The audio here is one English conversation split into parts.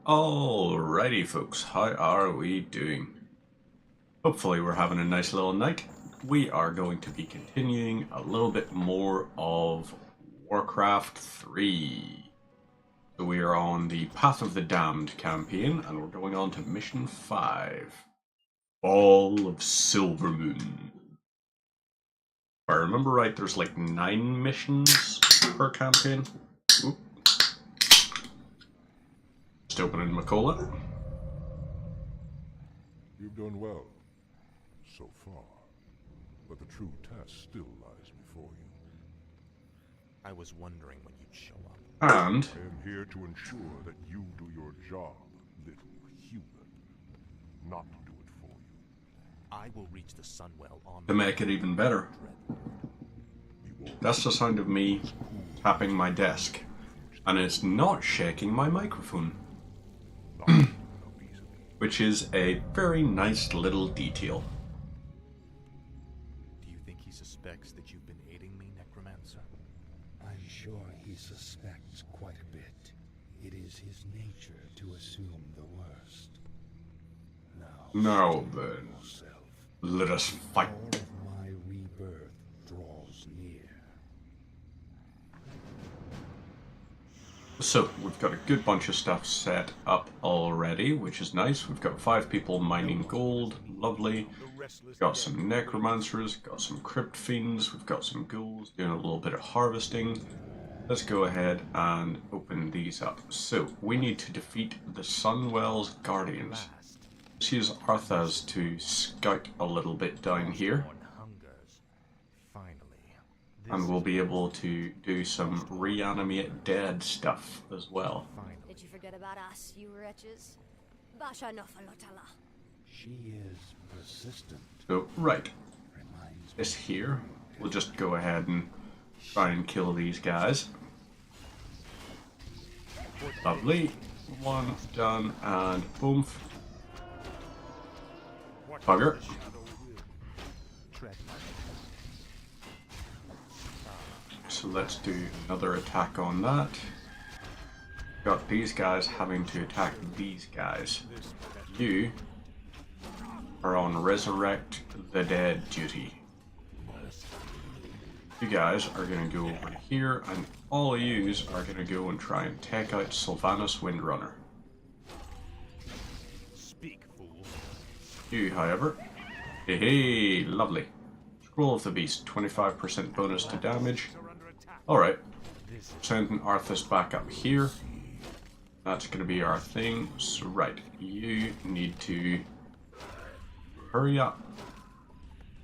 Alrighty folks, how are we doing? Hopefully we're having a nice little night. We are going to be continuing a little bit more of Warcraft 3. So we are on the Path of the Damned campaign and we're going on to mission 5. Fall of Silvermoon. If I remember right, there's like 9 missions per campaign. Oop. Just opening my cola. You've done well, so far, but the true test still lies before you. I was wondering when you'd show up. And I am here to ensure that you do your job, little human. Not do it for you. I will reach the Sunwell on to make it even better, that's the sound of me tapping my desk, and it's not shaking my microphone. Which is a very nice little detail. Do you think he suspects that you've been aiding me, Necromancer? I'm sure he suspects quite a bit. It is his nature to assume the worst. Now then, let us fight. All of my rebirth draws near. So, we've got a good bunch of stuff set up already, which is nice. We've got 5 people mining gold, lovely. We've got some necromancers, got some crypt fiends, we've got some ghouls doing a little bit of harvesting. Let's go ahead and open these up. So, we need to defeat the Sunwell's guardians. Let's use Arthas to scout a little bit down here. And we'll be able to do some reanimate dead stuff as well. Did you forget about us, you wretches? Basha Nofalotala. She is persistent. So, right. Reminds me. This here, we'll just go ahead and try and kill these guys. Lovely. One done, and boom. Bugger. So let's do another attack on that. Got these guys having to attack these guys. You are on Resurrect the Dead duty. You guys are going to go over here, and all of yous are going to go and try and take out Sylvanas Windrunner. Speak, fool. You, however, hey, lovely. Scroll of the Beast, 25% bonus to damage. Alright, sending Arthas back up here. That's going to be our thing. So, right, you need to hurry up,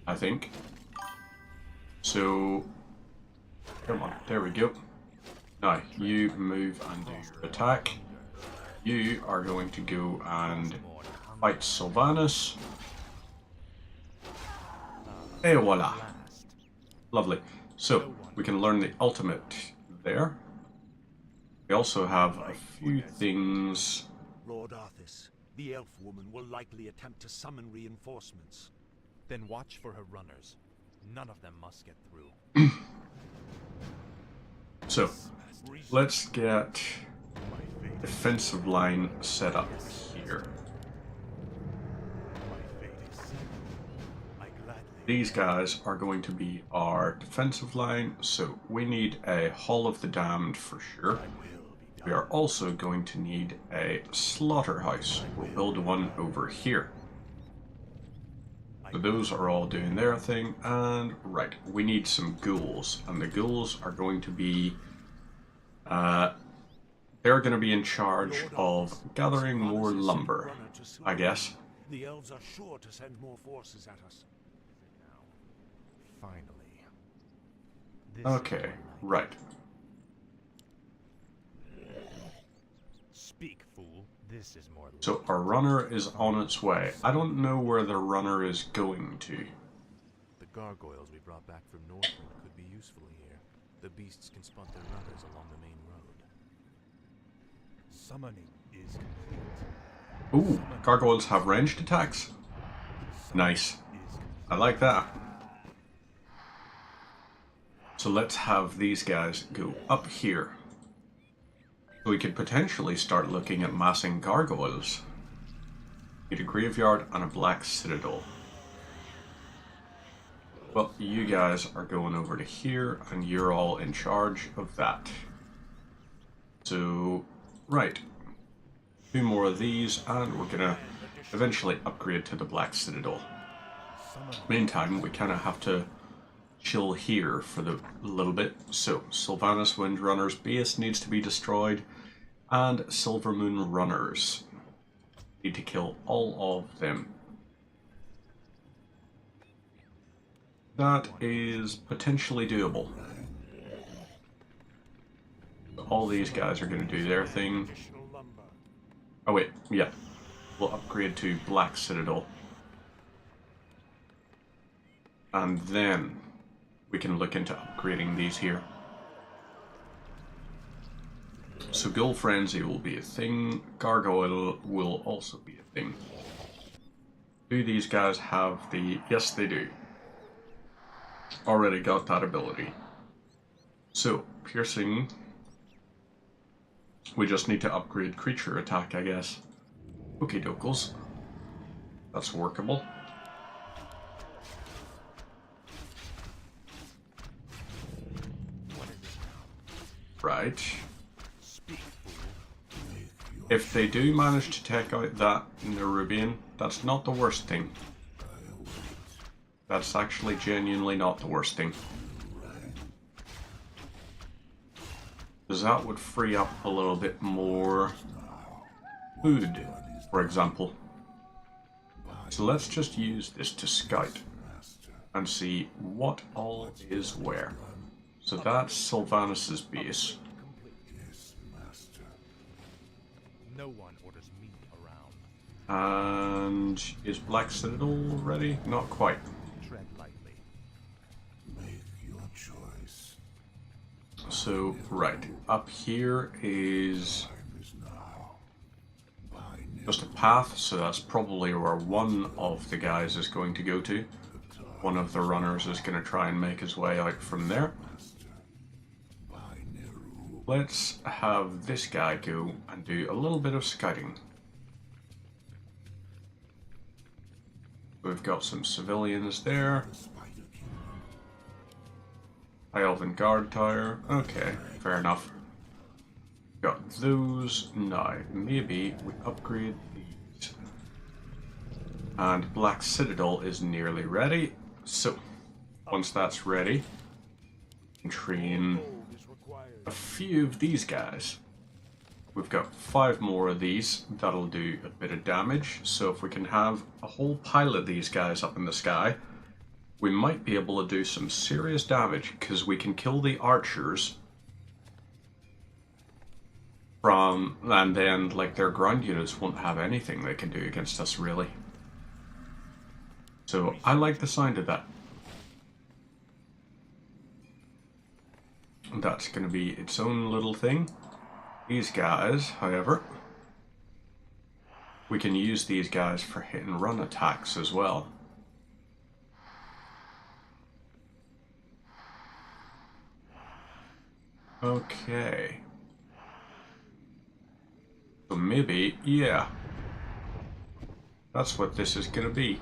I think. So, come on, there we go. Now, you move and do your attack. You are going to go and fight Sylvanas. Et voila. Lovely. So, we can learn the ultimate there. We also have a few things. Lord Arthas, the elf woman will likely attempt to summon reinforcements. Then watch for her runners. None of them must get through. So, let's get defensive line set up here. These guys are going to be our defensive line, so we need a Hall of the Damned for sure. We are also going to need a slaughterhouse. We'll build one over here. So those are all doing their thing, and right, we need some ghouls, and the ghouls are going to be, they're going to be in charge of gathering more lumber, I guess. The elves are sure to send more forces at us. Finally. Okay, right. Speak, fool. This is more. So our runner is on its way. I don't know where the runner is going to. The gargoyles we brought back from Northland could be useful here. The beasts can spot their runners along the main road. Summoning is complete. Ooh, gargoyles have ranged attacks. Nice. I like that. So let's have these guys go up here. We could potentially start looking at massing gargoyles. Need a graveyard and a black citadel. Well, you guys are going over to here, and you're all in charge of that. So, right. 2 more of these, and we're gonna eventually upgrade to the black citadel. Meantime, we kind of have to chill here for the little bit. So, Sylvanas Windrunner's base needs to be destroyed, and Silvermoon Runners. Need to kill all of them. That is potentially doable. All these guys are going to do their thing. Oh wait, yeah. We'll upgrade to Black Citadel. And then we can look into upgrading these here. So Ghoul Frenzy will be a thing. Gargoyle will also be a thing. Do these guys have the... Yes, they do. Already got that ability. So, piercing. We just need to upgrade creature attack, I guess. Okie dokes. That's workable. Right. If they do manage to take out that Nerubian, that's not the worst thing. That's actually genuinely not the worst thing. Because that would free up a little bit more food, for example. So let's just use this to scout and see what all is where. So that's Sylvanas's base. No one orders me around. And is Black Citadel ready? Not quite. Tread lightly. Make your choice. So, right, up here is Time is now. just a path, so that's probably where one of the guys is going to go to. One of the runners is going to try and make his way out from there. Let's have this guy go and do a little bit of scouting. We've got some civilians there. High Elven Guard Tower. Okay, fair enough. Got those. Now, maybe we upgrade these. And Black Citadel is nearly ready. So, once that's ready, we can train a few of these guys. We've got 5 more of these. That'll do a bit of damage. So if we can have a whole pile of these guys up in the sky, we might be able to do some serious damage, because we can kill the archers from, and then like their ground units won't have anything they can do against us, really. So I like the sound of that. That's going to be its own little thing. These guys, however, we can use these guys for hit and run attacks as well. Okay. So maybe, yeah. That's what this is going to be.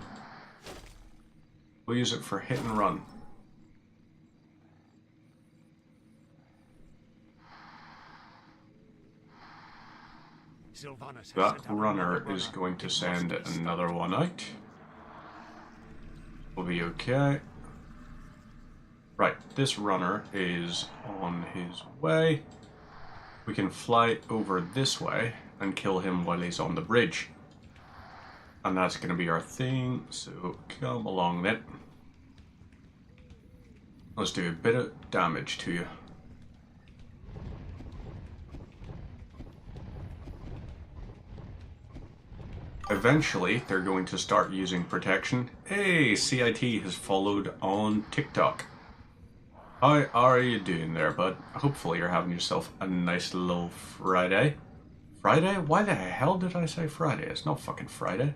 We'll use it for hit and run. That runner is going to send another one out. We'll be okay. Right, this runner is on his way. We can fly over this way and kill him while he's on the bridge. And that's going to be our thing, so come along then. Let's do a bit of damage to you. Eventually, they're going to start using protection. Hey, CIT has followed on TikTok. How are you doing there, bud? Hopefully you're having yourself a nice little Friday. Friday? Why the hell did I say Friday? It's not fucking Friday.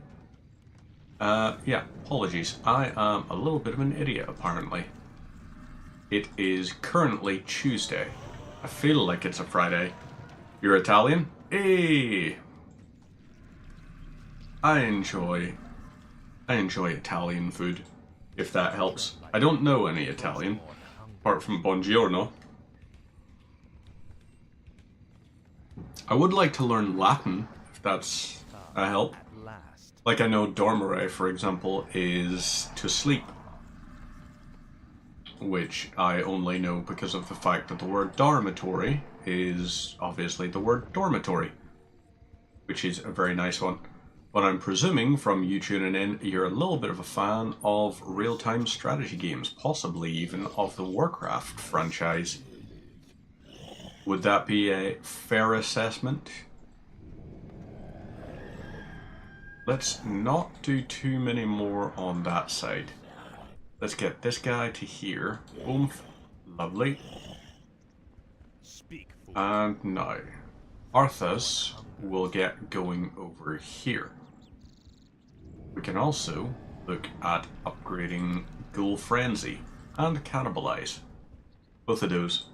Yeah, apologies. I am a little bit of an idiot, apparently. It is currently Tuesday. I feel like it's a Friday, You're Italian? Hey! I enjoy Italian food, if that helps. I don't know any Italian, apart from buongiorno. I would like to learn Latin, if that's a help. Like I know dormire, for example, is to sleep. Which I only know because of the fact that the word dormitory is obviously the word dormitory. Which is a very nice one. But I'm presuming from you tuning in, you're a little bit of a fan of real-time strategy games, possibly even of the Warcraft franchise. Would that be a fair assessment? Let's not do too many more on that side. Let's get this guy to here. Oomph. Lovely. And now, Arthas will get going over here. We can also look at upgrading Ghoul Frenzy and Cannibalize. Both of those.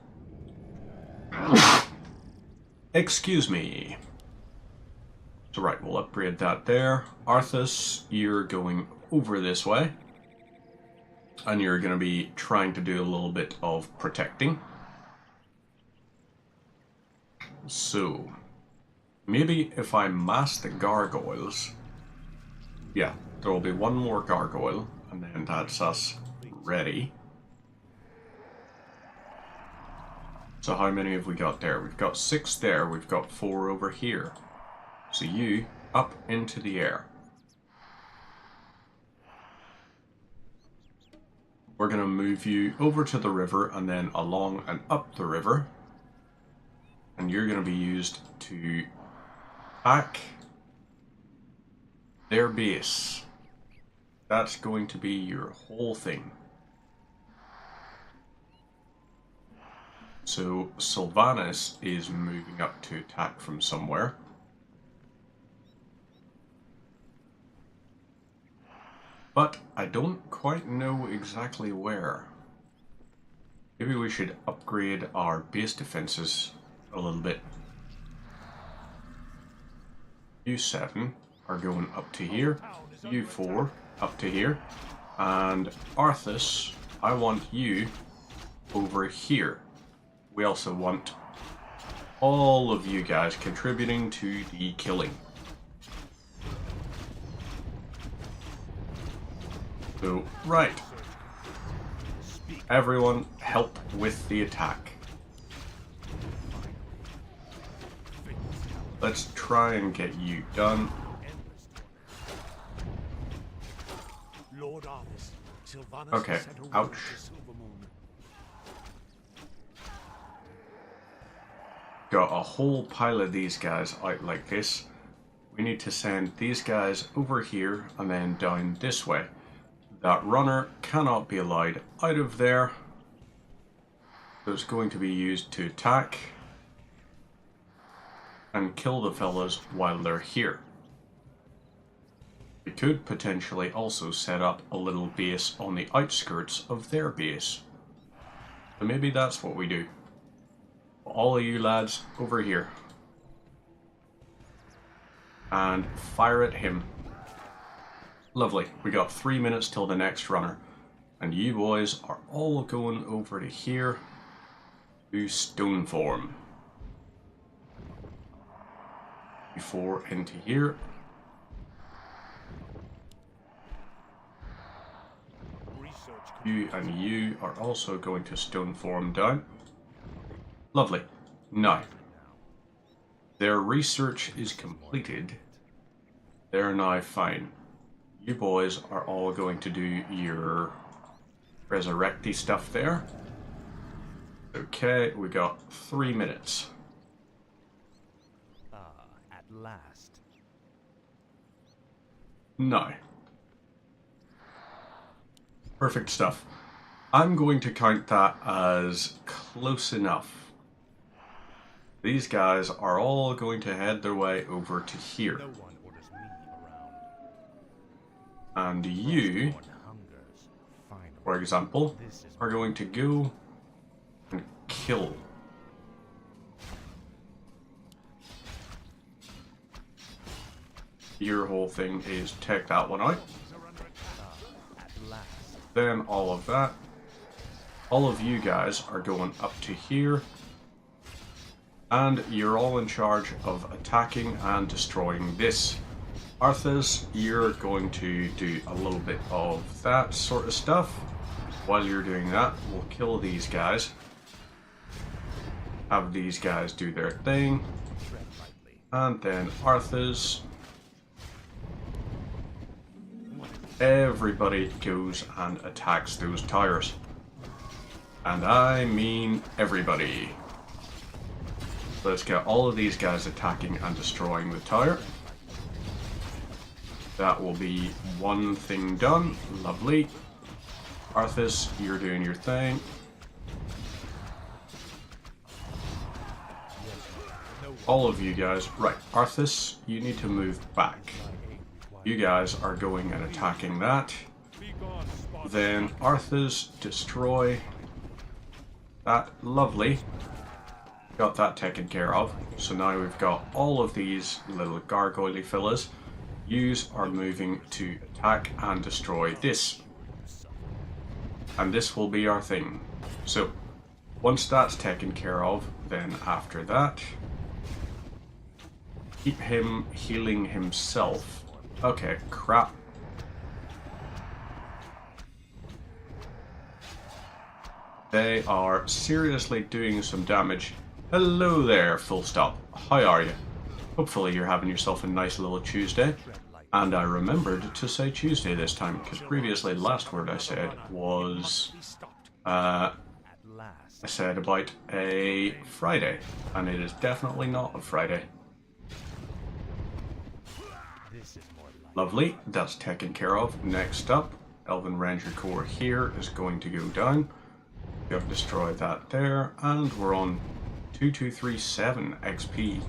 Excuse me. So right, we'll upgrade that there. Arthas, you're going over this way. And you're going to be trying to do a little bit of protecting. So, maybe if I mass the gargoyles... Yeah, there will be one more gargoyle, and then that's us ready. So how many have we got there? We've got 6 there, we've got 4 over here. So you, up into the air. We're going to move you over to the river, and then along and up the river. And you're going to be used to hack their base. That's going to be your whole thing. So Sylvanas is moving up to attack from somewhere. But I don't quite know exactly where. Maybe we should upgrade our base defenses a little bit. You 7 are going up to here. You 4 up to here. And Arthas, I want you over here. We also want all of you guys contributing to the killing. So, right. Everyone help with the attack. Let's try and get you done. Okay, ouch. Got a whole pile of these guys out like this. We need to send these guys over here and then down this way. That runner cannot be allowed out of there. So it's going to be used to attack and kill the fellas while they're here. We could potentially also set up a little base on the outskirts of their base. So maybe that's what we do. All of you lads over here. And fire at him. Lovely. We got 3 minutes till the next runner. And you boys are all going over to here to stone form. You 4 into here. You and you are also going to stone form down. Lovely. Now, their research is completed. They're now fine. You boys are all going to do your resurrecty stuff there. Okay, we got 3 minutes. At last. No. Perfect stuff. I'm going to count that as close enough. These guys are all going to head their way over to here. And you, for example, are going to go and kill your whole thing is take that one out. Then all of that. All of you guys are going up to here. And you're all in charge of attacking and destroying this. Arthas, you're going to do a little bit of that sort of stuff. While you're doing that, we'll kill these guys. Have these guys do their thing. And then Arthas. Everybody goes and attacks those tires. And I mean everybody. Let's get all of these guys attacking and destroying the tower. That will be one thing done. Lovely. Arthas, you're doing your thing. All of you guys. Right, Arthas, you need to move back. You guys are going and attacking that. Then Arthas, destroy that. Lovely. Got that taken care of. So now we've got all of these little gargoyle fellas. Yous are moving to attack and destroy this. And this will be our thing. So once that's taken care of, then after that, keep him healing himself. Okay, crap. They are seriously doing some damage. Hello there, full stop. How are you? Hopefully you're having yourself a nice little Tuesday. And I remembered to say Tuesday this time, because previously the last word I said was... I said about a Friday. And it is definitely not a Friday. Lovely, that's taken care of. Next up, Elven Ranger Corps here is going to go down. We have destroyed that there, and we're on 2237 XP.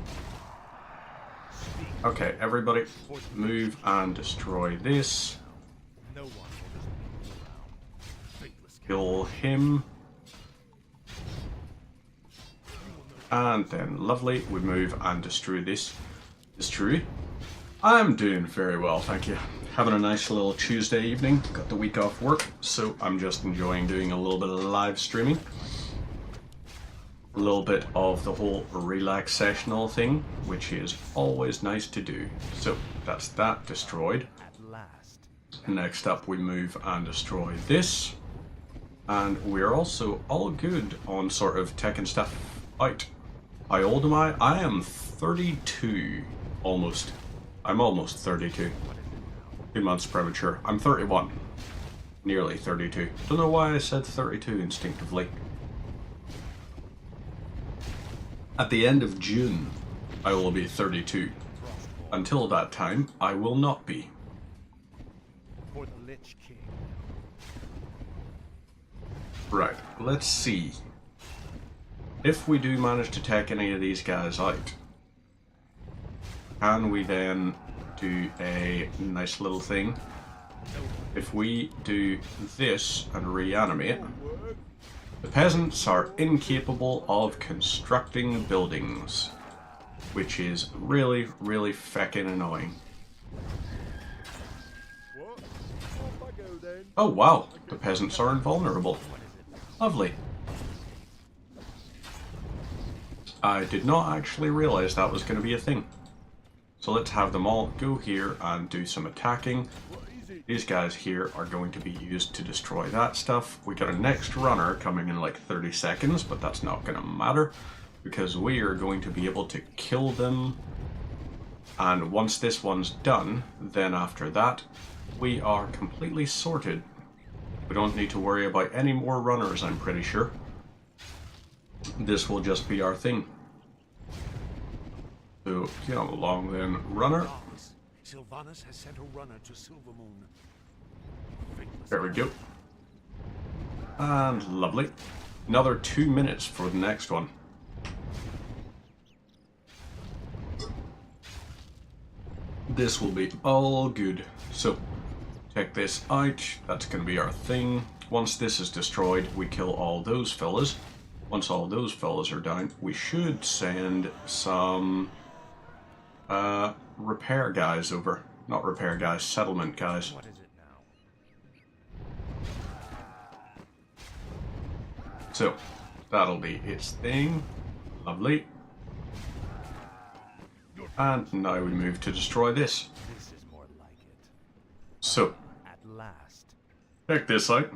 Okay, everybody, move and destroy this. Kill him. And then, lovely, we move and destroy this. Destroy. I'm doing very well, thank you. Having a nice little Tuesday evening. Got the week off work, so I'm just enjoying doing a little bit of live streaming. A little bit of the whole relaxational thing, which is always nice to do. So that's that destroyed. Next up we move and destroy this. And we're also all good on sort of taking stuff out. How old am I? I am 32. Almost. I'm almost 32. 2 months premature. I'm 31. Nearly 32. Don't know why I said 32 instinctively. At the end of June, I will be 32. Until that time, I will not be. Right, let's see. If we do manage to take any of these guys out, can we then do a nice little thing? If we do this and reanimate, the peasants are incapable of constructing buildings, which is really, really feckin' annoying. Oh wow, the peasants are invulnerable. Lovely. I did not actually realize that was going to be a thing. So let's have them all go here and do some attacking. These guys here are going to be used to destroy that stuff. We got a next runner coming in like 30 seconds, but that's not going to matter because we are going to be able to kill them. And once this one's done, then after that, we are completely sorted. We don't need to worry about any more runners, I'm pretty sure. This will just be our thing. So, get on along then, runner. Sylvanas has sent a runner to Silvermoon. There we go. And lovely. Another 2 minutes for the next one. This will be all good. So, check this out. That's going to be our thing. Once this is destroyed, we kill all those fellas. Once all those fellas are down, we should send some repair guys over. not repair guys, settlement guys. What is it now? So, that'll be its thing. Lovely. And now we move to destroy this. This is more like it. So, At last. check this out.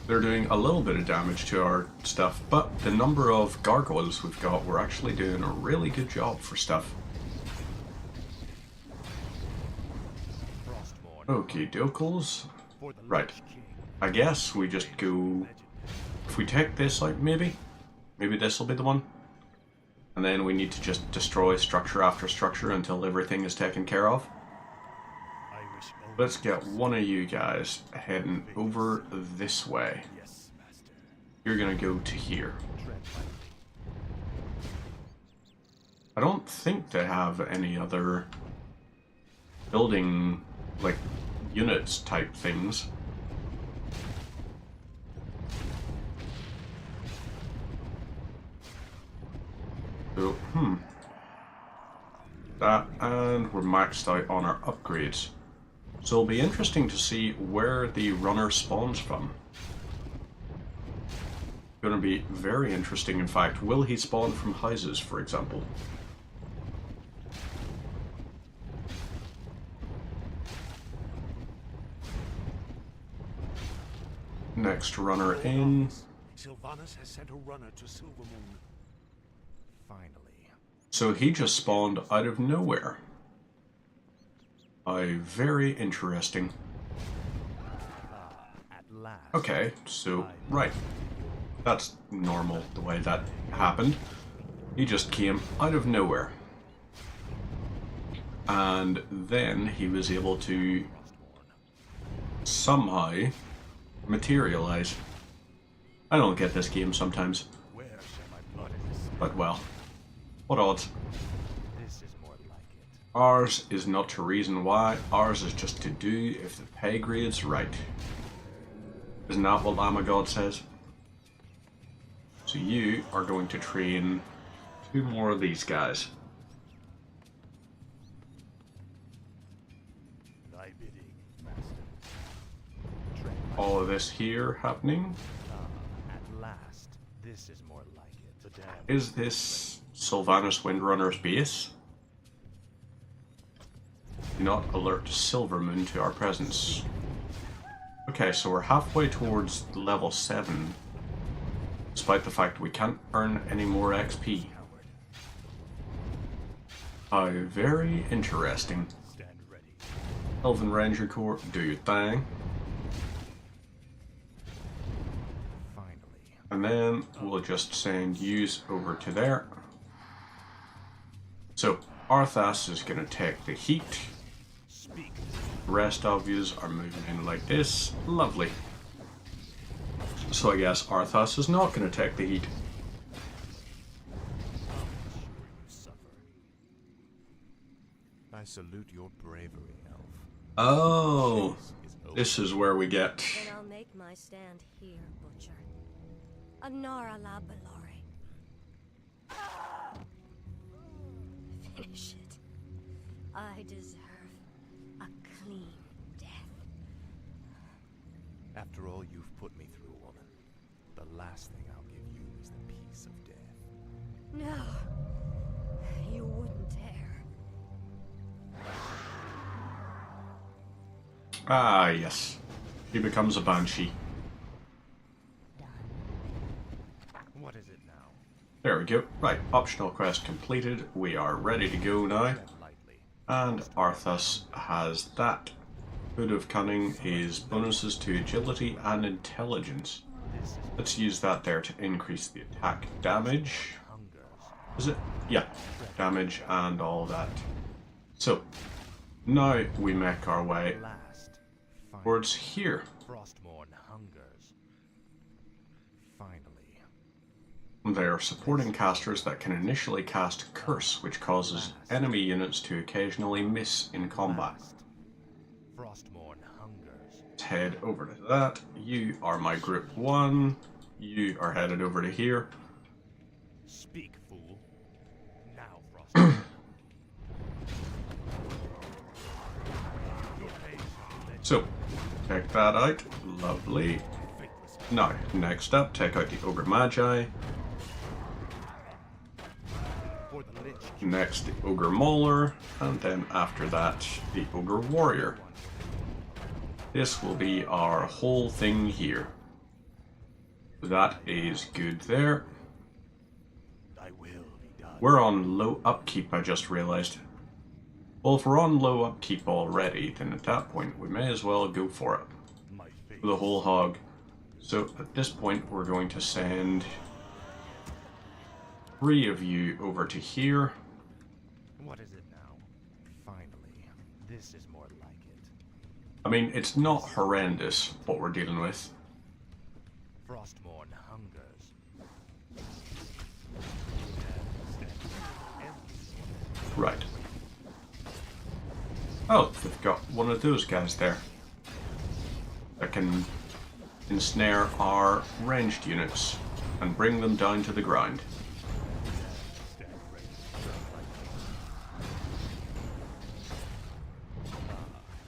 They're doing a little bit of damage to our stuff, but the number of gargoyles we've got, we're actually doing a really good job for stuff. Okie dokes. Right. I guess we just go... If we take this out, maybe this will be the one. And then we need to just destroy structure after structure until everything is taken care of. Let's get one of you guys heading over this way. You're gonna go to here. I don't think they have any other building, like, units type things. So, that, and we're maxed out on our upgrades. So it'll be interesting to see where the runner spawns from. Going to be very interesting, in fact. Will he spawn from houses, for example? Next runner in. Sylvanas has sent a runner to Silvermoon. Finally. So he just spawned out of nowhere. Very interesting. At last. Okay, so, right. That's normal, the way that happened. He just came out of nowhere. And then he was able to somehow materialize. I don't get this game sometimes. But well, what odds? Ours is not to reason why, ours is just to do if the pay grade's right. Isn't that what Llama God says? So you are going to train 2 more of these guys. Thy bidding, master. All of this here happening. At last. This is more like it. The damn Is this Sylvanas Windrunner's base? Do not alert Silvermoon to our presence. Okay, so we're halfway towards level 7, despite the fact we can't earn any more XP. Very interesting. stand ready. Elven Ranger Corps, do your thing. Finally. And then we'll just send yous over to there. So, Arthas is going to take the heat. Speak. The rest of yous are moving in like this. Lovely. So I guess Arthas is not going to take the heat. I salute your bravery, elf. Oh, this is where we get... Then I'll make my stand here, Butcher. Anara la Balori. Finish it. I deserve a clean death. After all you've put me through, woman, the last thing I'll give you is the peace of death. No, you wouldn't dare. Ah, yes. He becomes a banshee. What is it now? There we go. Right, optional quest completed. We are ready to go now. Tread lightly. And Arthas has that. Hood of Cunning is bonuses to agility and intelligence. Let's use that there to increase the attack damage. Is it? Yeah. Damage and all that. So, now we make our way Last. towards here. Frostmourne hungers. Finally. They are supporting casters that can initially cast Curse, which causes enemy units to occasionally miss in combat. Frostmourne hungers. Let's head over to that. You are my group 1. You are headed over to here. Speak, fool. Now, Frost. So, check that out. Lovely. Now, next up, take out the Ogre Magi. For the Lich. Next, the Ogre Mauler. And then after that, the Ogre Warrior. This will be our whole thing here. That is good there. Thy will be done. We're on low upkeep, I just realized. Well, if we're on low upkeep already, then at that point we may as well go for it. My fate. For the whole hog. So at this point we're going to send 3 of you over to here. What is it now? Finally, this is more like it. I mean, it's not horrendous what we're dealing with. Frostmourne hungers. Right. Oh, they've got one of those guys there that can ensnare our ranged units and bring them down to the ground.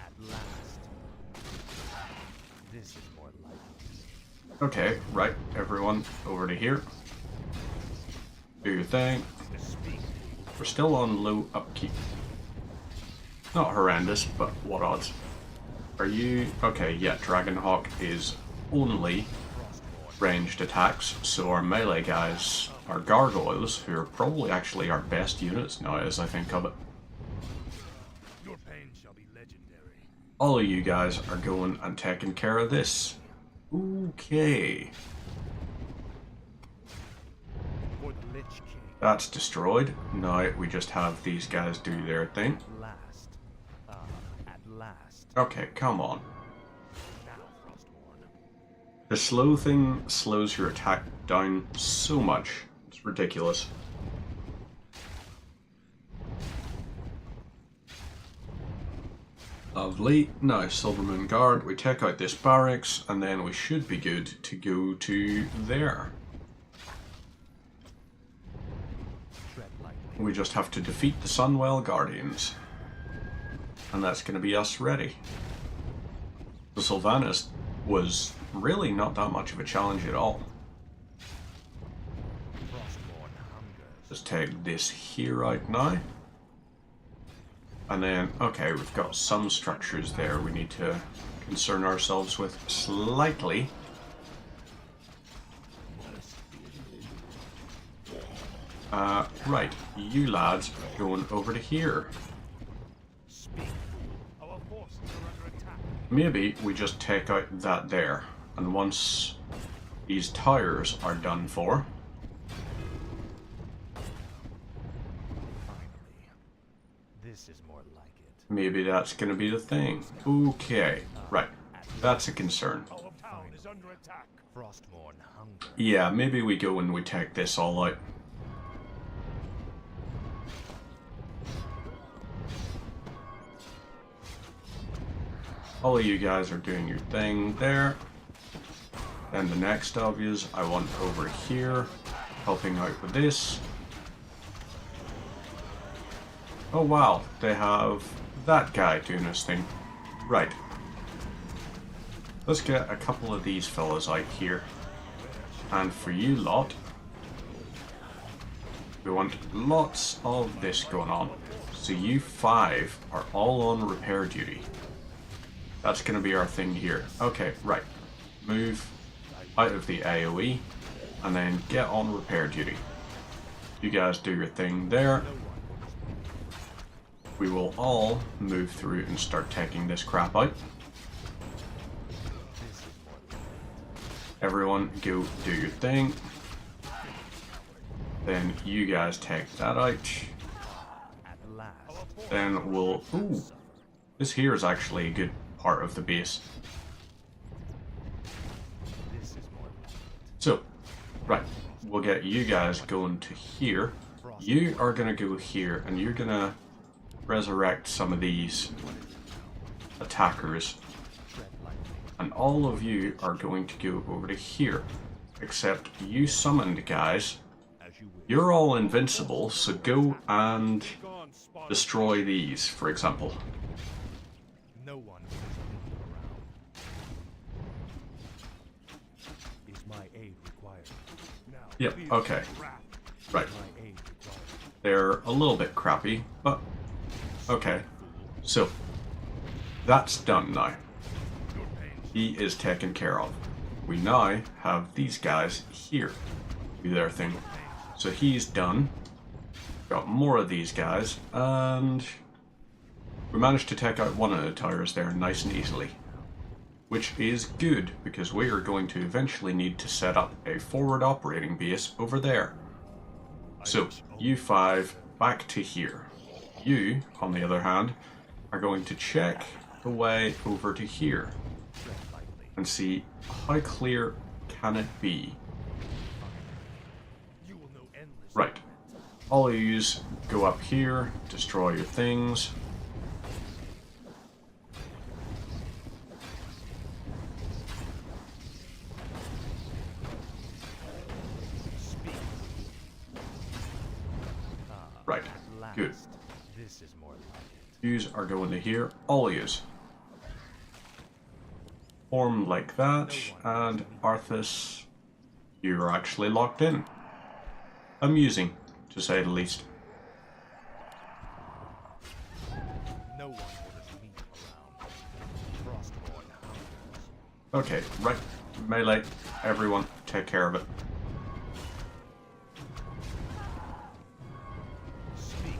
At last. This is more like it. Okay, right, everyone over to here. Do your thing. We're still on low upkeep. Not horrendous, but what odds? Are you... Okay, yeah, Dragonhawk is only ranged attacks, so our melee guys are gargoyles, who are probably actually our best units now as I think of it. Your pain shall be legendary. All of you guys are going and taking care of this. Okay. For the Lich King. That's destroyed. Now we just have these guys do their thing. At last. At last. Okay, come on. Now, Frostmourne. The slow thing slows your attack down so much. It's ridiculous. Lovely. Now, Silvermoon Guard, we take out this barracks, and then we should be good to go to there. Tread lightly. We just have to defeat the Sunwell Guardians. And that's going to be us ready. The Sylvanas was really not that much of a challenge at all. Frostmourne hungers. Just take this here out now. And then, okay, we've got some structures there we need to concern ourselves with slightly. Right, you lads are going over to here. Speak. Our forces are under attack. Maybe we just take out that there, and once these towers are done for, Finally. This is more like it. maybe that's going to be the thing. Okay, right, that's a concern. Our town is under attack. Frostmourne hunger. Yeah, maybe we go and we take this all out. All of you guys are doing your thing there. Then the next of yous, I want over here, helping out with this. Oh wow, they have that guy doing his thing. Right. Let's get a couple of these fellas out here. And for you lot, we want lots of this going on. So you 5 are all on repair duty. That's going to be our thing here. Okay, right. Move out of the AoE and then get on repair duty. You guys do your thing there. We will all move through and start taking this crap out. Everyone go do your thing. Then you guys take that out. At last. Then we'll... Ooh. This here is actually a good part of the base. This is more like it. So, right. We'll get you guys going to here. You are going to go here and you're going to resurrect some of these attackers. Tread lightly. And all of you are going to go over to here. Except you summoned guys. As you will. You're all invincible, so go and Gone, spot. destroy these, for example. No one. Yep, okay. Right. They're a little bit crappy, but okay. So, that's done now. He is taken care of. We now have these guys here do their thing. So he's done. Got more of these guys, and we managed to take out one of the towers there nice and easily. Which is good, because we are going to eventually need to set up a forward operating base over there. So, you 5 back to here. You, on the other hand, are going to check the way over to here and see how clear can it be. Right. All of yous go up here, destroy your things. Right, good. This is more like it. Yous are going to here, all yous. Form like that, and Arthas, you're actually locked in. Amusing, to say the least. No one orders me around. Frostborn hungers. Okay, right. Melee, everyone, take care of it. Speak,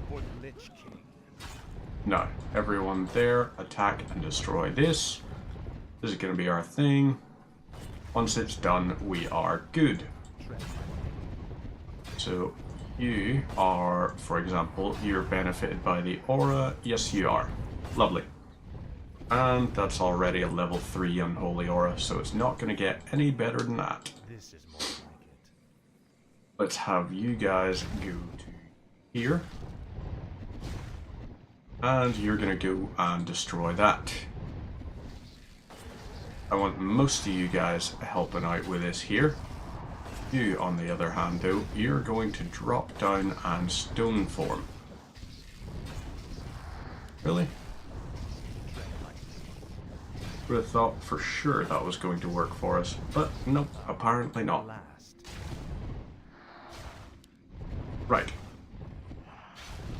for the Lich King. No, everyone there, attack and destroy this. This is going to be our thing. Once it's done, we are good. So, you are, for example, you're benefited by the aura. Yes, you are. Lovely. And that's already a level 3 unholy aura, so it's not going to get any better than that. This is more like it. Let's have you guys go to here. And you're going to go and destroy that. I want most of you guys helping out with this here. You, on the other hand, though, you're going to drop down and stone form. Really? Would have thought for sure that was going to work for us, but nope, apparently not. Right.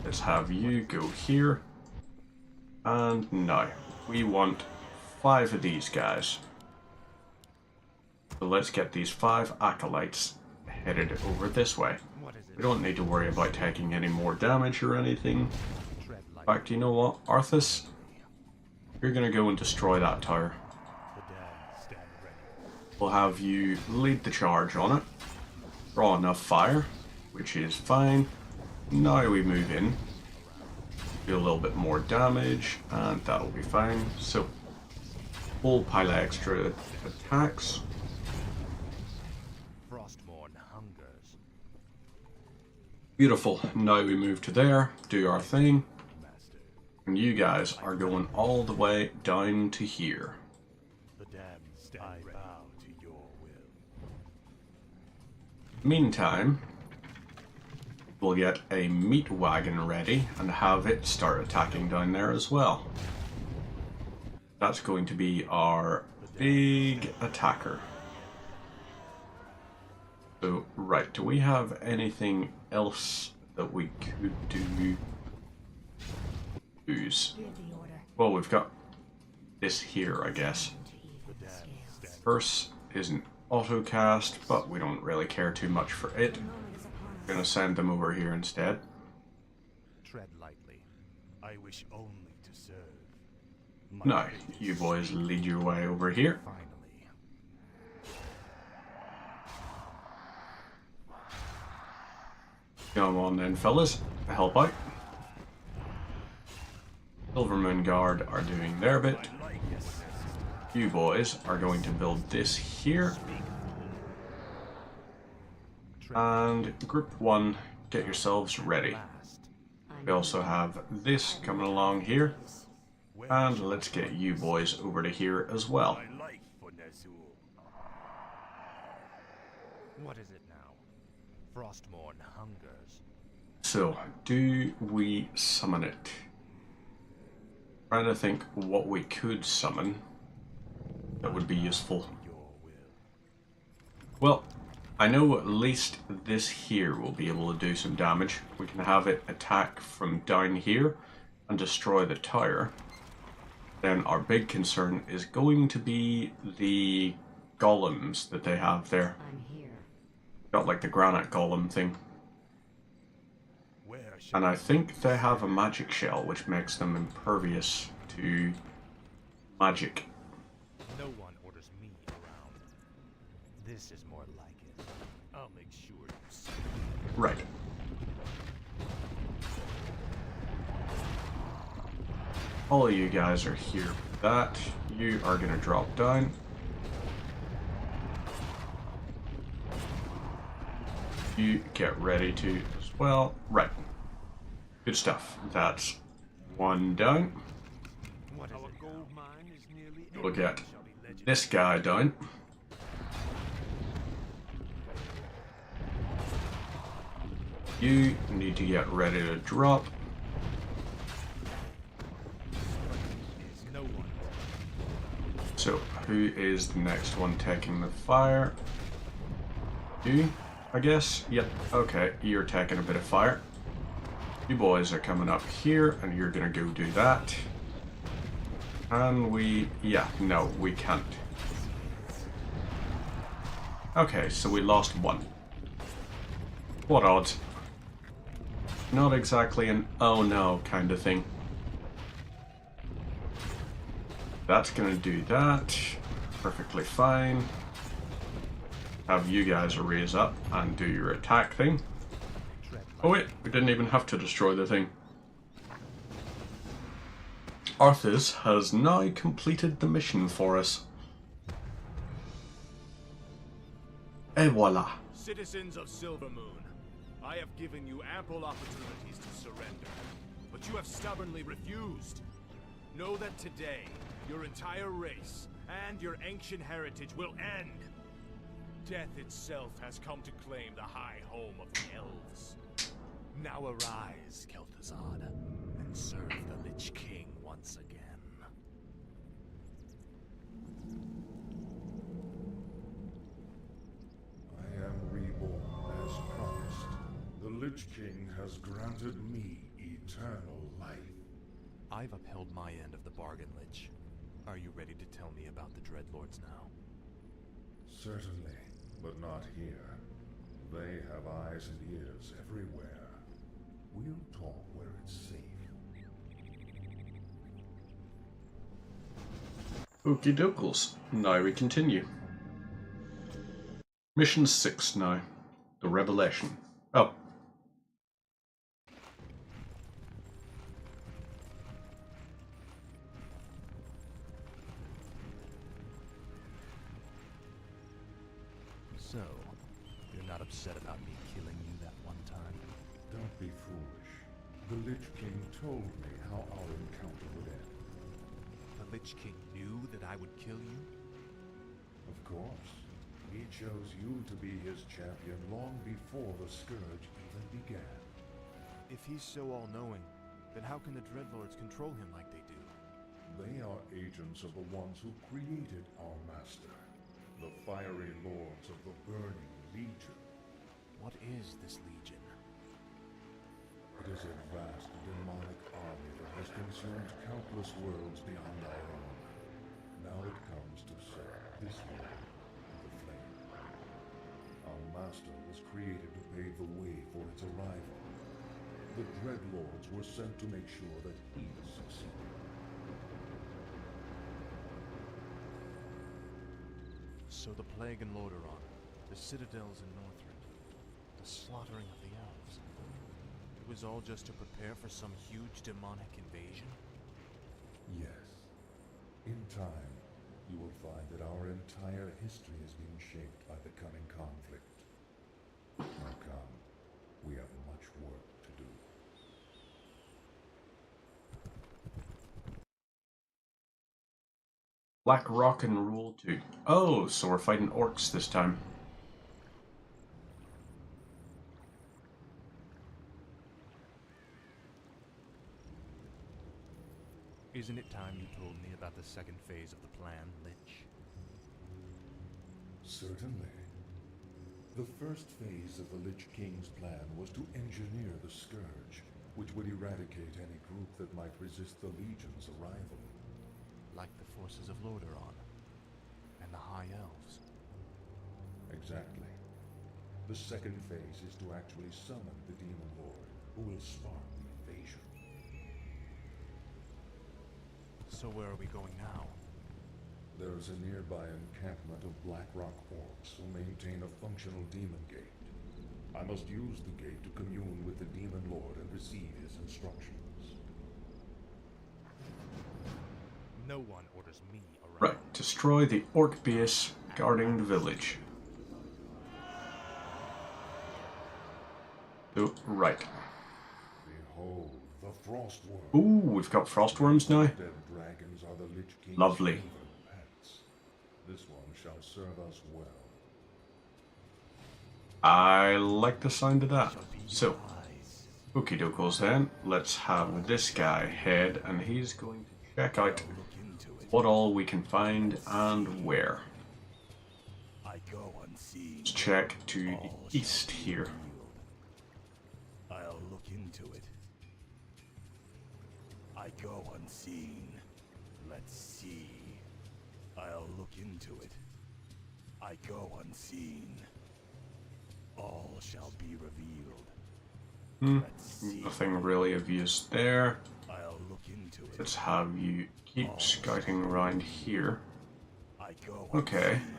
Let's have you go here. And now, we want 5 of these guys. So let's get these 5 acolytes headed over this way. We don't need to worry about taking any more damage or anything. In fact, you know what? Arthas, you're going to go and destroy that tower. We'll have you lead the charge on it. Draw enough fire, which is fine. Now we move in. Do a little bit more damage, and that'll be fine. So, whole pile of extra attacks. Frostborn hungers. Beautiful. Now we move to there, do our thing. And you guys are going all the way down to here. The damned stand I bow to your will. Meantime, we'll get a meat wagon ready and have it start attacking down there as well. That's going to be our big attacker. So, right, do we have anything else that we could do? Use? Well, we've got this here, I guess. First is an auto cast, but we don't really care too much for it. I'm gonna send them over here instead. Tread lightly. I wish only to serve. Now, you boys lead your way over here. Finally. Come on then, fellas, help out. Silvermoon Guard are doing their bit. You boys are going to build this here. And Group 1, get yourselves ready. We also have this coming along here. And let's get you boys over to here as well. What is it now? Frostborn hungers. So, do we summon it? Trying to think what we could summon that would be useful. Well, I know at least this here will be able to do some damage. We can have it attack from down here and destroy the tower. Then our big concern is going to be the golems that they have there. I'm here. Got like the granite golem thing. Where should And I think they have a magic shell which makes them impervious to magic. no one orders me around? This is more like it. I'll make sure you see. Right. All of you guys are here for that. You are going to drop down. You get ready to as well. Right. Good stuff. That's one down. What is Our gold mine is nearly We'll get shall be legendary. this guy down. You need to get ready to drop. Is no one. So, who is the next one taking the fire? You, I guess? Yep, okay, you're taking a bit of fire. You boys are coming up here, and you're gonna go do that. And yeah, no, we can't. Okay, so we lost one. What odds? Not exactly an oh no kind of thing. That's gonna do that. Perfectly fine. Have you guys raise up and do your attack thing. Oh wait, we didn't even have to destroy the thing. Arthas has now completed the mission for us. Et voila. Citizens of Silvermoon, I have given you ample opportunities to surrender, but you have stubbornly refused. Know that today, your entire race and your ancient heritage will end. Death itself has come to claim the high home of the elves. Now arise, Kel'Thuzad, and serve the Lich King once again. I am reborn as promised. The Lich King has granted me eternal life. I've upheld my end of the bargain, Lich. Are you ready to tell me about the Dreadlords now? Certainly, but not here. They have eyes and ears everywhere. We'll talk where it's safe. Okie dokes. Now we continue. Mission 6 now. The Revelation. Oh. So, you're not upset about me killing you that one time? Don't be foolish. The Lich King told me how our encounter would end. The Lich King knew that I would kill you? Of course. He chose you to be his champion long before the Scourge even began. If he's so all-knowing, then how can the Dreadlords control him like they do? They are agents of the ones who created our master, the fiery lords of the Burning Legion. What is this Legion? It is a vast demonic army that has consumed countless worlds beyond our own. Now it comes to serve this world with the flame. Our master was created to pave the way for its arrival. The Dreadlords were sent to make sure that he succeeded. So the Plague in Lordaeron, the citadels in Northrend, the slaughtering of the elves. It was all just to prepare for some huge demonic invasion? Yes. In time, you will find that our entire history is being shaped by the coming conflict. Now come, we have much work to do. Black Rock and Rule 2. Oh, so we're fighting orcs this time. Isn't it time you told me about the second phase of the plan, Lich? Certainly. The first phase of the Lich King's plan was to engineer the Scourge, which would eradicate any group that might resist the Legion's arrival. Like the forces of Lordaeron and the High Elves. Exactly. The second phase is to actually summon the Demon Lord, who will spark the invasion. So where are we going now? There is a nearby encampment of Blackrock orcs who maintain a functional demon gate. I must use the gate to commune with the Demon Lord and receive his instructions. No one orders me around. Right, destroy the orc base guarding the village. Oh, right. Behold, the frost worm. Ooh, we've got frost worms now. Dead dragons are the Lich King's Lovely. favorite pets. This one shall serve us well. I like the sound of that. So, okie dokos then. Let's have this guy head, and he's going to check out what all we can find and where. Let's check to the east here. I'll look into it. I go unseen. Let's see. I'll look into it. I go unseen. All shall be revealed. Let's see. Nothing really of use there. I'll look into it. Let's have you keep scouting around here. I go Okay. unseen.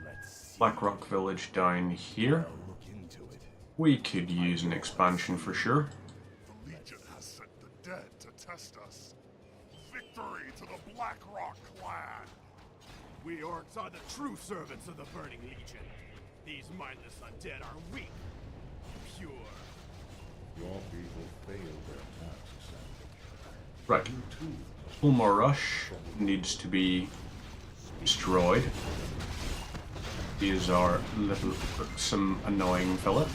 Let's see. Blackrock Village down here. I'll look into it. We could use an expansion for sure. The Legion has sent the dead to test us. Victory to the Blackrock clan! We orcs are the true servants of the Burning Legion. These mindless undead are weak, pure. Your people failed their tasks, and Right. you too. Ulmar Rush needs to be destroyed. He is our little irksome annoying fella.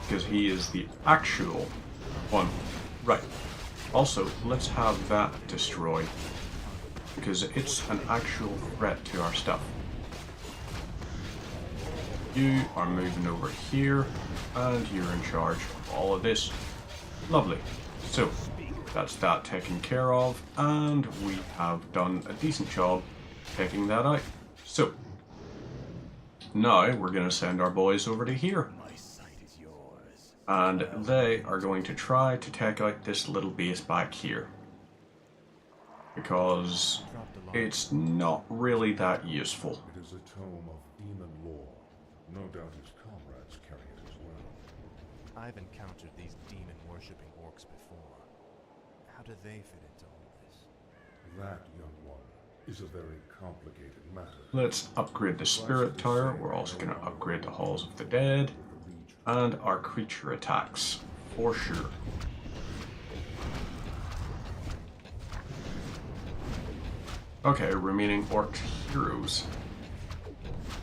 Because he is the actual one. Right. Also, let's have that destroyed. Because it's an actual threat to our stuff. You are moving over here, and you're in charge of all of this. Lovely. So, that's that taken care of, and we have done a decent job taking that out. So, now we're going to send our boys over to here. My sight is yours. And they are going to try to take out this little base back here. Because it's not really that useful. It is a tome of demon lore. No doubt his comrades carry it as well. I've encountered these demon-worshipping orcs before. How do they fit into all this? That, young one, is a very complicated matter. Let's upgrade the Spirit Tower. We're also going to upgrade the Halls of the Dead. And our creature attacks, for sure. Okay, remaining orc heroes.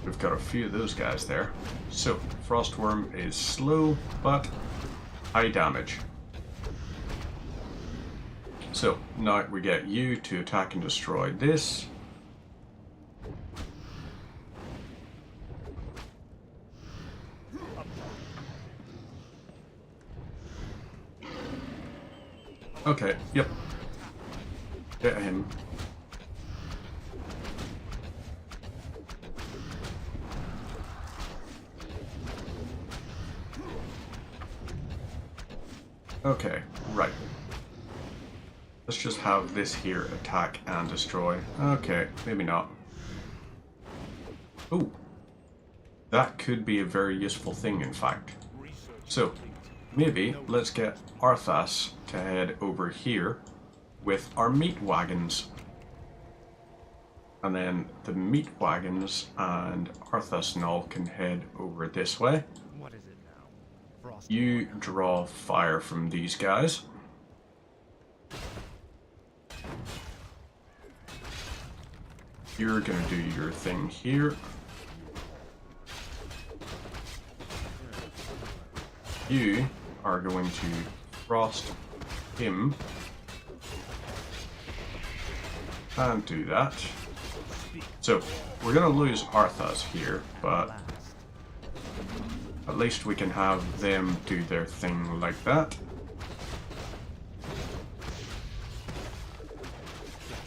We've got a few of those guys there. So, Frostworm is slow, but high damage. So, now we get you to attack and destroy this. Okay, yep. Get him. Okay, right. Let's just have this here attack and destroy. Okay, maybe not. Ooh. That could be a very useful thing, in fact. So, maybe let's get Arthas to head over here with our meat wagons. And then the meat wagons and Arthas and all can head over this way. What is it now? Frost You draw fire from these guys. You're gonna do your thing here. You are going to frost him. And do that. So, we're gonna lose Arthas here, but At least we can have them do their thing like that.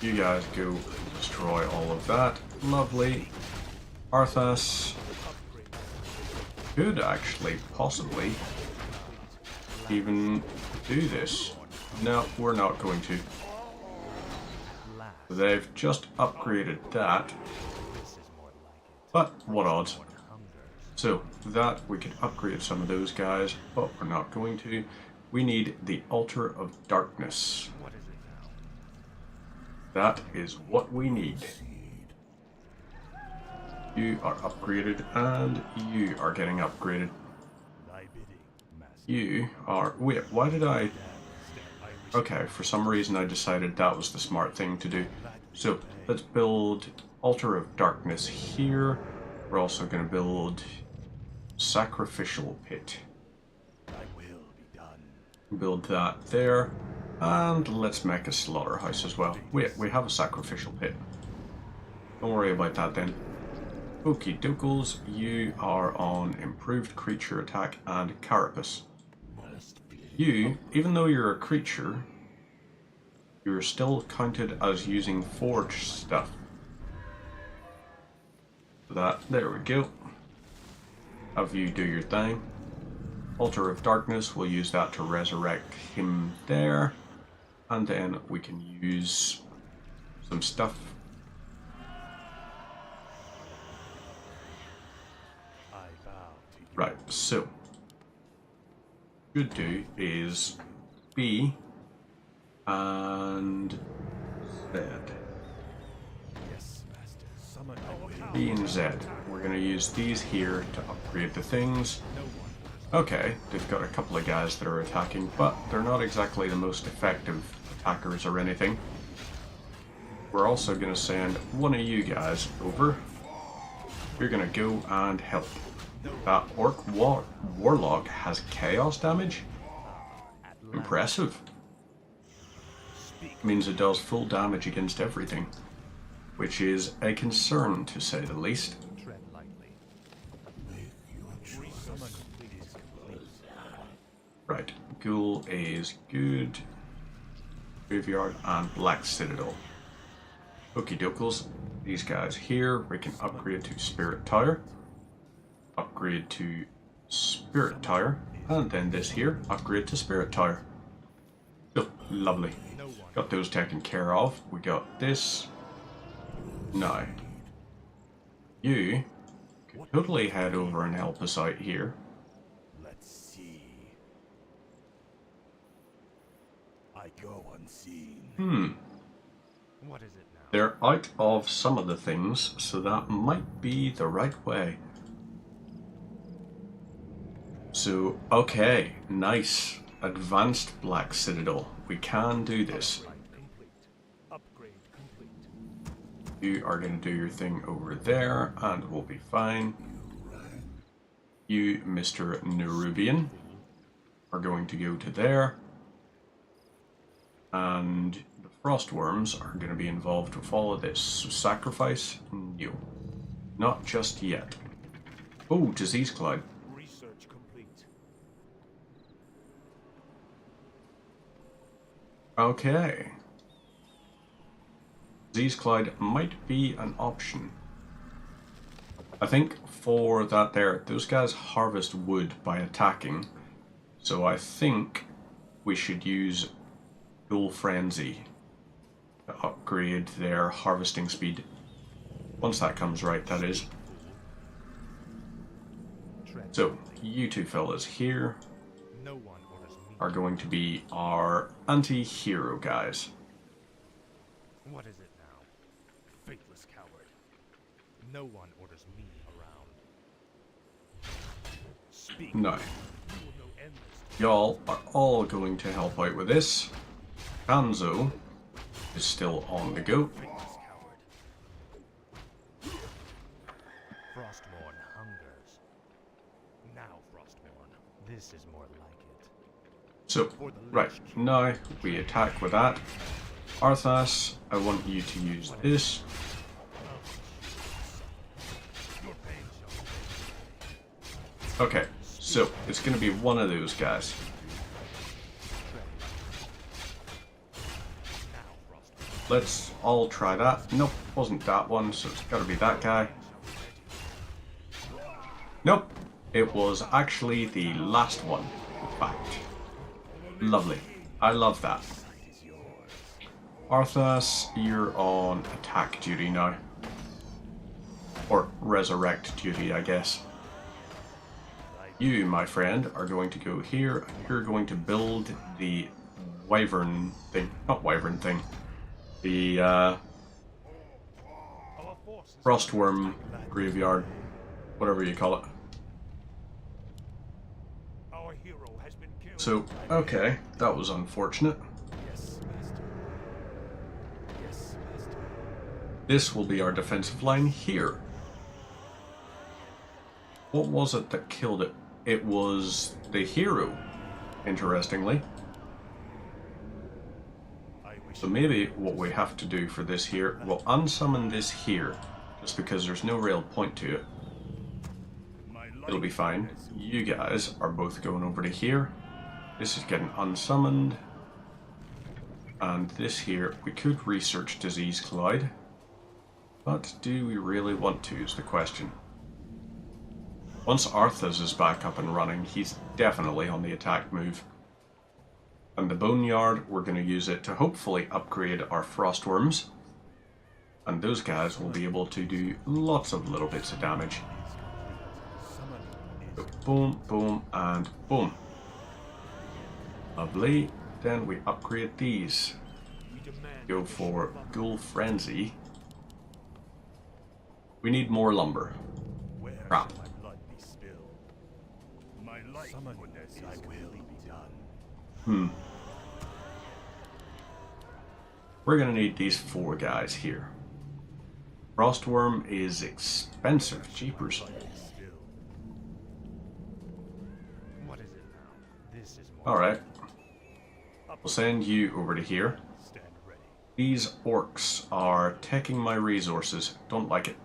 You guys go destroy all of that. Lovely. Arthas could actually possibly even do this. No, we're not going to. They've just upgraded that. But what odds? So that we can upgrade some of those guys, but we're not going to. We need the Altar of Darkness. That is what we need. You are upgraded, and you are getting upgraded. You are... Wait, why did I... Okay, for some reason I decided that was the smart thing to do. So, let's build Altar of Darkness here. We're also going to build Sacrificial Pit. Build that there. And let's make a slaughterhouse as well. Wait, we have a Sacrificial Pit. Don't worry about that then. Okie dokes, you are on Improved Creature Attack and Carapace. You, even though you're a creature, you're still counted as using forged stuff. There we go. Have you do your thing. Altar of Darkness, we'll use that to resurrect him there. And then we can use some stuff. Right, so should do is B and Z. B and Z. We're going to use these here to upgrade the things. Okay, they've got a couple of guys that are attacking, but they're not exactly the most effective attackers or anything. We're also going to send one of you guys over. You're going to go and help. That Orc Warlock has chaos damage? Impressive. Means it does full damage against everything, which is a concern to say the least. Right, Ghoul is good. Graveyard and Black Citadel. Okie dokes, these guys here we can upgrade to Spirit Tower. Upgrade to Spirit Tower, and then this here, upgrade to Spirit Tower. Oh, lovely. Got those taken care of. We got this. Now, you could totally head over and help us out here. Let's see. I go unseen. What is it now? They're out of some of the things, so that might be the right way. So, okay, nice. Advanced Black Citadel. We can do this. Upgrade complete. You are going to do your thing over there, and we'll be fine. You, Mr. Nerubian, are going to go to there. And the Frostworms are going to be involved with all of this. So sacrifice? No. Not just yet. Oh, Disease Cloud. Research complete. Okay. Disease Cloud might be an option. I think for that there, those guys harvest wood by attacking. So I think we should use Ghoul Frenzy to upgrade their harvesting speed. Once that comes right, that is. So, you two fellas here No one orders me. are going to be our anti-hero guys. What is it now? Faithless coward. No one orders me around. Speak. No. You will know endless. Y'all are all going to help out with this. Kanzo is still on the go. Faithless coward. Frostmourne hungers. Now, Frostmourne, this is more like it. So, right, now we attack with that. Arthas, I want you to use this. Your pain shall Okay, So it's going to be one of those guys. Let's all try that. Nope, wasn't that one, so it's got to be that guy. Nope, it was actually the last one, in fact. Lovely. I love that. Arthas, you're on attack duty now. Or resurrect duty, I guess. You, my friend, are going to go here. You're going to build the wyvern thing. Not wyvern thing. The frostworm graveyard. Whatever you call it. Our hero has been killed. So, okay, that was unfortunate. Yes, master. Yes, master. This will be our defensive line here. What was it that killed it? It was the hero, interestingly. So maybe what we have to do for this here, we'll unsummon this here, just because there's no real point to it. It'll be fine. You guys are both going over to here. This is getting unsummoned. And this here, we could research Disease Cloud. But do we really want to is the question. Once Arthas is back up and running, he's definitely on the attack move. And the Boneyard, we're going to use it to hopefully upgrade our Frostworms. And those guys will be able to do lots of little bits of damage. So boom, boom, and boom. Lovely. Then we upgrade these. Go for Ghoul Frenzy. We need more lumber. Crap. We're gonna need these 4 guys here. Frostworm is expensive, jeepers. What is it now? This is more. Alright. We'll send you over to here. Stand ready. These orcs are taking my resources. Don't like it.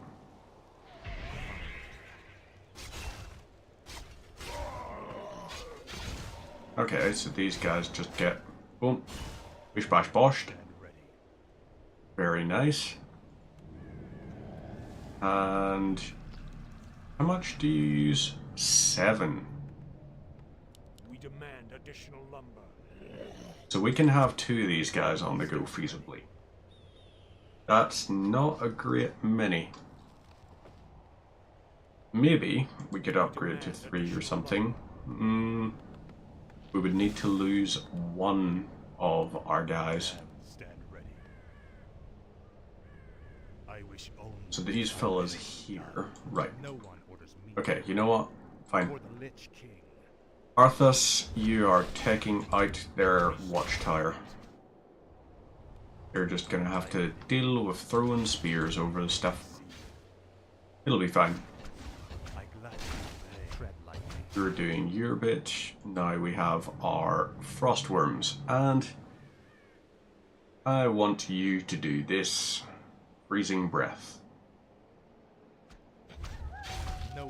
Okay, so these guys just get boom, bish bash boshed. Very nice. And how much do you use? 7. We demand additional lumber. So we can have 2 of these guys on the go feasibly. That's not a great many. Maybe we could upgrade to 3 or something. We would need to lose 1 of our guys. Stand ready. I wish only. So these fellas here, right. No one orders me. Okay, you know what? Fine. For the Lich King. Arthas, you are taking out their watchtower. You're just gonna have to deal with throwing spears over the stuff. It'll be fine. I gladly tread lightly. You're doing your bit. Now we have our frostworms, and I want you to do this. Freezing breath.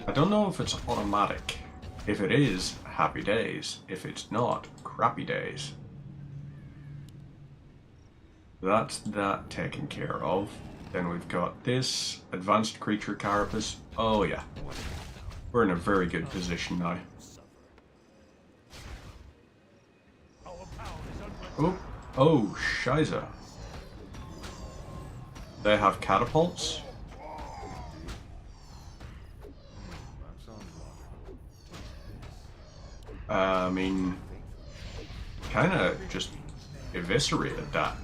I don't know if it's automatic. If it is, happy days. If it's not, crappy days. That's that taken care of. Then we've got this advanced creature carapace. Oh yeah, we're in a very good position now. Oh, shiza. They have catapults. I mean, kinda just eviscerated that.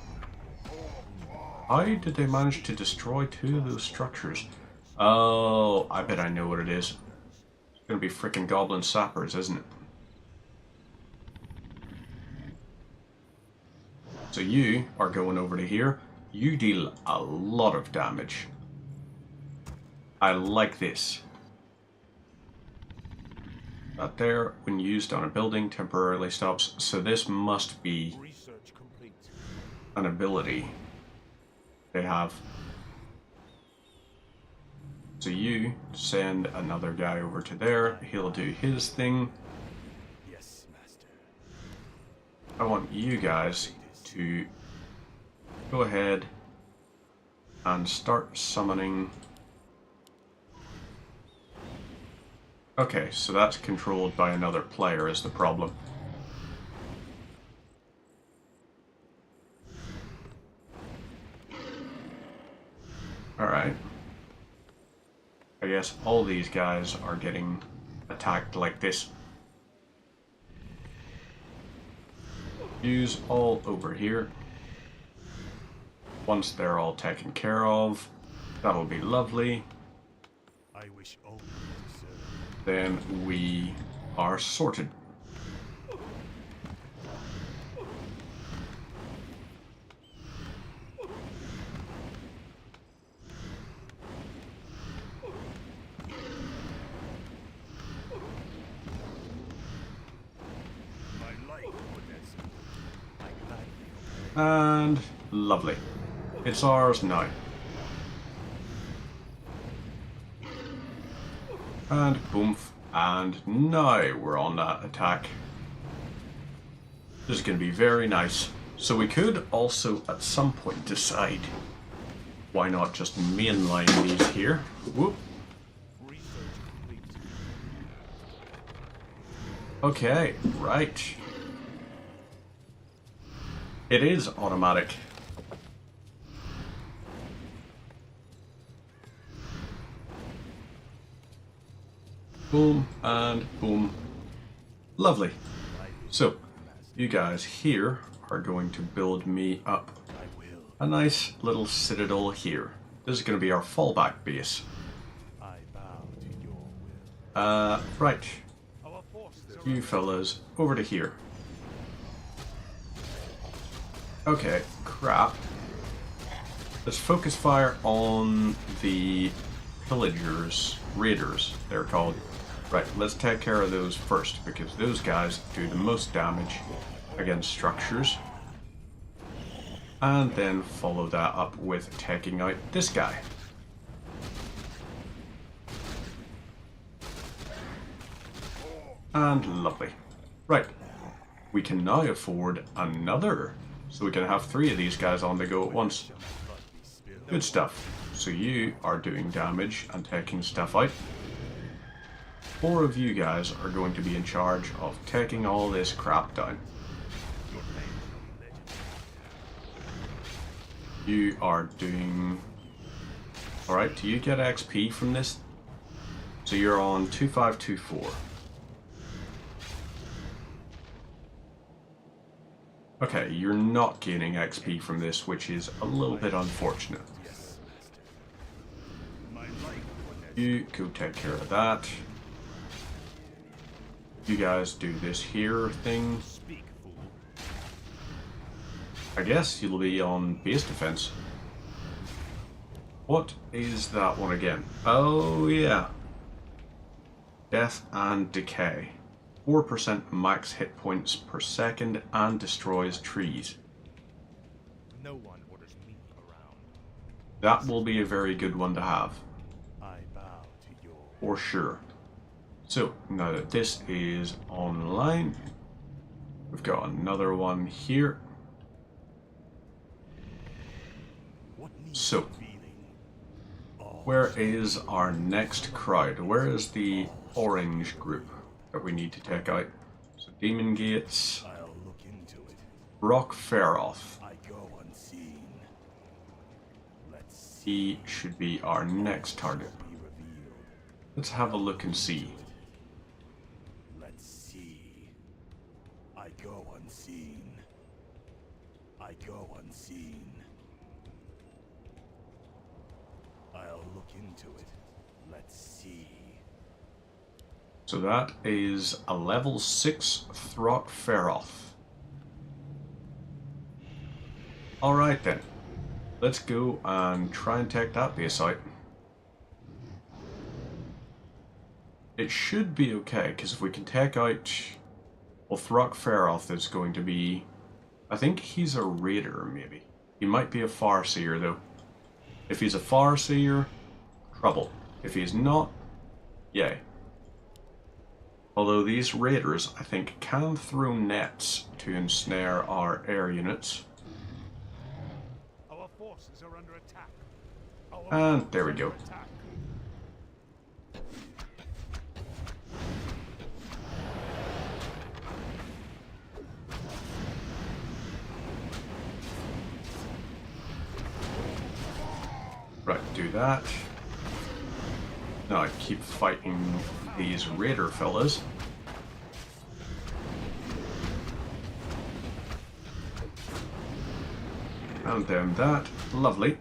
How did they manage to destroy 2 of those structures? Oh, I bet I know what it is. It's gonna be frickin' goblin sappers, isn't it? So you are going over to here. You deal a lot of damage. I like this. That there, when used on a building, temporarily stops. So this must be an ability they have. So you send another guy over to there. He'll do his thing. I want you guys to go ahead and start summoning. Okay, so that's controlled by another player is the problem. Alright. I guess all these guys are getting attacked like this. Use all over here. Once they're all taken care of, that'll be lovely. I wish only to serve. Then we are sorted. My life for this. I gladly obey. And lovely. It's ours now. And boom. And now we're on that attack. This is going to be very nice. So we could also at some point decide why not just mainline these here. Whoop. Research complete. Okay, right. It is automatic. Boom and boom. Lovely. So, you guys here are going to build me up a nice little citadel here. This is going to be our fallback base. I bow to your will. Right. Our forces You fellas, over to here. Okay, crap. Let's focus fire on the pillagers, raiders, they're called. Right, let's take care of those first, because those guys do the most damage against structures. And then follow that up with taking out this guy. And lovely. Right, we can now afford another, so we can have 3 of these guys on the go at once. Good stuff. So you are doing damage and taking stuff out. 4 of you guys are going to be in charge of taking all this crap down. You are doing... Alright, do you get XP from this? So you're on 2524. Okay, you're not gaining XP from this, which is a little bit unfortunate. You go take care of that. You guys do this here thing. speak, fool. I guess you'll be on base defense. What is that one again? Oh yeah. Death and Decay. 4% max hit points per second and destroys trees. No one orders me around. That will be a very good one to have. I bow to your For sure. So, now that this is online, we've got another one here. what needs So, feeling. where is our next crowd? Where is the orange group that we need to take out? So, Demon Gates, I'll look into it. Brock Feroth. I go unseen. Let's see. He should be our next target. Be revealed. Let's have a look and see. Let's see. I go unseen. I go unseen. I'll look into it. Let's see. So that is a level 6 Throck Feroth. Alright then. Let's go and try and take that base out. It should be okay, because if we can take out... Well, Throck Feroth is going to be... I think he's a raider, maybe. He might be a Farseer, though. If he's a Farseer, trouble. If he's not, yay. Although these raiders, I think, can throw nets to ensnare our air units. Our forces are under attack. Our And there we forces are go. under attack. Right, do that. Now I keep fighting these raider fellas. And then that. Lovely.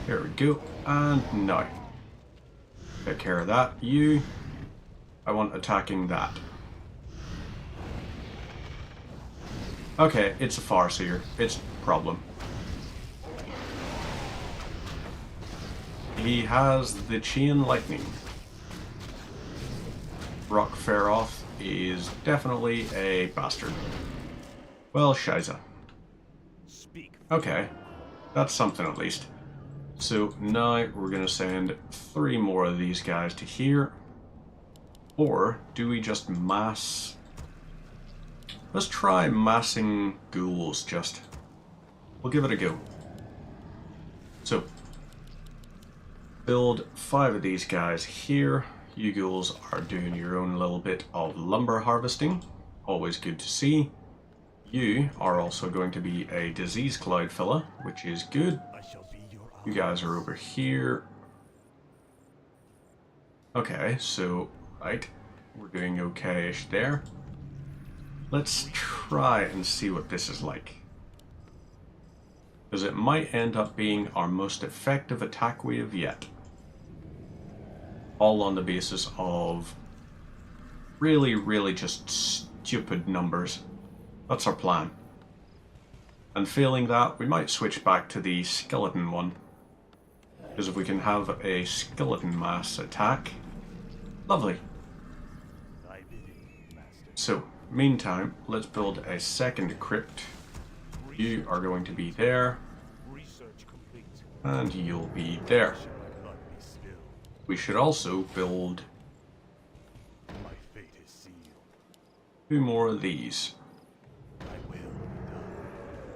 Here we go. And now. Take care of that. You. I want attacking that. Okay, it's a Farseer. It's a problem. He has the chain lightning. Rock Feroth is definitely a bastard. Well, Shiza. Speak. Okay, that's something at least. So now we're going to send 3 more of these guys to here. Or do we just mass... Let's try massing ghouls just. We'll give it a go. So, build 5 of these guys here. You ghouls are doing your own little bit of lumber harvesting. Always good to see. You are also going to be a disease cloud fella, which is good. I shall be your You guys are over here. Okay, so, right. We're doing okay-ish there. Let's try and see what this is like. Because it might end up being our most effective attack wave yet. All on the basis of really, really just stupid numbers. That's our plan. And failing that, we might switch back to the skeleton one. Because if we can have a skeleton mass attack, lovely. thy bidding, master. So, meantime, let's build a second crypt. You are going to be there, Research complete. and you'll be there. Shall my blood be spilled? We should also build My fate is sealed. 2 more of these. Thy will be done.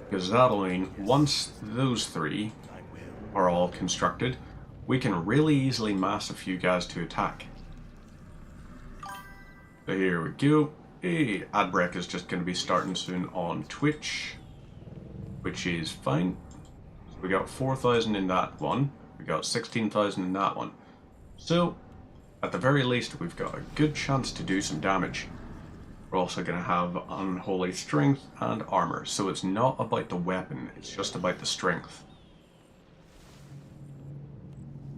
Because that'll mean once those 3 Thy will. are all constructed, we can really easily mass a few guys to attack. So here we go. Hey, Adbrek is just going to be starting soon on Twitch, which is fine. So we got 4,000 in that one. We got 16,000 in that one. So, at the very least, we've got a good chance to do some damage. We're also going to have Unholy Strength and Armor. So it's not about the weapon, it's just about the strength.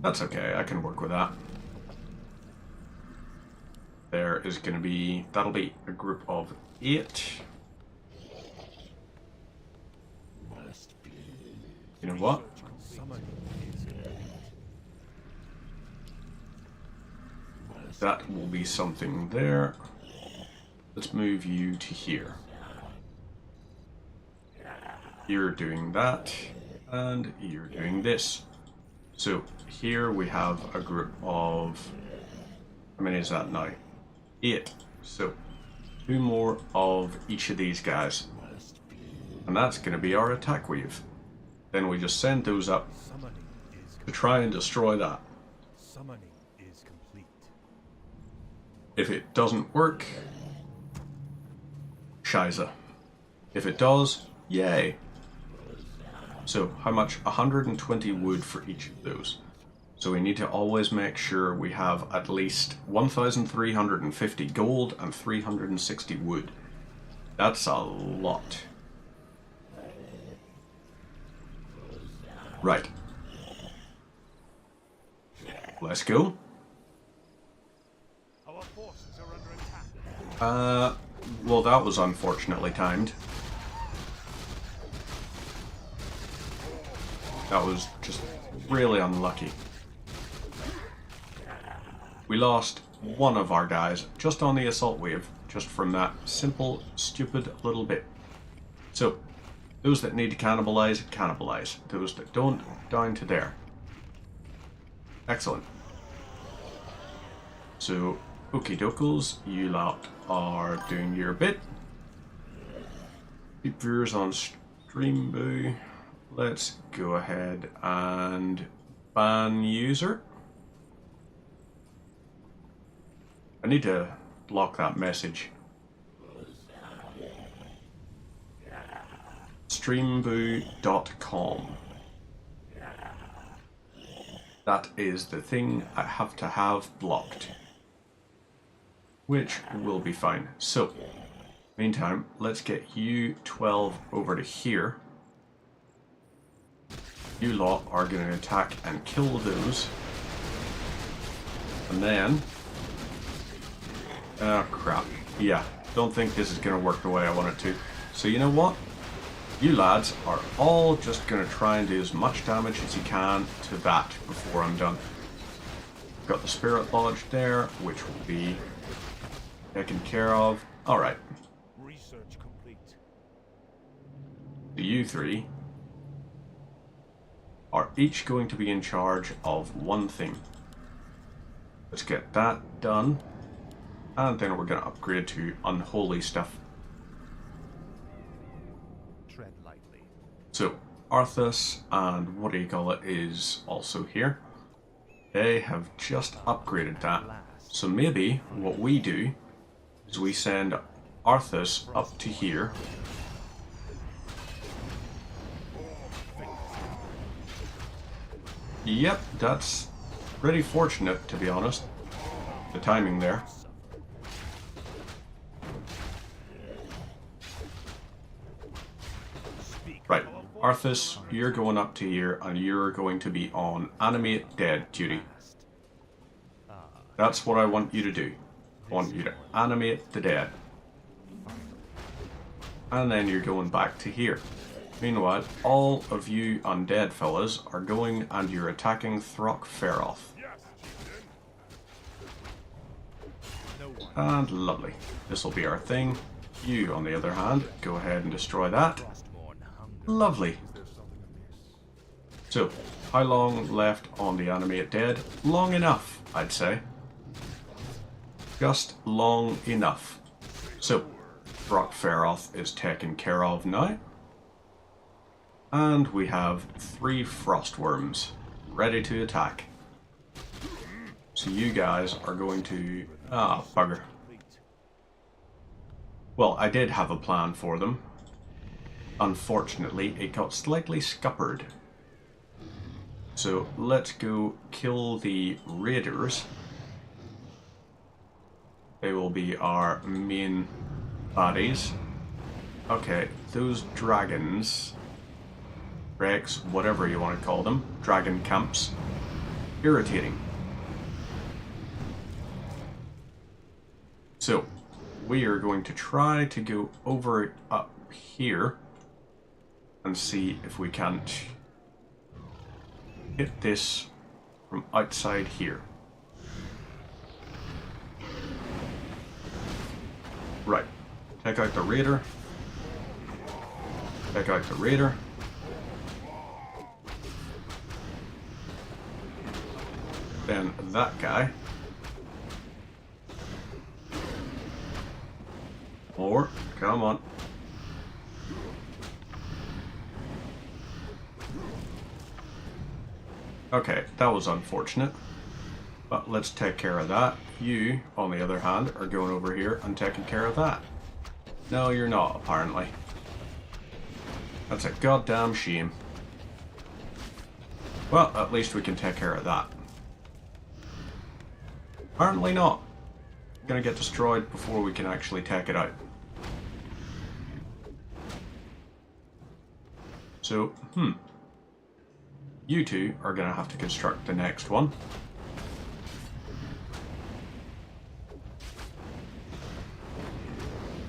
That's okay, I can work with that. There is going to be, that'll be a group of 8. You know what? Summoning is complete. That will be something there. Let's move you to here. You're doing that, and you're doing this. So here we have a group of, how many is that now? 8. So 2 more of each of these guys. And that's going to be our attack wave. Then we just send those up Summoning is to try and destroy that. Summoning is complete. If it doesn't work, Shiza. If it does, yay. So, how much? 120 wood for each of those. So we need to always make sure we have at least 1,350 gold and 360 wood. That's a lot. Right. Let's go. Our forces are under attack. Well, that was unfortunately timed. That was just really unlucky. We lost one of our guys just on the assault wave, just from that simple, stupid little bit. So, Those that need to cannibalize, cannibalize. Those that don't, down to there. Excellent. So, okie dokos, you lot are doing your bit. Keep viewers on stream boo. Let's go ahead and ban user. I need to block that message. Streamboo.com. That is the thing I have to have blocked. Which will be fine. So, meantime, let's get you 12 over to here. You lot are going to attack and kill those. And then... oh crap. Yeah, don't think this is going to work the way I want it to. So you know what? You lads are all just going to try and do as much damage as you can to that before I'm done. Got the Spirit Lodge there, which will be taken care of. Alright. Research complete. So you three are each going to be in charge of one thing. Let's get that done. And then we're going to upgrade to unholy stuff. Tread lightly. So, Arthas and what do you call it is also here. They have just upgraded that. So maybe what we do is we send Arthas up to here. Yep, that's pretty fortunate to be honest. The timing there. Right, Arthas, you're going up to here and you're going to be on Animate Dead duty. That's what I want you to do. I want you to animate the dead. And then you're going back to here. Meanwhile, all of you undead fellas are going and you're attacking Throck Feroth. And lovely. This will be our thing. You, on the other hand, go ahead and destroy that. Lovely. So, how long left on the Animate Dead? Long enough, I'd say. Just long enough. So, Throck Feroth is taken care of now. And we have 3 frost worms ready to attack. So you guys are going to... ah, bugger. Well, I did have a plan for them. Unfortunately, it got slightly scuppered. So let's go kill the raiders. They will be our main baddies. Okay, those dragons... Rex, whatever you want to call them, dragon camps, irritating. So, we are going to try to go over up here and see if we can't hit this from outside here. Right, take out the raider, take out the raider. Then that guy. More. Come on. Okay, that was unfortunate. But let's take care of that. You, on the other hand, are going over here and taking care of that. No, you're not, apparently. That's a goddamn shame. Well, at least we can take care of that. Apparently not. Gonna get destroyed before we can actually take it out. So, you two are gonna have to construct the next one.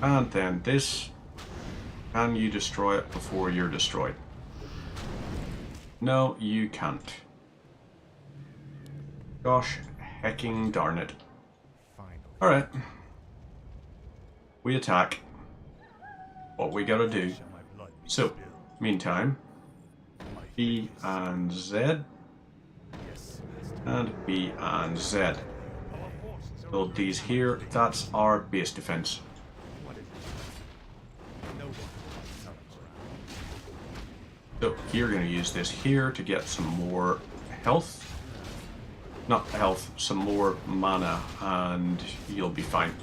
And then this. Can you destroy it before you're destroyed? No, you can't. Gosh. Hecking darn it. Alright. We attack. What we gotta do. So, meantime, B and Z, and B and Z. Build these here. That's our base defense. So you're going to use this here to get some more health. Not health, some more mana, and you'll be fine.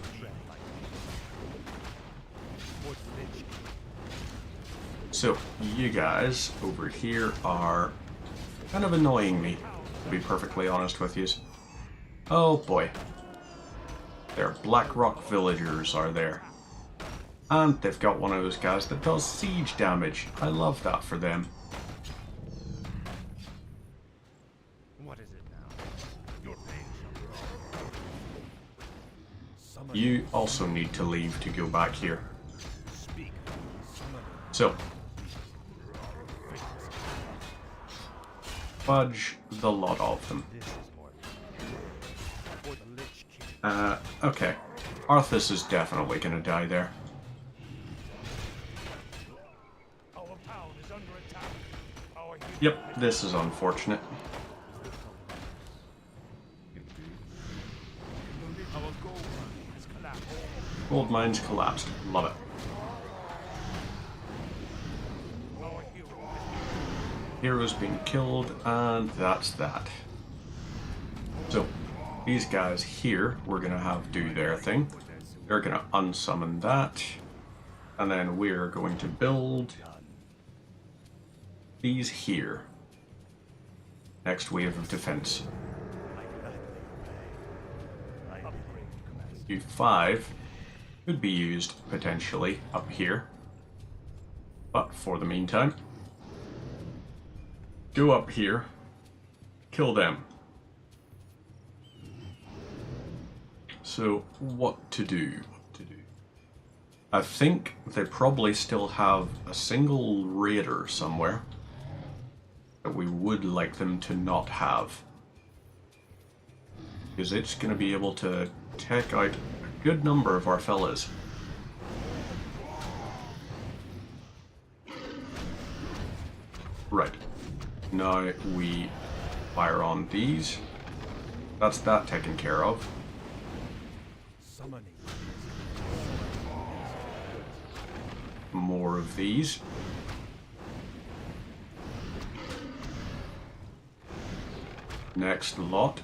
So, you guys over here are kind of annoying me, to be perfectly honest with you. Oh boy. Their Blackrock villagers are there. And they've got one of those guys that does siege damage. I love that for them. What is it now? Your pain. You also need to leave to go back here. So, fudge the lot of them. Okay. Arthas is definitely going to die there. Yep, this is unfortunate. Gold mines collapsed. Love it. Heroes being killed, and that's that. So, these guys here, we're going to have do their thing. They're going to unsummon that. And then we're going to build these here. Next wave of defense. U5 could be used potentially up here. But for the meantime, go up here, kill them. So, what to do? I think they probably still have a single raider somewhere that we would like them to not have. Because it's going to be able to take out a good number of our fellas. Right. Now we fire on these. That's that taken care of. More of these. Next lot.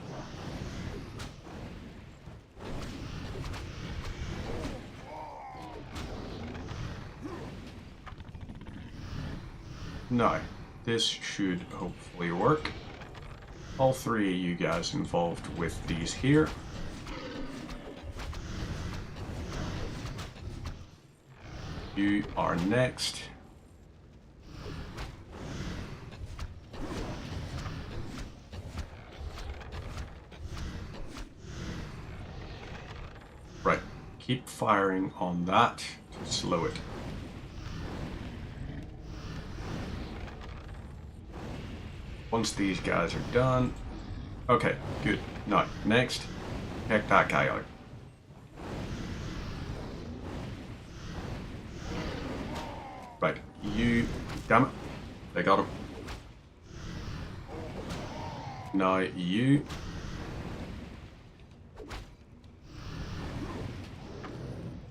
Now, this should hopefully work. All three of you guys involved with these here. You are next. Right, keep firing on that to slow it. Once these guys are done. Okay, good. Now, next, check that guy out. Right, you... Damn it. They got him. Now, you...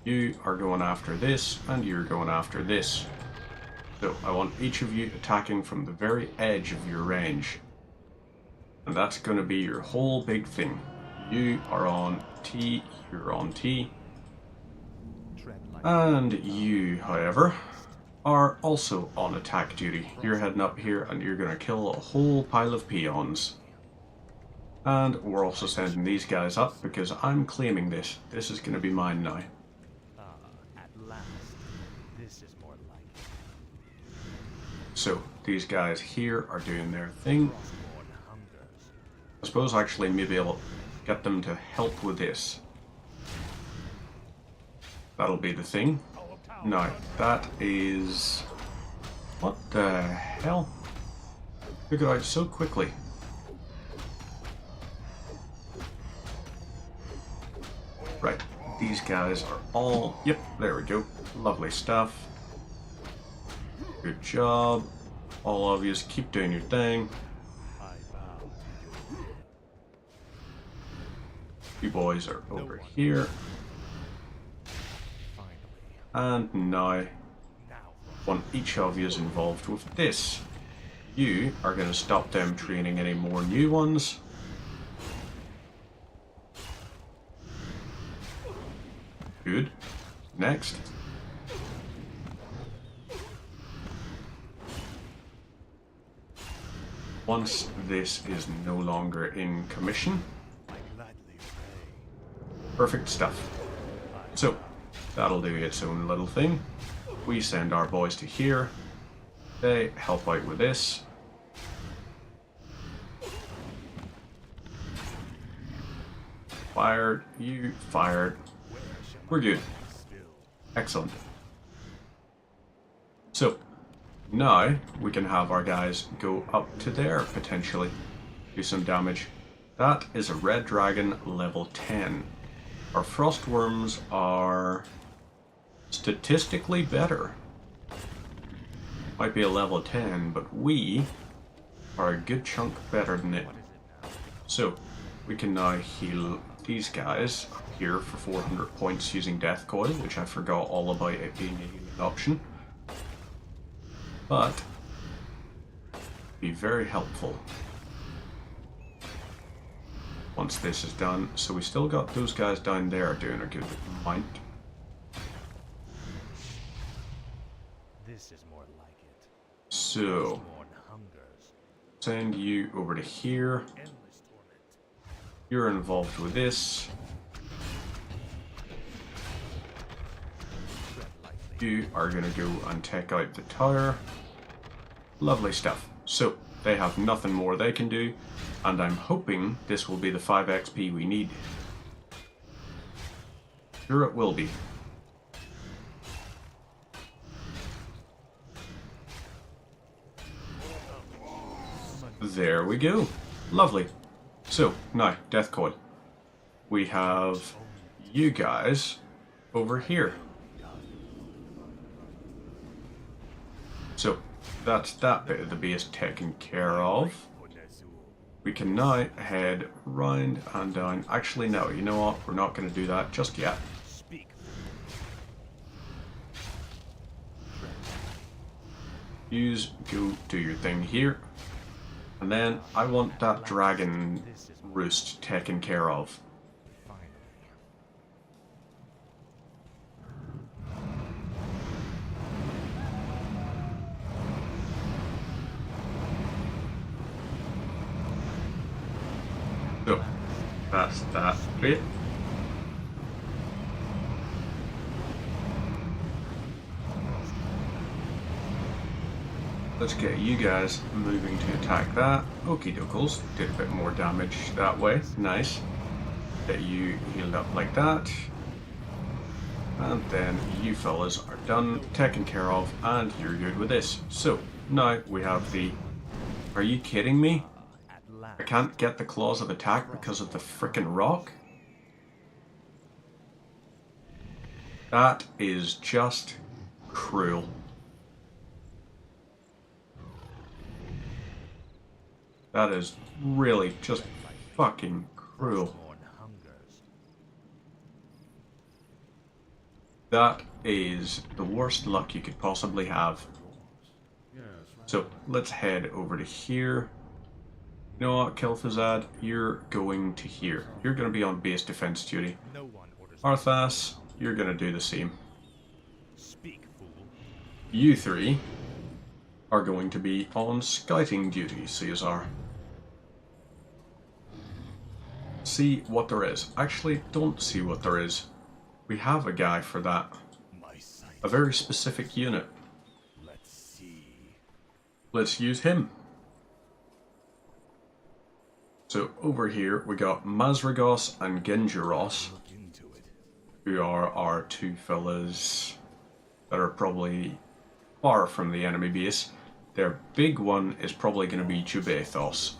You are going after this, and you're going after this. So, I want each of you attacking from the very edge of your range. And that's going to be your whole big thing. You are on T, you're on T. And you, however, are also on attack duty. You're heading up here and you're going to kill a whole pile of peons. And we're also sending these guys up because I'm claiming this. This is going to be mine now. At last, this is more like it. So, these guys here are doing their thing. I suppose actually maybe I'll get them to help with this. That'll be the thing. Now, that is... What the hell? Took it out so quickly. Right, these guys are all... Yep, there we go. Lovely stuff. Good job. All of you, keep doing your thing. I bow to your will. You boys are over here. Finally. And now, Now. one each of you is involved with this. You are going to stop them training any more new ones. Good. Next. Once this is no longer in commission, I gladly obey. perfect stuff. So, that'll do its own little thing. We send our boys to here. They help out with this. Fired. You fired. We're good. Excellent. So, now we can have our guys go up to there, potentially. Do some damage. That is a red dragon level 10. Our frost worms are statistically better. Might be a level 10, but we are a good chunk better than it. So, we can now heal these guys up here for 400 points using Death Coil, which I forgot all about it being a healing option. But, be very helpful once this is done. So we still got those guys down there doing a good amount. This is more like it. So, Born hungers. send you over to here. Endless torment. You're involved with this. Tread lightly. You are going to go and take out the tower. Lovely stuff. So, they have nothing more they can do, and I'm hoping this will be the 5 XP we need. Sure it will be. There we go. Lovely. So, now, Death Coil. We have you guys over here. So, that's that bit of the base taken care of. We can now head round and down. Actually, no, you know what? We're not going to do that just yet. Speak. Use, go do your thing here. And then I want that dragon roost taken care of. Finally. So, that's that bit. Let's get you guys moving to attack that. Okie dokes. Did a bit more damage that way. Nice. Get you healed up like that. And then you fellas are done, taken care of, and you're good with this. So, now we have the... Are you kidding me? At last. I can't get the claws of attack because of the frickin' rock? That is just cruel. That is really just fucking cruel. Born hungers. That is the worst luck you could possibly have. So let's head over to here. You know what, Kel'Thuzad? You're going to here. You're going to be on base defense duty. No one orders. Arthas, you're going to do the same. Speak, fool. You three are going to be on scouting duty, Caesar. See what there is. Actually, don't see what there is. We have a guy for that. My sight. A very specific unit. Let's see. Let's use him. So over here we got Mazragos and Genjuros, Look into it. who are our two fellas that are probably far from the enemy base. Their big one is probably going to be Jubathos.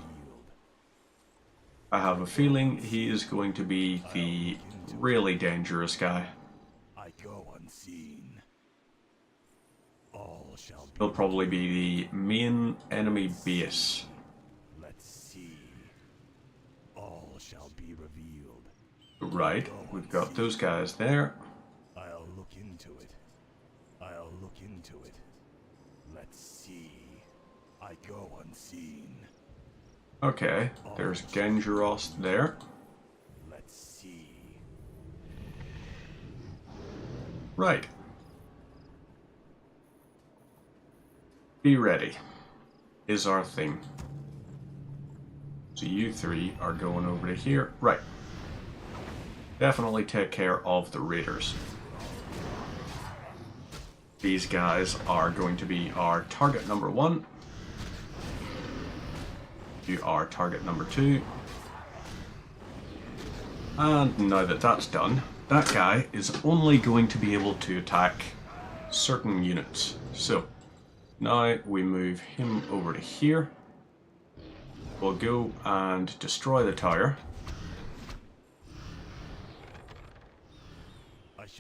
I have a feeling he is going to be the really dangerous guy. I go unseen. All shall be. They'll probably be the main enemy base. Let's see. All shall be revealed. Right, we've got those guys there. I'll look into it. I'll look into it. Let's see. I go unseen. Okay, there's Genjuros there. Let's see. Right. Be ready is our thing. So you three are going over to here. Right. Definitely take care of the raiders. These guys are going to be our target number 1. You are target number 2. And now that that's done, that guy is only going to be able to attack certain units. So now we move him over to here. We'll go and destroy the tower.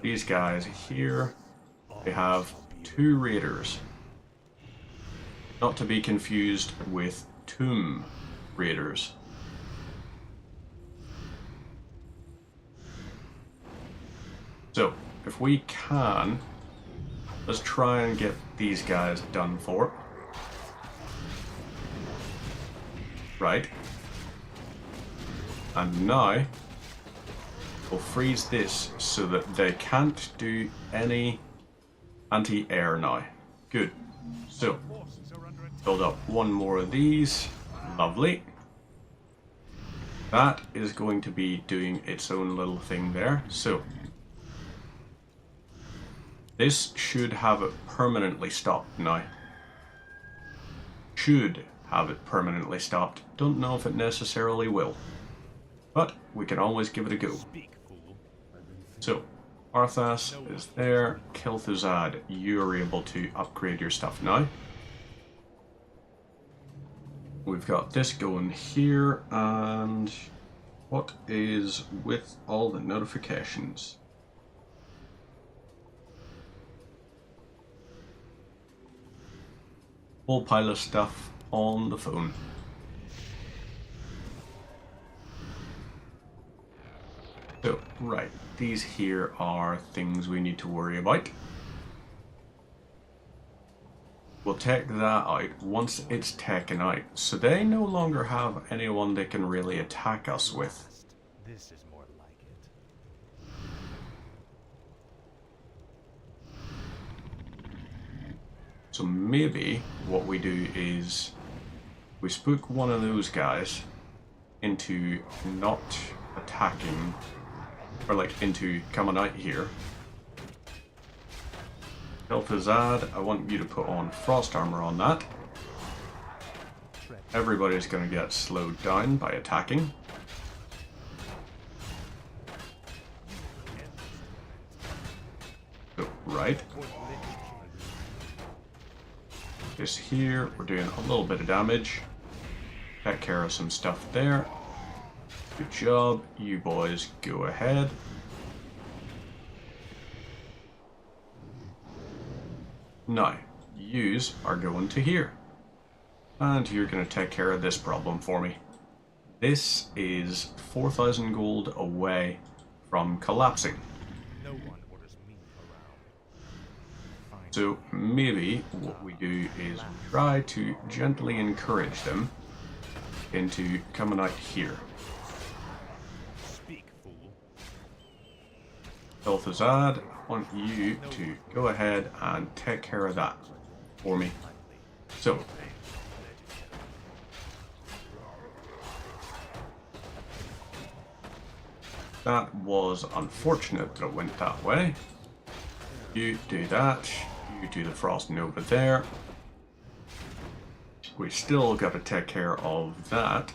These guys here, they have 2 raiders. Not to be confused with tomb raiders. So, if we can, let's try and get these guys done for. Right. And now, we'll freeze this so that they can't do any anti-air now. Good. So, build up one more of these. Lovely. That is going to be doing its own little thing there. So, this should have it permanently stopped now. Should have it permanently stopped. Don't know if it necessarily will. But we can always give it a go. So, Arthas is there. Kel'Thuzad, you're able to upgrade your stuff now. We've got this going here, and what is with all the notifications? Whole pile of stuff on the phone. So, right, these here are things we need to worry about. We'll take that out once it's taken out, so they no longer have anyone they can really attack us with. This is more like it. So maybe what we do is we spook one of those guys into not attacking, or like into coming out here. Kel'Thuzad, I want you to put on frost armor on that. Everybody's going to get slowed down by attacking. So, right. This here, we're doing a little bit of damage. Take care of some stuff there. Good job, you boys go ahead. Now, yous are going to here. And you're going to take care of this problem for me. This is 4,000 gold away from collapsing. No one orders me around. So maybe what we do is try to gently encourage them into coming out here. Speak, fool. Kel'Thuzad, I want you to go ahead and take care of that for me. So, that was unfortunate that it went that way. You do that, you do the Frost Nova there. We still got to take care of that.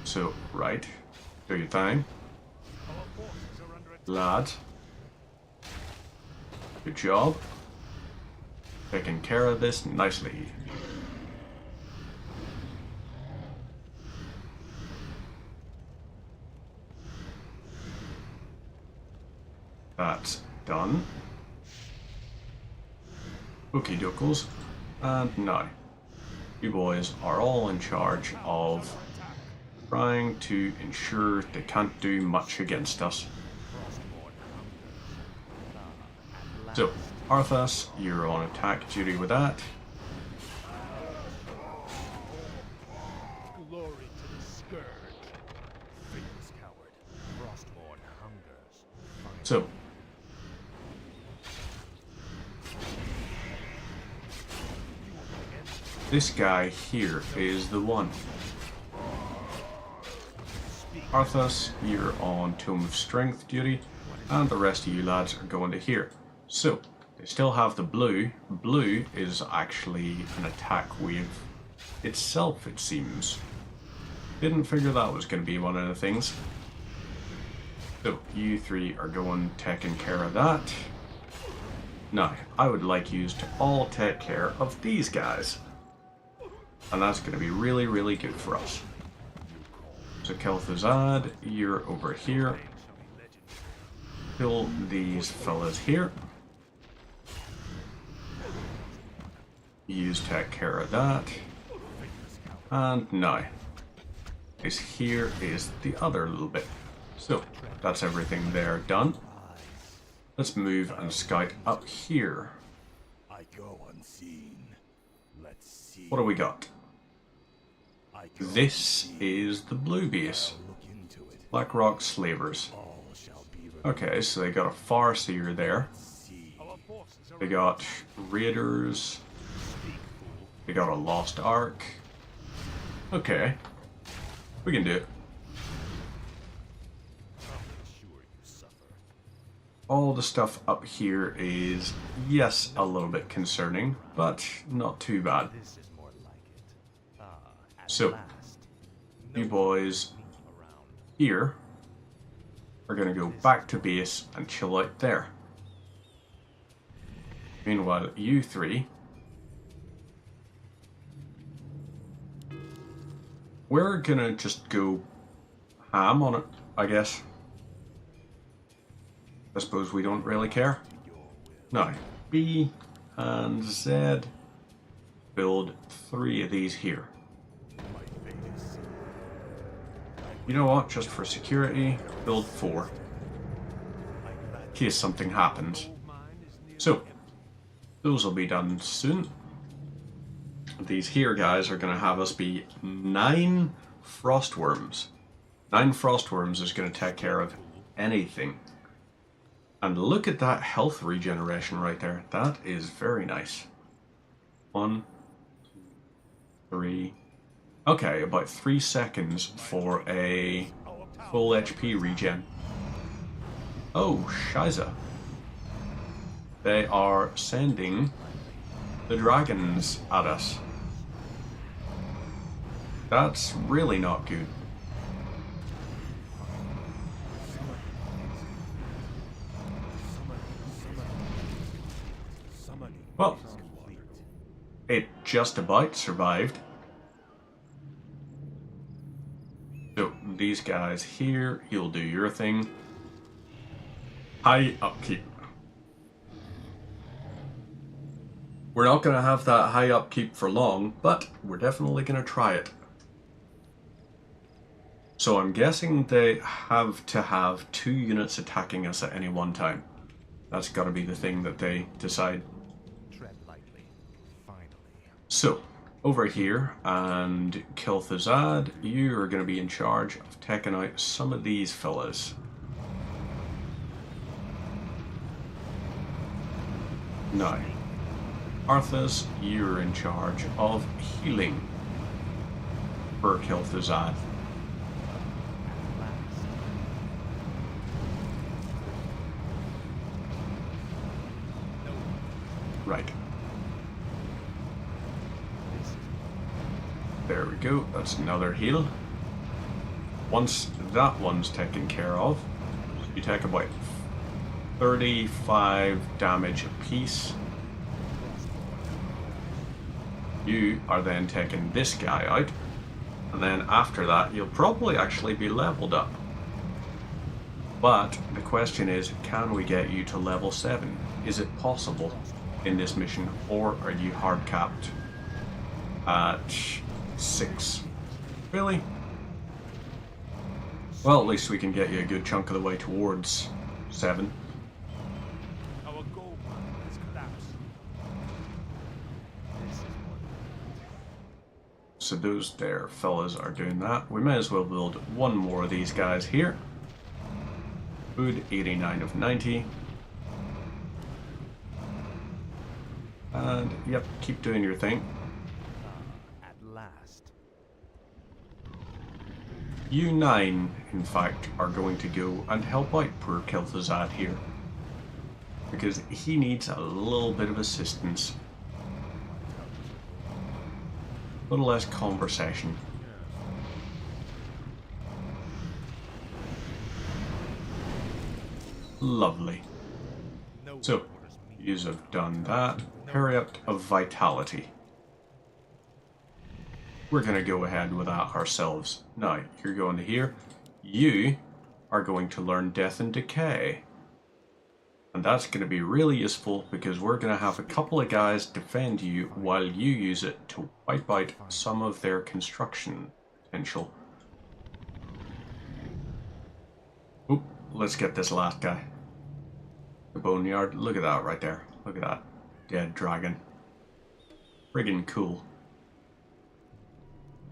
So, right, do your thing. Lads, good job. Taking care of this nicely. That's done. Okie dokos. And now, you boys are all in charge of trying to ensure they can't do much against us. So, Arthas, you're on attack duty with that. Glory to the scourge. Faithless coward. Frostborn hungers. So, this guy here is the one. Arthas, you're on Tome of Strength duty, and the rest of you lads are going to here. So, they still have the blue. Blue is actually an attack wave itself, it seems. Didn't figure that was going to be one of the things. So, you three are going taking care of that. Now, I would like you to all take care of these guys. And that's going to be really, really good for us. So Kel'Thuzad, you're over here. Kill these fellas here. You take care of that. And now, this here is the other little bit. So, that's everything there done. Let's move and scout up here. I go unseen. Let's see. What do we got? This is the blue base. Blackrock Slavers. Okay, so they got a Farseer there. They got Raiders. They got a Lost Ark. Okay. We can do it. All the stuff up here is, yes, a little bit concerning, but not too bad. So, you boys here are going to go back to base and chill out there. Meanwhile, you three, we're going to just go ham on it, I guess. I suppose we don't really care. Now, B and Z, build 3 of these here. You know what, just for security, build 4. In case something happens. So, those will be done soon. These here guys are going to have us be 9 frostworms. 9 frostworms is going to take care of anything. And look at that health regeneration right there. That is very nice. 1, 2, 3. Okay, about 3 seconds for a full HP regen. Oh, shiza. They are sending the dragons at us. That's really not good. Well, it just about survived. So, these guys here, you'll do your thing. High upkeep. We're not going to have that high upkeep for long, but we're definitely going to try it. So I'm guessing they have to have 2 units attacking us at any one time. That's got to be the thing that they decide. Tread lightly. Finally. So, over here, and Kel'Thuzad, you are going to be in charge of taking out some of these fellas. Now, Arthas, you're in charge of healing for Kel'Thuzad. Right. There we go, that's another heal. Once that one's taken care of, you take about 35 damage apiece. You are then taking this guy out, and then after that you'll probably actually be leveled up. But the question is, can we get you to level 7? Is it possible? in this mission, or are you hard capped at 6? Really? Well, at least we can get you a good chunk of the way towards 7. Our gold mine has collapsed. This is more So those there fellas are doing that. We may as well build one more of these guys here. Food, 89 of 90. And, yep, keep doing your thing. at last. You 9, in fact, are going to go and help out poor Kel'Thuzad here. Because he needs a little bit of assistance. A little less conversation. Lovely. No So, one orders me. you have done that. Periapt of Vitality. We're going to go ahead with that ourselves. Now, you're going to here. You are going to learn Death and Decay. And that's going to be really useful because we're going to have a couple of guys defend you while you use it to wipe out some of their construction potential. Oop, let's get this last guy. The Boneyard. Look at that right there. Look at that. Dead dragon. Friggin' cool.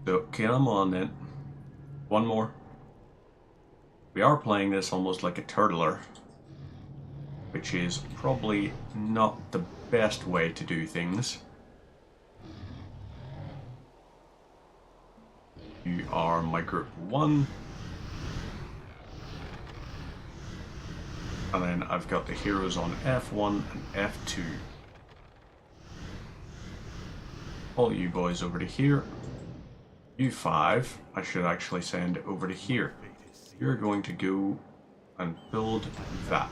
So, come on then. One more. We are playing this almost like a turtler, which is probably not the best way to do things. You are my group 1. And then I've got the heroes on F1 and F2. All you boys over to here. You 5, I should actually send over to here. You're going to go and build that.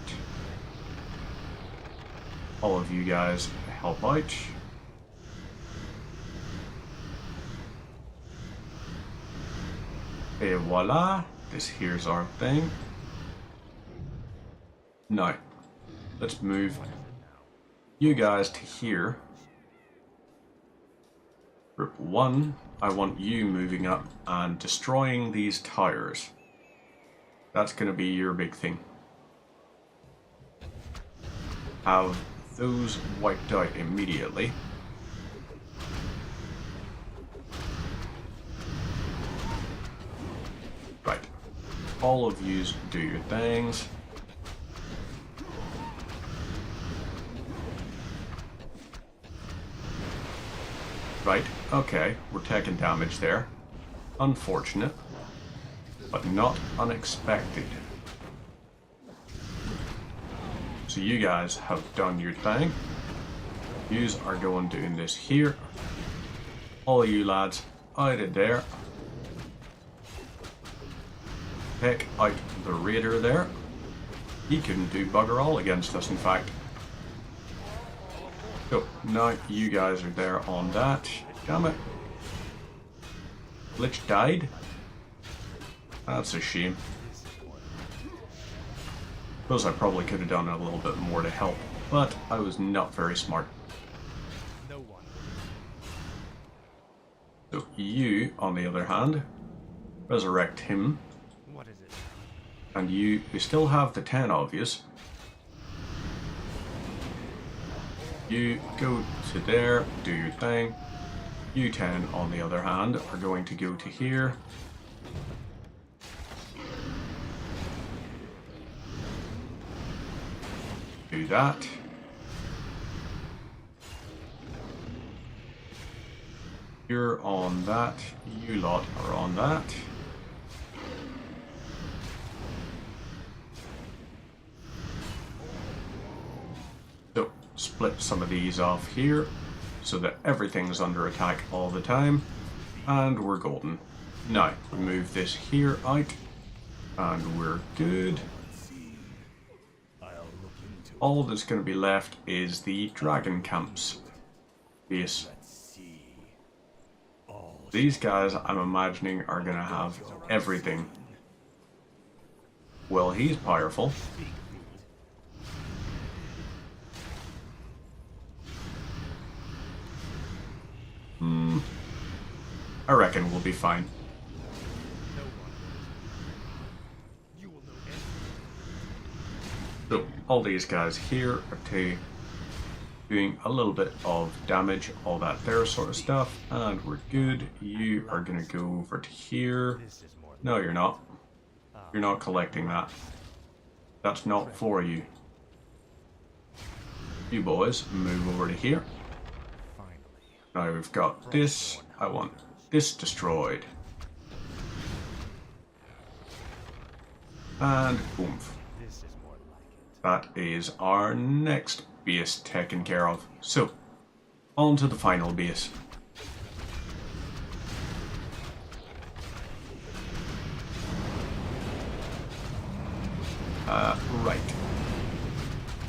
All of you guys help out. Et voila, this here's our thing. Now, let's move you guys to here. Group 1, I want you moving up and destroying these tires. That's going to be your big thing. Have those wiped out immediately. Right. All of yous do your things. Right, okay, we're taking damage there. Unfortunate, but not unexpected. So you guys have done your thing. Yous are going doing this here. All you lads out of there. Pick out the raider there. He couldn't do bugger all against us, in fact. So, now you guys are there on that. Damn it. Lich died? That's a shame. Suppose I probably could have done a little bit more to help, but I was not very smart. No one. So you, on the other hand, resurrect him, What is it? and you still have the 10 of yous. You go to there, do your thing. You 10, on the other hand, are going to go to here. Do that. You're on that. You lot are on that. So, split some of these off here so that everything's under attack all the time. And we're golden. Now, we move this here out. And we're good. All that's going to be left is the dragon camps base. These guys, I'm imagining, are going to have everything. Well, he's powerful. I reckon we'll be fine. No one. You will know anything. So, all these guys here are doing a little bit of damage, all that there sort of stuff, and we're good. You are gonna go over to here. This is more No, you're not. You're not collecting that. That's not for you. You boys, move over to here. finally. Now we've got this. I want this destroyed. And boom. This is more like it. That is our next base taken care of. So, on to the final base. Right.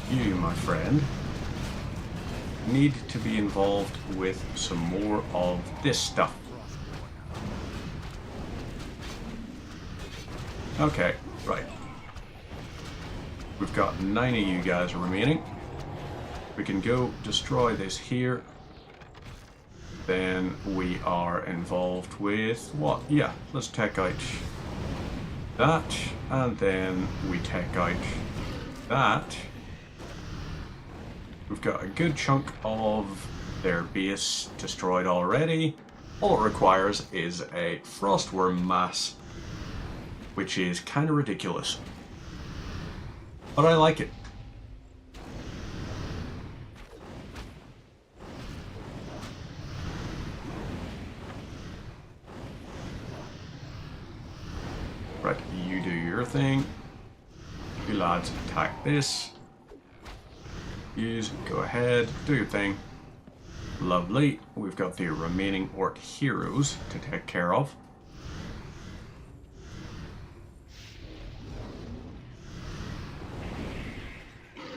You, my friend, need to be involved with some more of this stuff. Okay, right. We've got 9 of you guys remaining. We can go destroy this here. Then we are involved with what? Yeah, let's take out that, and then we take out that. We've got a good chunk of their base destroyed already. All it requires is a frostworm mass, which is kind of ridiculous. But I like it. Right, you do your thing. You lads attack this. Use, go ahead, do your thing. Lovely. We've got the remaining orc heroes to take care of.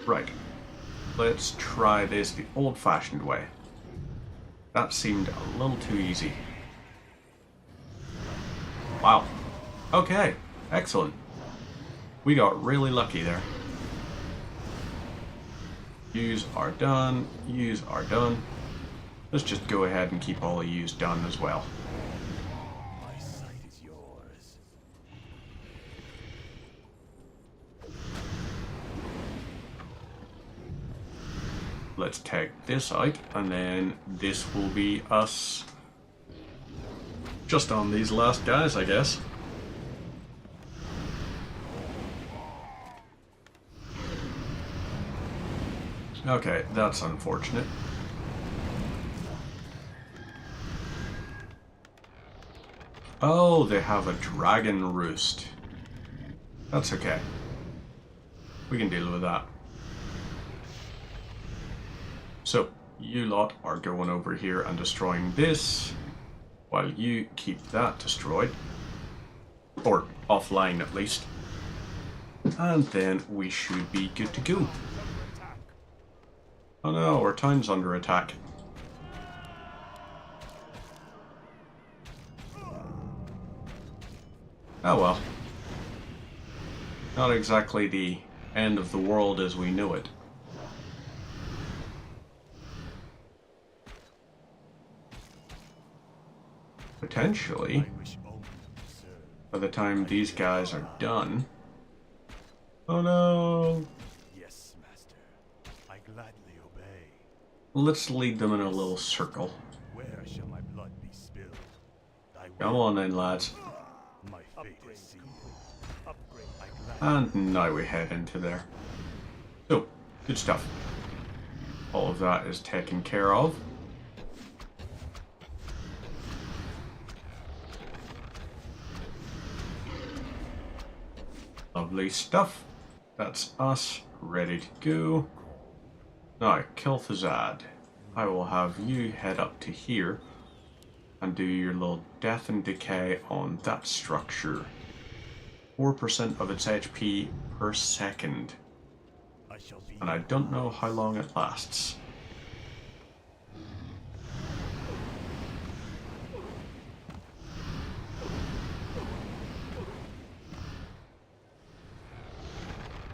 Right. Let's try this the old-fashioned way. That seemed a little too easy. Wow. Okay, excellent. We got really lucky there. Yous are done. Yous are done. Let's just go ahead and keep all of yous done as well. My sight is yours. Let's take this out, and then this will be us just on these last guys, I guess. Okay, that's unfortunate. Oh, they have a dragon roost. That's okay. We can deal with that. So, you lot are going over here and destroying this, while you keep that destroyed. Or offline at least. And then we should be good to go. Oh no, our town's under attack. Oh well. Not exactly the end of the world as we know it. Potentially, I wish only to serve. by the time these guys are done... Oh no! Yes, master. I gladly obey. Let's lead them in a little circle. Where shall my blood be spilled? Thy Come will, on then, lads. my fate is sealed. Upgrade. I gladly And now we head into there. So, good stuff. All of that is taken care of. Lovely stuff. That's us, ready to go. Now, Kilthazad, I will have you head up to here and do your little death and decay on that structure. 4% of its HP per second. I shall be. And I don't know how long it lasts.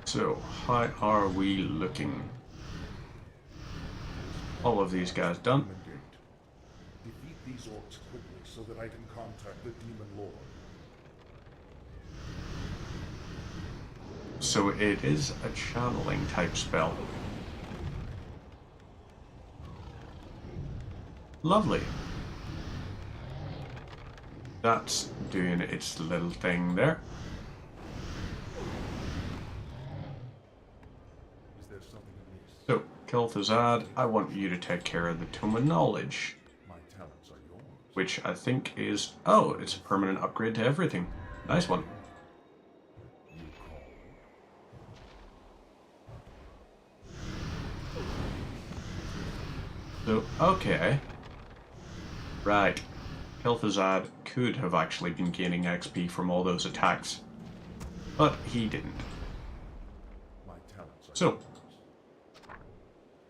So, how are we looking? All of these guys done. Defeat these orcs quickly so that I can contact the Demon Lord. So it is a channeling type spell. Lovely. That's doing its little thing there. Is there something amiss? So, Kel'Thuzad, I want you to take care of the Tome of Knowledge, My talents are yours. which I think is... Oh, it's a permanent upgrade to everything. Nice one. You call. So, okay. Right. Kel'Thuzad could have actually been gaining XP from all those attacks, but he didn't. My talents are So, yours.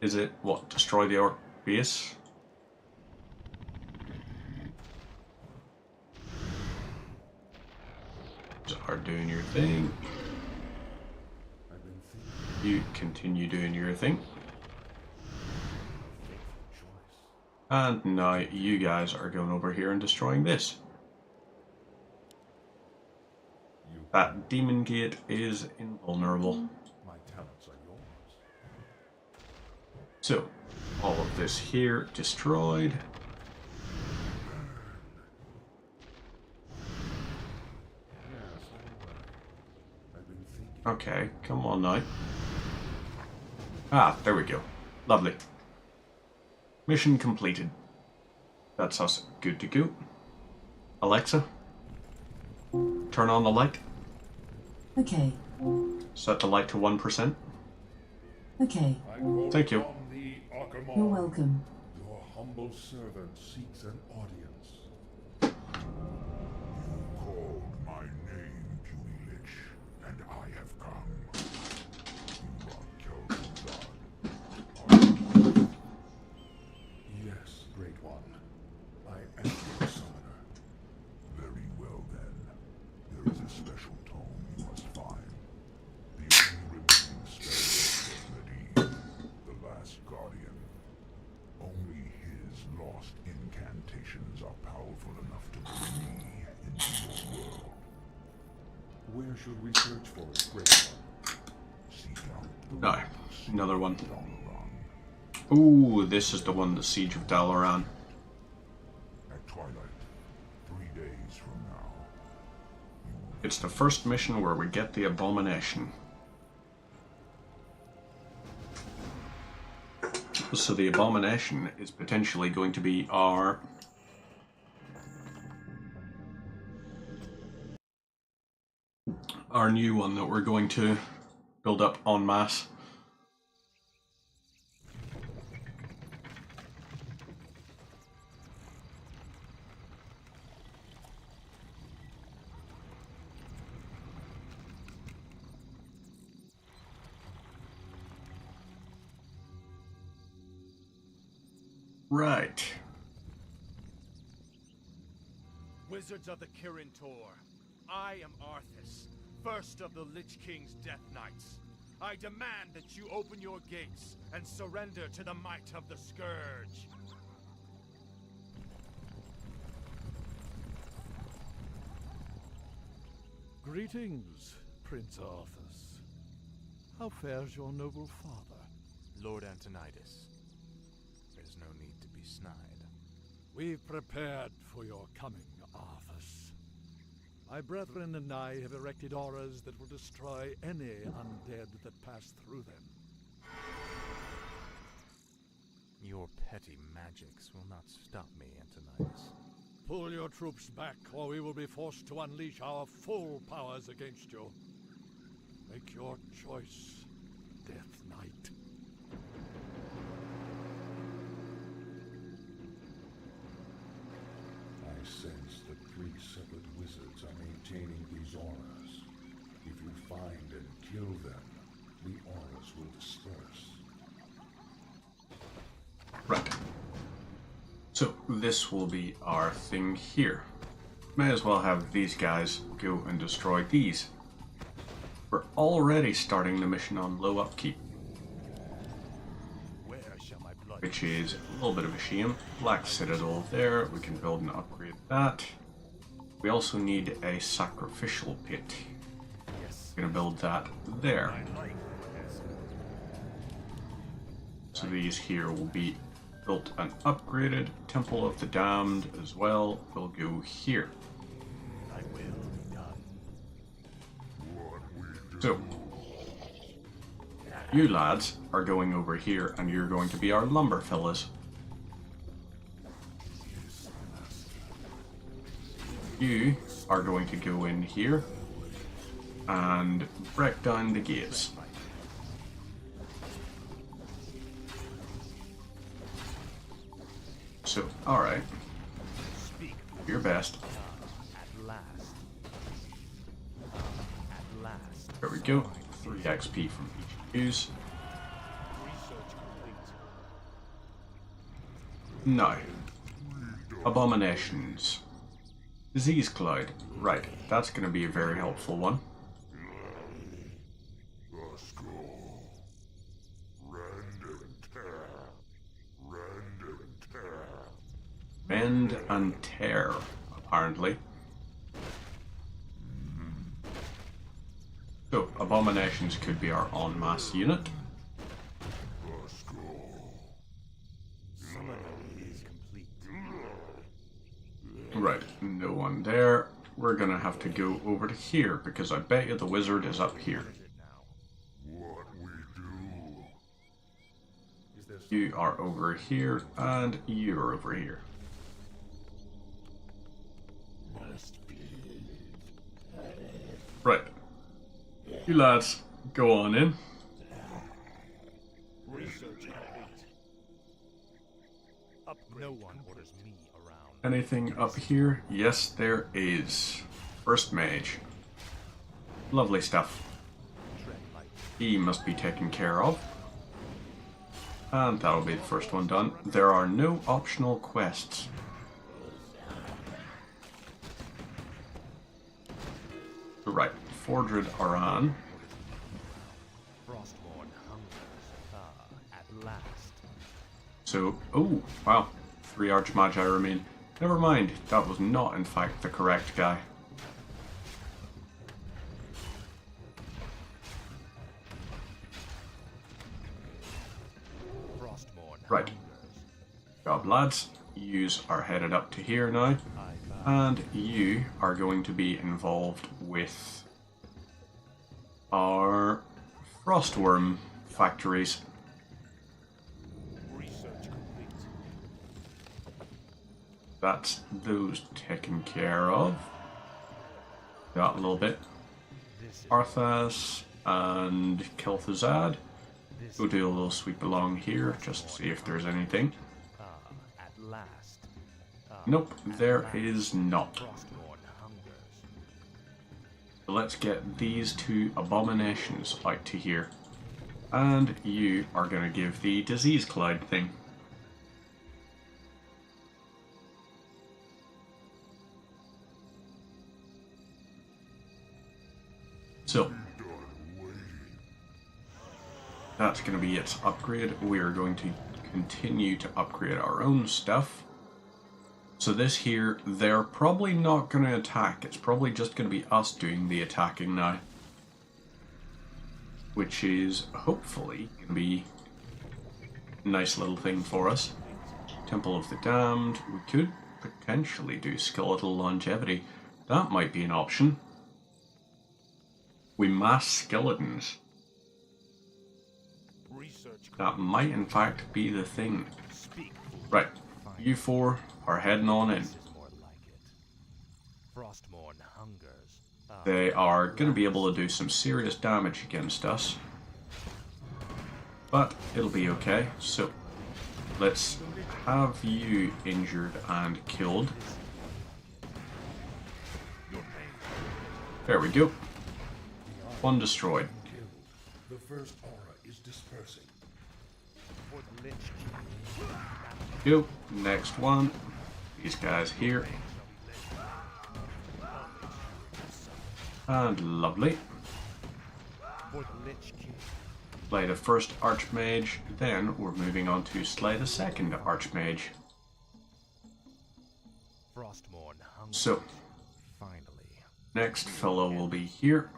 is it, what, destroy the orc base? Start doing your thing. I've been thinking You continue doing your thing. of a fateful choice. And now you guys are going over here and destroying this. You That demon gate is invulnerable. My talents are yours. So, all of this here destroyed. Yes, I'm aware. I've been thinking. Okay, come on now. Ah, there we go. Lovely. Mission completed. That's us good to go. Alexa, turn on the light. Okay, Set the light to 1%. okay, I call Thank you. upon thee, Archimonde. you're welcome. Your humble servant seeks an audience. You called my name, puny lich, and I have come. You are Kel'Thuzad. Yes, Great One. I am your summoner. Very well then. There is a special tome you must find. The only remaining spell is Medivh, the last guardian. Only his lost incantations are powerful enough to bring me into your world. Where should we search for it, Great One? Seek out the No, another one. Dalaran. Ooh, this is the one, the Siege of Dalaran. At twilight, 3 days from now. It's the first mission where we get the abomination. So the abomination is potentially going to be our new one that we're going to build up en masse. Right. Wizards of the Kirin Tor, I am Arthas, first of the Lich King's Death Knights. I demand that you open your gates and surrender to the might of the Scourge. Greetings, Prince Arthas. How fares your noble father? Lord Antonidas, there's no need to be snide. We've prepared for your coming, Arthas. My brethren and I have erected auras that will destroy any undead that pass through them. Your petty magics will not stop me, Antonidas. Pull your troops back, or we will be forced to unleash our full powers against you. Make your choice, Death Knight. I sense that 3 separate wizards are maintaining these auras. If you find and kill them, the auras will disperse. Right. So this will be our thing here. May as well have these guys go and destroy these. We're already starting the mission on low upkeep. Where shall my blood which is a little bit of a shame. Black Citadel there, we can build and upgrade that. We also need a sacrificial pit. We're going to build that there. So these here will be built and upgraded. Temple of the Damned as well will go here. So, you lads are going over here and you're going to be our lumber fellas. You are going to go in here and break down the gates. So, alright. Your best. There we go. 3 XP from each use. Now, abominations. Disease Cloud. Right, that's going to be a very helpful one. Bend and tear, apparently. So, abominations could be our en masse unit. Right, no one there. We're gonna have to go over to here because I bet you the wizard is up here. You are over here and you're over here. Right. You lads, go on in. No one orders me around. Anything up here? Yes, there is. First mage. Lovely stuff. He must be taken care of. And that'll be the first one done. There are no optional quests. Right, Fordred are on. So, oh, wow. 3 Archmagi remain. Never mind, that was not in fact the correct guy. Right. Job lads, yous are headed up to here now. And you are going to be involved with our Frostworm factories. That's those taken care of. Got a little bit. Arthas and Kel'Thuzad. Go do a little sweep along here just to see if there's anything. Nope, there is not. So let's get these 2 abominations out to here. And you are going to give the disease cloud thing. So, that's going to be its upgrade. We are going to continue to upgrade our own stuff. So this here, they're probably not going to attack. It's probably just going to be us doing the attacking now. Which is hopefully going to be a nice little thing for us. Temple of the Damned. We could potentially do skeletal longevity. That might be an option. We mass skeletons. That might in fact be the thing. Right, you 4 are heading on in. They are going to be able to do some serious damage against us. But it'll be okay. So, let's have you injured and killed. There we go. 1 destroyed. The first aura is dispersing. Go. Next one. These guys here. And lovely. slay the first Archmage, then we're moving on to slay the second Archmage. Frostmourne hungers. So, Finally. next fellow will be here.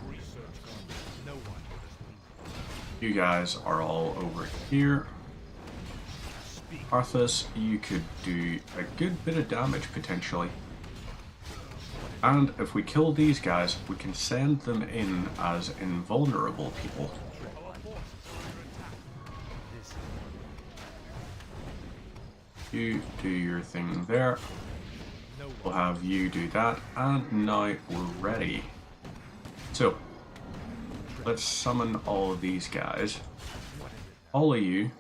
Research gone. No one orders me. You guys are all over here. Arthas, you could do a good bit of damage potentially. And if we kill these guys, we can send them in as invulnerable people. You do your thing there. We'll have you do that. And now we're ready. So, let's summon all of these guys. All of you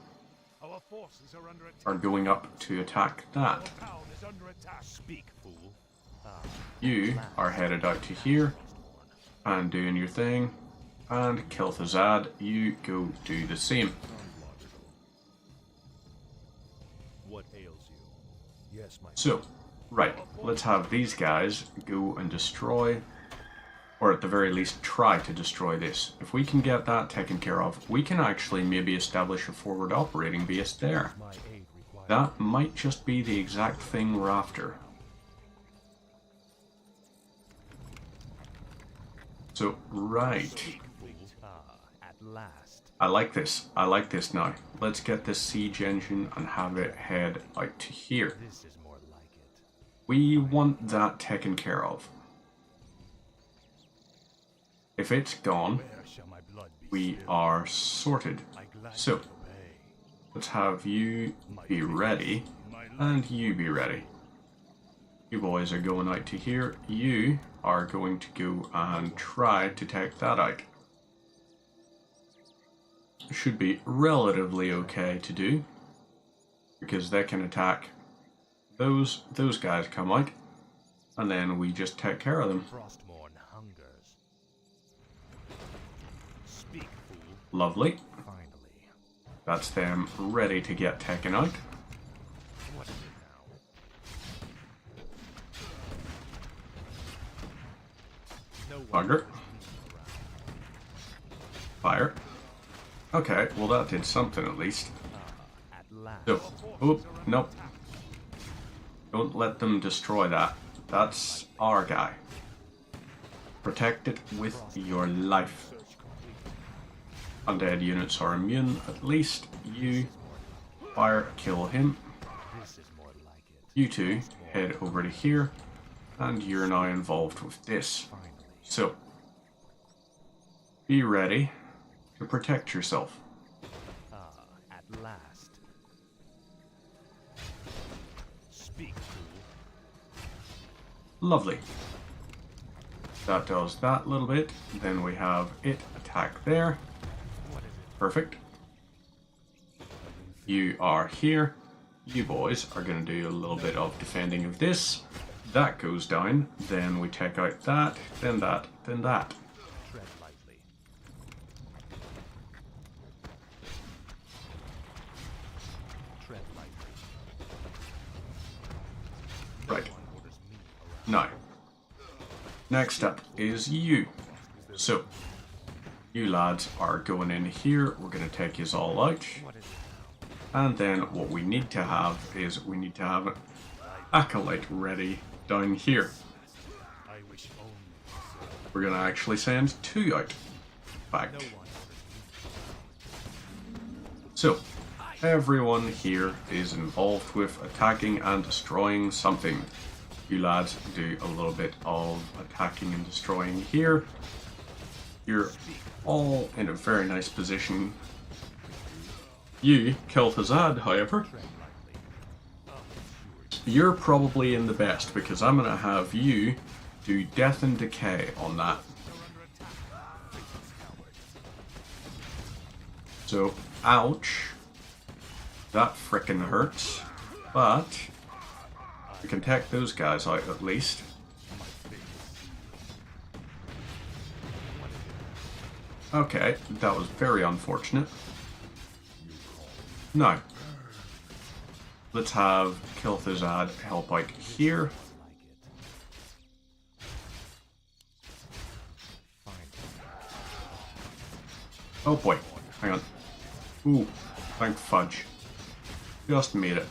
Our forces are under attack. are going up to attack that. Town is under attack. Speak, fool. You are headed out to here and doing your thing. And Kel'Thuzad, you go do the same. What ails you? Yes, my So, right, let's have these guys go and destroy, or at the very least try to destroy this. If we can get that taken care of, we can actually maybe establish a forward operating base there. my aid required. That might just be the exact thing we're after. So, right. At last. I like this. I like this now. Let's get this siege engine and have it head out to here. This is more like it. We want that taken care of. If it's gone, Where shall my blood be we spilled? are sorted. I gladly So, obey. let's have you be ready, and you be ready. You boys are going out to here. You are going to go and try to take that out. Should be relatively okay to do, because they can attack those guys come out, and then we just take care of them. Frostmourne hungers. Speak, fool. Lovely. Finally. That's them ready to get taken out. What is it now? No one Bugger. orders me around. Fire. Okay, well that did something at least. At last. So, oop, nope. Don't let them destroy that. That's our guy. Protect it with your life. Undead units are immune, at least. You fire, kill him. This is more like it. You two head over to here, and you're now involved with this. Finally. So, be ready to protect yourself. At last. Speak, fool. Lovely. That does that little bit. Then we have it attack there. What is it? Perfect. You are here. You boys are going to do a little bit of defending of this. That goes down. Then we take out that, then that, then that. Tread lightly. Tread lightly. Right. No one orders me around. Now, next up is you. So, you lads are going in here. We're going to take yous all out. What is it And then what we need to have is we need to have an acolyte ready down here. now? I wish only to serve. We're going to actually send two out. In No fact. one orders me. So, everyone here is involved with attacking and destroying something. You lads do a little bit of attacking and destroying here. You're all in a very nice position. You, Kel'Thuzad, however, Tread lightly. you're probably in the best because I'm going to have you do Death and Decay on that. So, ouch. That frickin' hurts. But, we can take those guys out at least. Okay, that was very unfortunate. Now, let's have Kel'Thuzad help out here. Oh boy, hang on. Ooh, thank fudge. Just made it.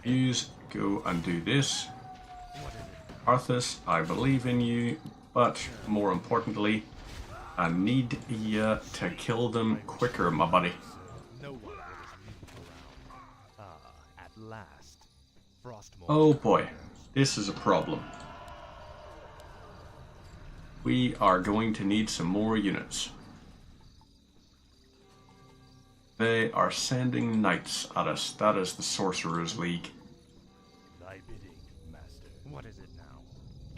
Use, go and do this. Arthas, I believe in you, but more importantly, I need you to kill them quicker, my buddy. At last, Frostmourne. Oh boy, this is a problem. We are going to need some more units. They are sending knights at us. That is the Sorcerer's League. Thy bidding, master. What is it now?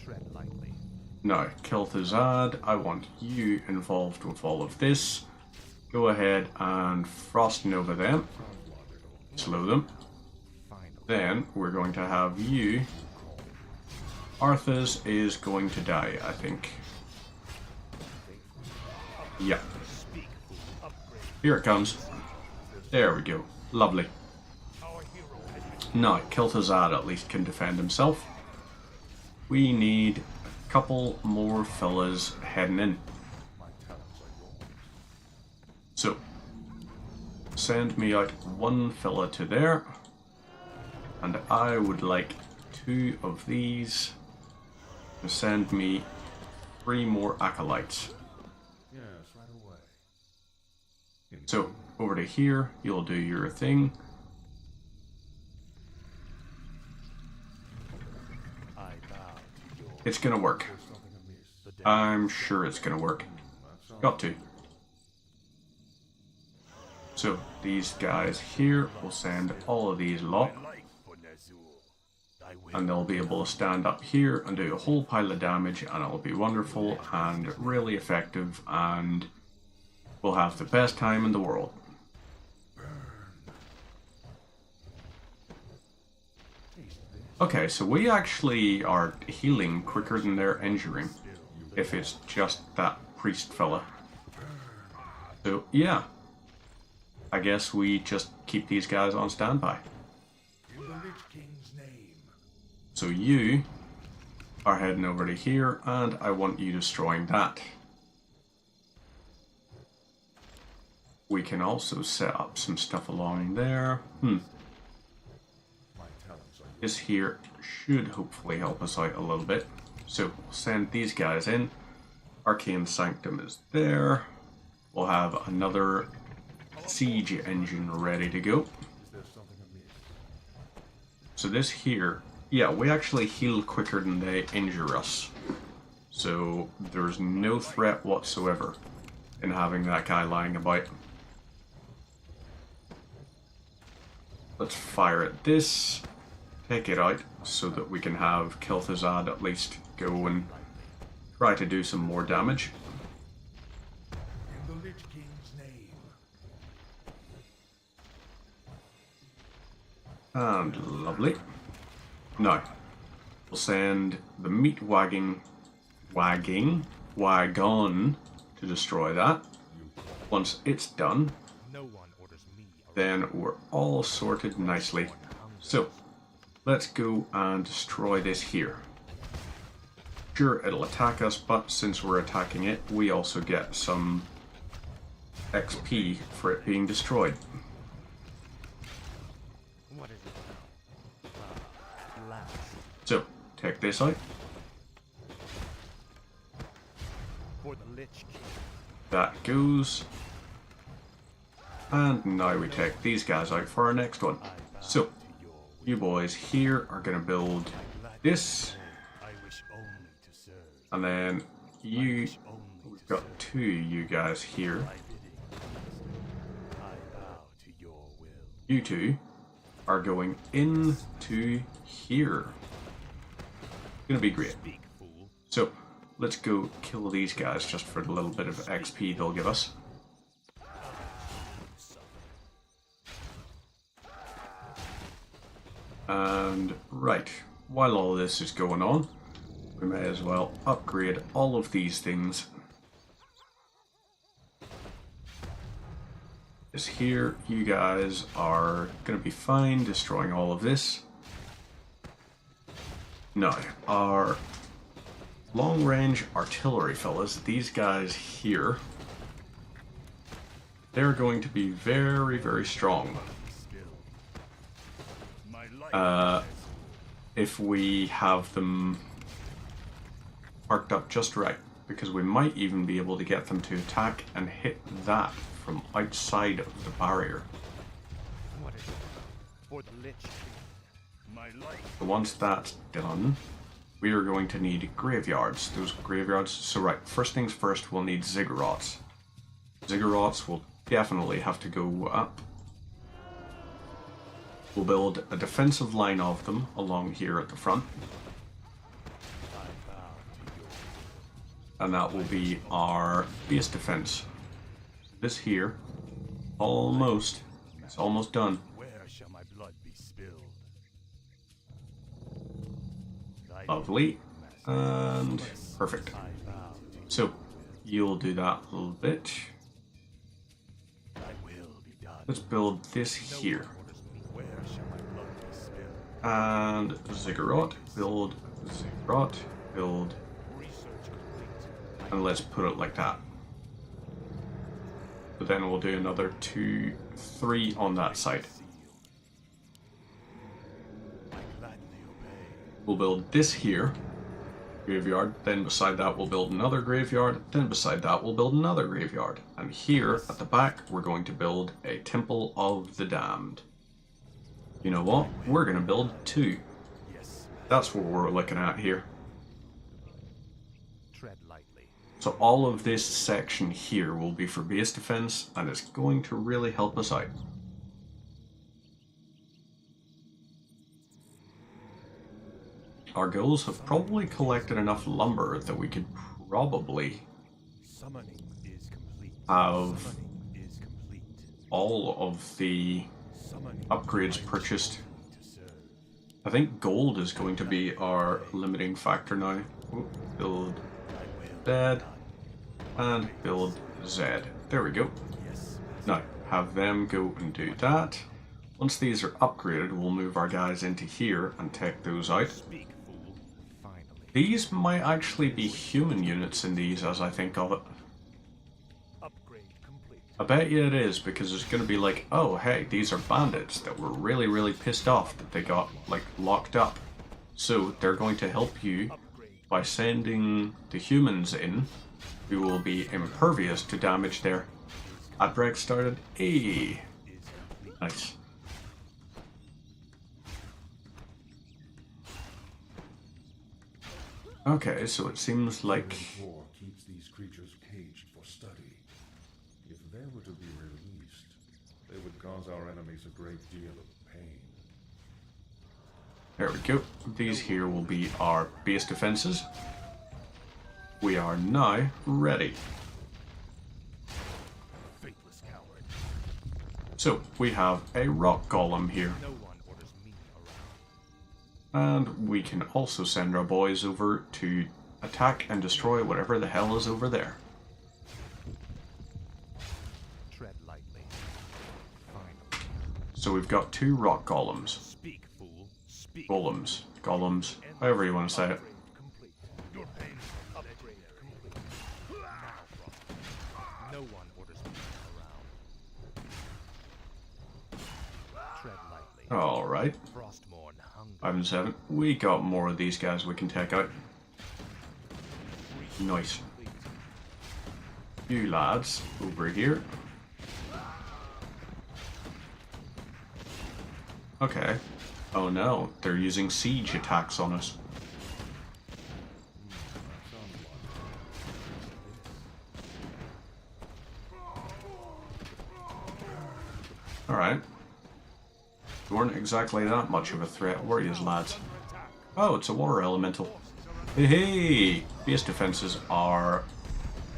Tread lightly. Now, Kel'Thuzad, I want you involved with all of this. Go ahead and Frost Nova them. Slow them. Then we're going to have you. Arthas is going to die, I think. Yeah. Here it comes. There we go. Lovely. Now, Kel'Thuzad at least can defend himself. We need a couple more fellas heading in. So, send me out one fella to there. And I would like 2 of these to send me 3 more acolytes. Yes, right away. So, over to here, you'll do your thing. It's gonna work. I'm sure it's gonna work. Got to. So, these guys here will send all of these lot. And they'll be able to stand up here and do a whole pile of damage, and it'll be wonderful and really effective, and we'll have the best time in the world. Okay, so we actually are healing quicker than they're injuring, if it's just that priest fella. So, yeah. I guess we just keep these guys on standby. So you are heading over to here, and I want you destroying that. We can also set up some stuff along there. This here should hopefully help us out a little bit. So we'll send these guys in. Arcane Sanctum is there. We'll have another siege engine ready to go. So this here, yeah, we actually heal quicker than they injure us. So there's no threat whatsoever in having that guy lying about. Let's fire at this, take it out so that we can have Kel'Thuzad at least go and try to do some more damage. And lovely. Now, we'll send the meat wagon to destroy that. Once it's done, then we're all sorted nicely. So, let's go and destroy this here. Sure, it'll attack us, but since we're attacking it, we also get some XP for it being destroyed. So, take this out. That goes. And now we take these guys out for our next one. So, you boys here are going to build this. And then we've got 2 you guys here. You 2 are going into here. Gonna be great. So, let's go kill these guys just for the little bit of XP they'll give us. And, right, while all this is going on, we may as well upgrade all of these things. This here, you guys are gonna be fine destroying all of this. Now, our long-range artillery fellas, these guys here, they're going to be very, very strong. If we have them parked up just right, because we might even be able to get them to attack and hit that from outside of the barrier. What is it? For the Lich King. My life. So once that's done, we are going to need graveyards. Those graveyards, so right, first things first, we'll need ziggurats. Ziggurats will definitely have to go up. We'll build a defensive line of them along here at the front. And that will be our base defense. This here, it's almost done. Where shall my blood be spilled? Lovely. And perfect. So, you'll do that a little bit. Let's build this here. And ziggurat, build ziggurat, build, and let's put it like that. But then we'll do another 2, 3 on that side. We'll build this here, graveyard, then beside that we'll build another graveyard, then beside that we'll build another graveyard. And here at the back we're going to build a Temple of the Damned. You know what? We're going to build 2. That's what we're looking at here. Tread lightly. So all of this section here will be for base defense, and it's going to really help us out. Our ghouls have probably collected enough lumber that we could probably have all of the upgrades purchased. I think gold is going to be our limiting factor now. Build Z and build Z. There we go. Now, have them go and do that. Once these are upgraded, we'll move our guys into here and take those out. These might actually be human units in these as I think of it. I bet you it is, because it's going to be like, oh hey, these are bandits that were really, really pissed off that they got, like, locked up. So they're going to help you by sending the humans in, who will be impervious to damage there. Outbreak started. Hey! Nice. Okay, so it seems like War keeps these creatures caged for study. If they were to be released, they would cause our enemies a great deal of pain. there we go. These here will be our base defenses. We are now ready. Faithless coward. So we have a rock golem here. No one orders me around. And we can also send our boys over to attack and destroy whatever the hell is over there. Tread lightly. Finally. So we've got 2 rock golems. Speak, fool. Speak. Golems, however you want to say it. Complete. Your pain upgrade complete. No one orders me around. Tread lightly. Alright, Frostmourne hunger. 5 and 7. We got more of these guys we can take out. Nice. You lads, over here. Okay. Oh no, they're using siege attacks on us. Alright. You weren't exactly that much of a threat, were you, lads? Oh, it's a water elemental. Hey, hey! Base defenses are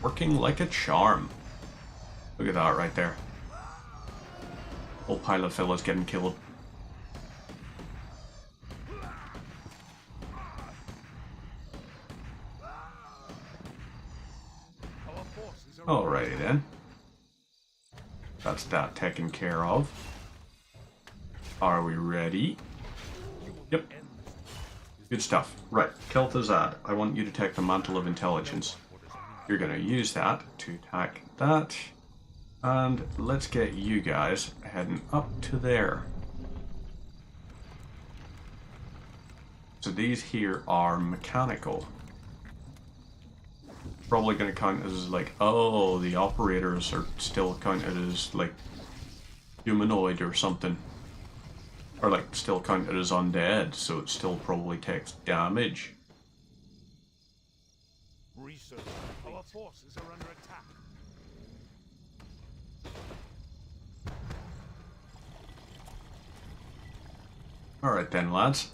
working like a charm. Look at that right there. Whole pile of fellas getting killed. Alrighty then. That's that taken care of. Are we ready? Yep. Good stuff. Right, Kel'Thuzad, I want you to take the Mantle of Intelligence. You're going to use that to attack that. And let's get you guys heading up to there. So these here are mechanical. Probably going to count as like, oh, the operators are still counted as like humanoid or something. Or like still counted as undead, so it still probably takes damage. Research. Our forces are under attack. Alright then, lads.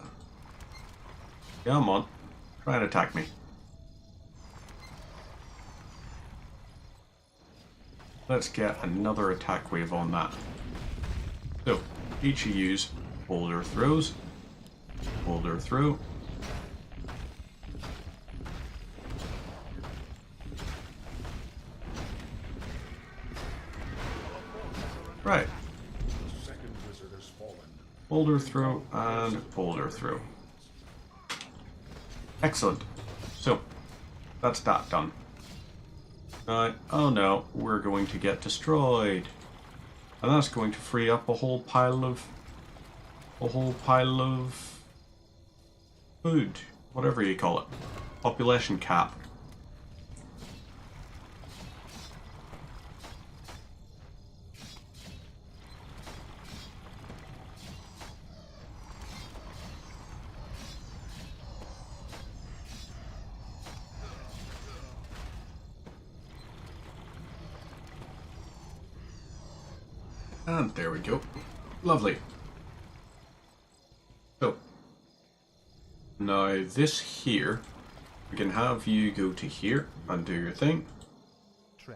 Come on. Try and attack me. Let's get another attack wave on that. So, each of yous boulder throws. Boulder through. Right. Boulder through and boulder through. Excellent. So, that's that done. Oh no, we're going to get destroyed. And that's going to free up a whole pile of food, whatever you call it. Population cap. And there we go. Lovely. So, now this here, we can have you go to here and do your thing.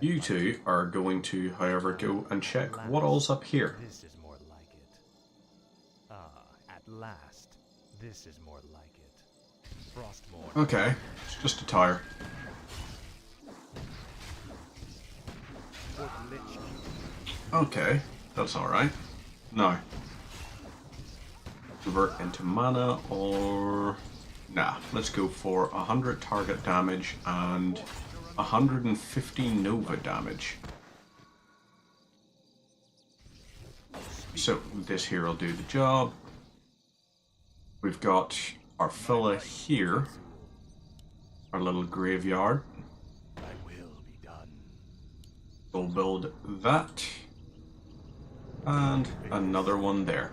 You two are going to, however, go and check what all's up here. This is more like it. Ah, at last. This is more like it. Frostmourne. Okay, it's just a tire. Okay, that's alright. Now, convert into mana or... Nah, let's go for 100 target damage and 150 Nova damage. So, this here will do the job. We've got our fella here. Our little graveyard. We'll build that. And another one there.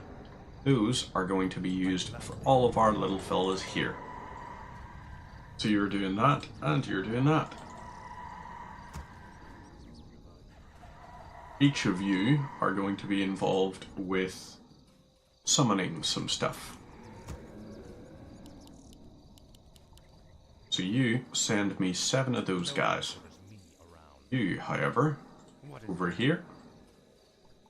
Those are going to be used for all of our little fellas here. So you're doing that, and you're doing that. Each of you are going to be involved with summoning some stuff. So you send me 7 of those guys. You, however, over here,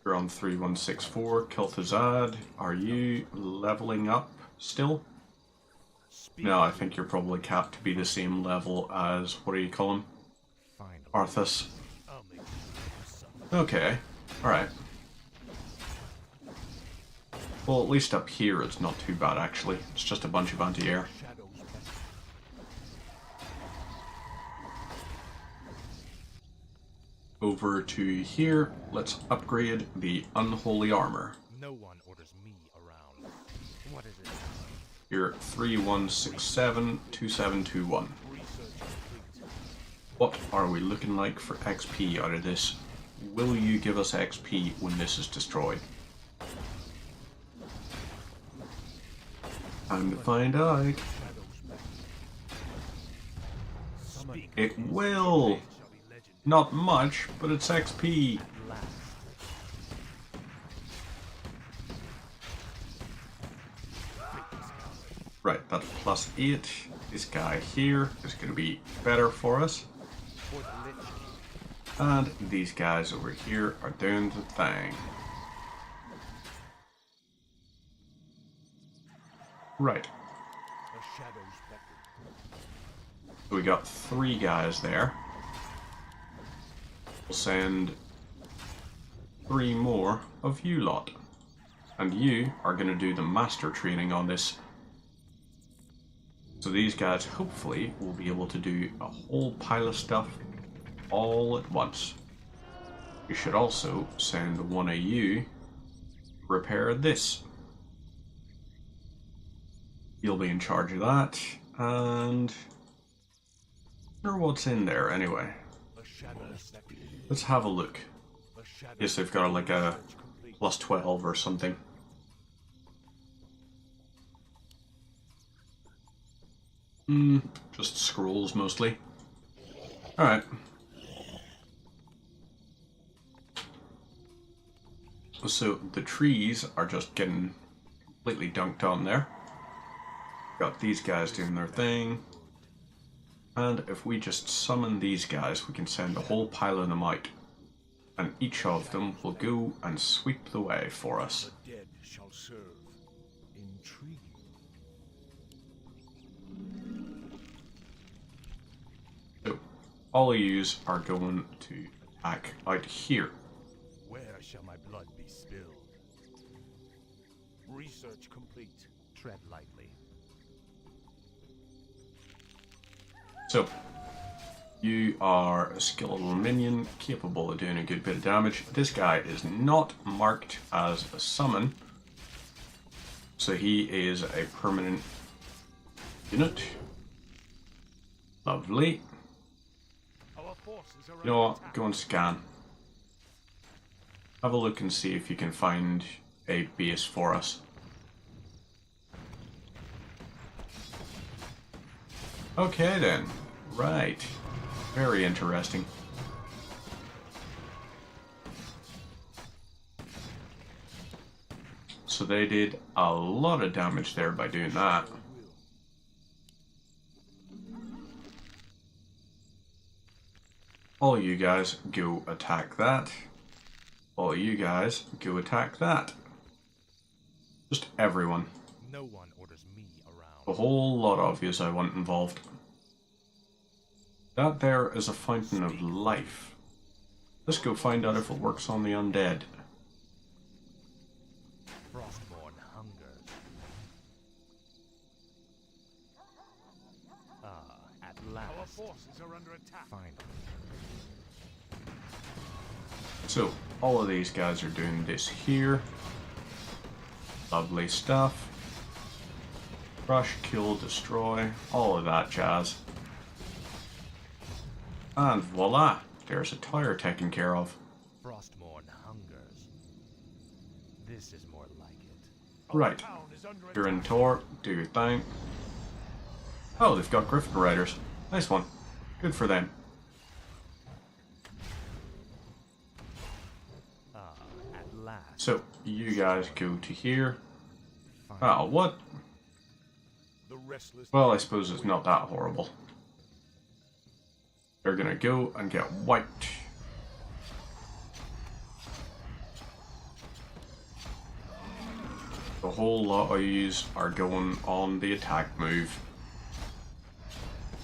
you're on 3164. Kel'Thuzad, are you leveling up still? No, I think you're probably capped to be the same level as, what do you call him? Arthas. Okay, alright. Well, at least up here it's not too bad actually. It's just a bunch of anti-air. Over to here, let's upgrade the unholy armor. No one orders me around. What is it? You're 3167 2721. What are we looking like for XP out of this? Will you give us XP when this is destroyed? Time to find out. It will! Not much, but it's XP. Right, that's +8. This guy here is going to be better for us. And these guys over here are doing the thing. Right. So we got 3 guys there. We'll send 3 more of you lot. And you are going to do the master training on this. So these guys hopefully will be able to do a whole pile of stuff all at once. We should also send one of you to repair this. You'll be in charge of that, and I wonder what's in there anyway. Let's have a look. Yes, they've got like a plus 12 or something. Just scrolls mostly. Alright. So the trees are just getting completely dunked on there. Got these guys doing their thing. And if we just summon these guys, we can send a whole pile of them out. And each of them will go and sweep the way for us. The dead shall serve. Intriguing. So, all of yous are going to attack out here. Where shall my blood be spilled? Research complete. Tread lightly. So, you are a skilled minion capable of doing a good bit of damage. This guy is not marked as a summon, so he is a permanent unit. Lovely. Our forces are You know under what? attack. Go and scan. Have a look and see if you can find a base for us. Okay then. Right. Very interesting. So they did a lot of damage there by doing that. All you guys go attack that. All you guys go attack that. Just everyone. No one orders me around. A whole lot of yous I want involved. That there is a fountain of life. Let's go find out if it works on the undead. Frostborn hungers. At last. Our forces are under attack. Finally. So, all of these guys are doing this here. Lovely stuff. Crush, kill, destroy, all of that jazz. And voila, there's a tower taken care of. Frostborn hungers. This is more like it. Right, Town is under you're in attack. Tor, do your thing. Oh, they've got Griffin Riders. Nice one. Good for them. At last. So, you guys go to here. Oh, what? The restless Well, I suppose it's not that horrible. They're gonna go and get wiped. The whole lot of yous are going on the attack move.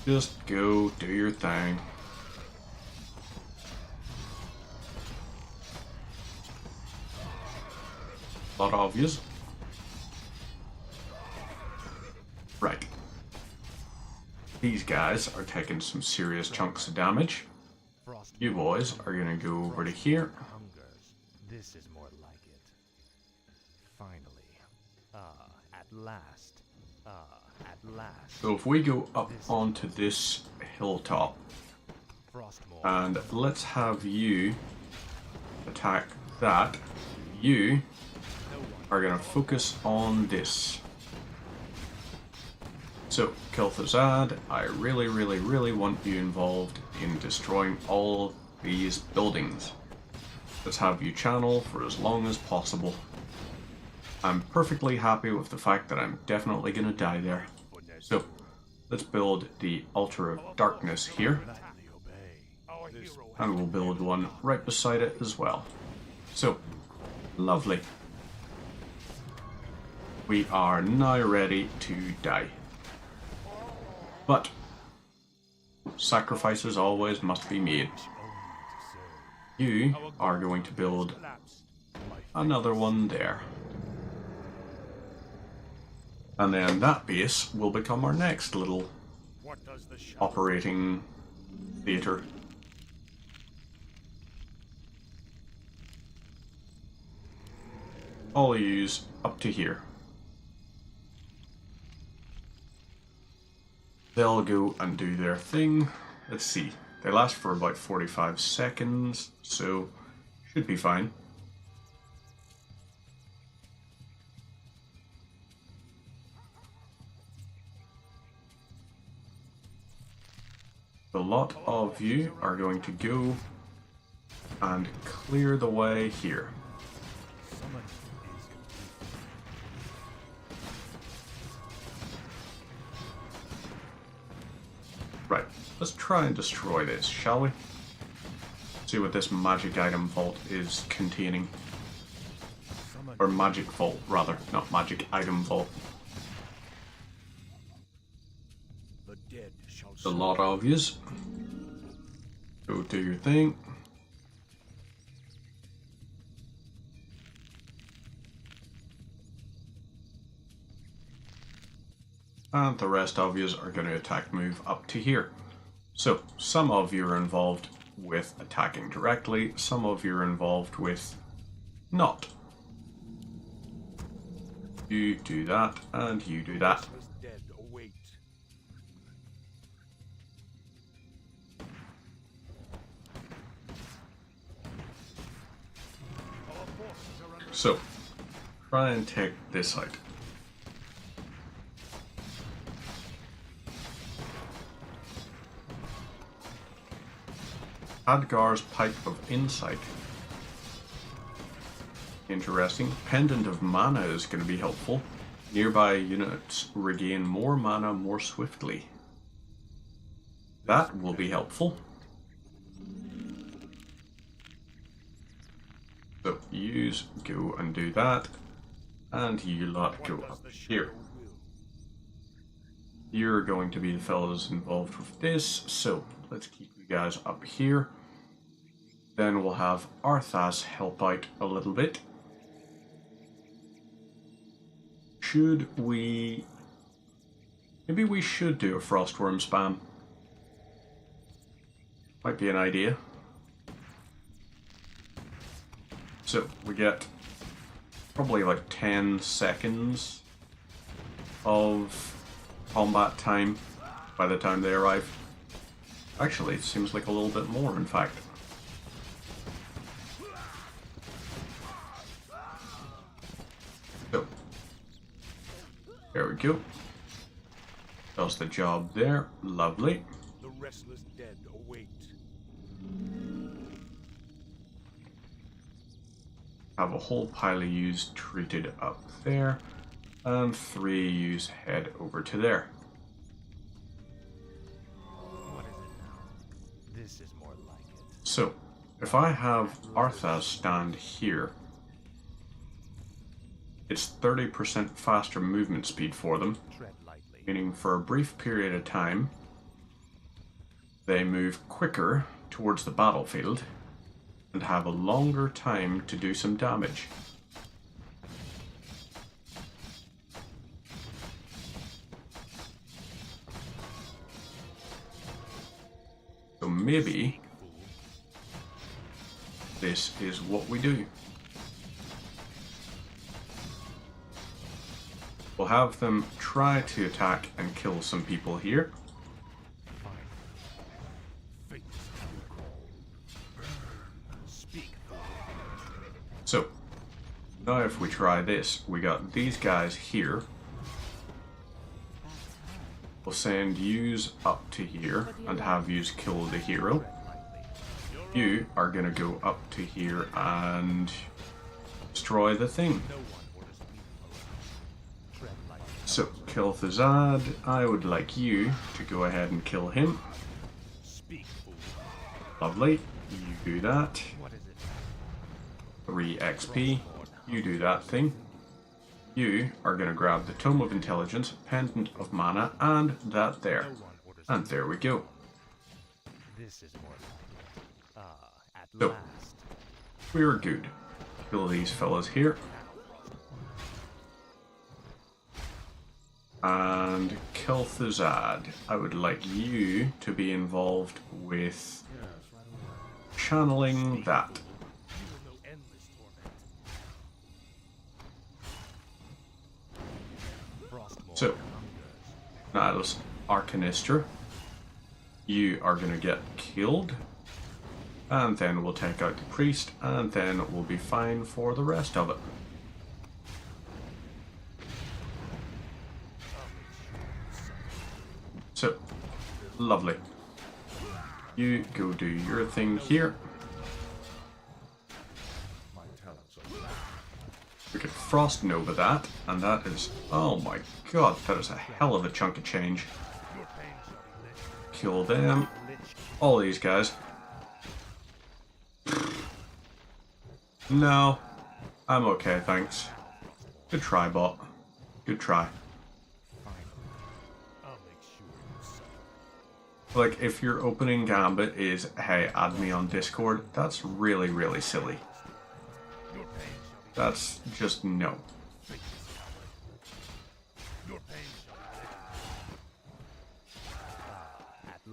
Just go do your thing. A lot of yous. Right. These guys are taking some serious chunks of damage. You boys are gonna go over to here. Hungers. This is more like it. Finally. At last. At last. So if we go up onto this hilltop, Frostborn. and let's have you attack that, you are gonna focus on this. So, Kel'Thuzad, I really want you involved in destroying all these buildings. Let's have you channel for as long as possible. I'm perfectly happy with the fact that I'm definitely gonna die there. So, let's build the Altar of Darkness here, Our hero and we'll build one right beside it as well. So, lovely. We are now ready to die. But sacrifices always must be made. You are going to build another one there. And then that base will become our next little What does the shadow operating theater. I'll use up to here. They'll go and do their thing. Let's see. They last for about 45 seconds, so should be fine. A lot of you are going to go and clear the way here. Right, let's try and destroy this, shall we? See what this magic item vault is containing. Or magic vault, rather, not magic item vault. the dead shall A lot of yous. Go do your thing. And the rest of yous are going to attack move up to here. So, some of you are involved with attacking directly, some of you are involved with not. You do that, and you do that. restless dead await. Our forces are under So, try and take this out. Adgar's Pipe of Insight. Interesting. Pendant of Mana is going to be helpful. Nearby units regain more mana more swiftly. That will be helpful. So, use, go and do that. And you lot go up here. You're going to be the fellows involved with this, so let's keep you guys up here. Then we'll have Arthas help out a little bit. Should we... Maybe we should do a Frostworm spam. Might be an idea. So, we get probably like 10 seconds of combat time by the time they arrive. Actually, it seems like a little bit more, in fact. So, there we go. Does the job there. Lovely. the restless dead await. Have a whole pile of use treated up there. And 3 use head over to there. What is it now? This is more like it. So, if I have Arthas stand here, it's 30% faster movement speed for them, Tread lightly. meaning for a brief period of time, they move quicker towards the battlefield and have a longer time to do some damage. So maybe this is what we do. We'll have them try to attack and kill some people here. Speak. So, now if we try this, we got these guys here. We'll send yous up to here and have yous kill the hero. You are gonna go up to here and destroy the thing. No one orders me around. Tread lightly. So, kill Thazad. I would like you to go ahead and kill him. Speak, fool. Lovely. You do that. What is it? 3 XP. You do that thing. You are going to grab the Tome of Intelligence, Pendant of Mana, and that there. No one orders And there we go. This is more like it. Ah, at So. last. We're good. Kill these fellas here. And Kel'Thuzad, I would like you to be involved with channeling that. You will know endless torment. Frostmourne So, Nihilus Arcanistra, you are going to get killed. And then we'll take out the priest, and then we'll be fine for the rest of it. So, lovely. You go do your thing here. We could Frost Nova that, and that is, oh my god, that is a hell of a chunk of change. Kill them. All these guys. No, I'm okay, thanks. Good try, bot. Good try. Like, if your opening gambit is, hey, add me on Discord, that's really, really silly. That's just no.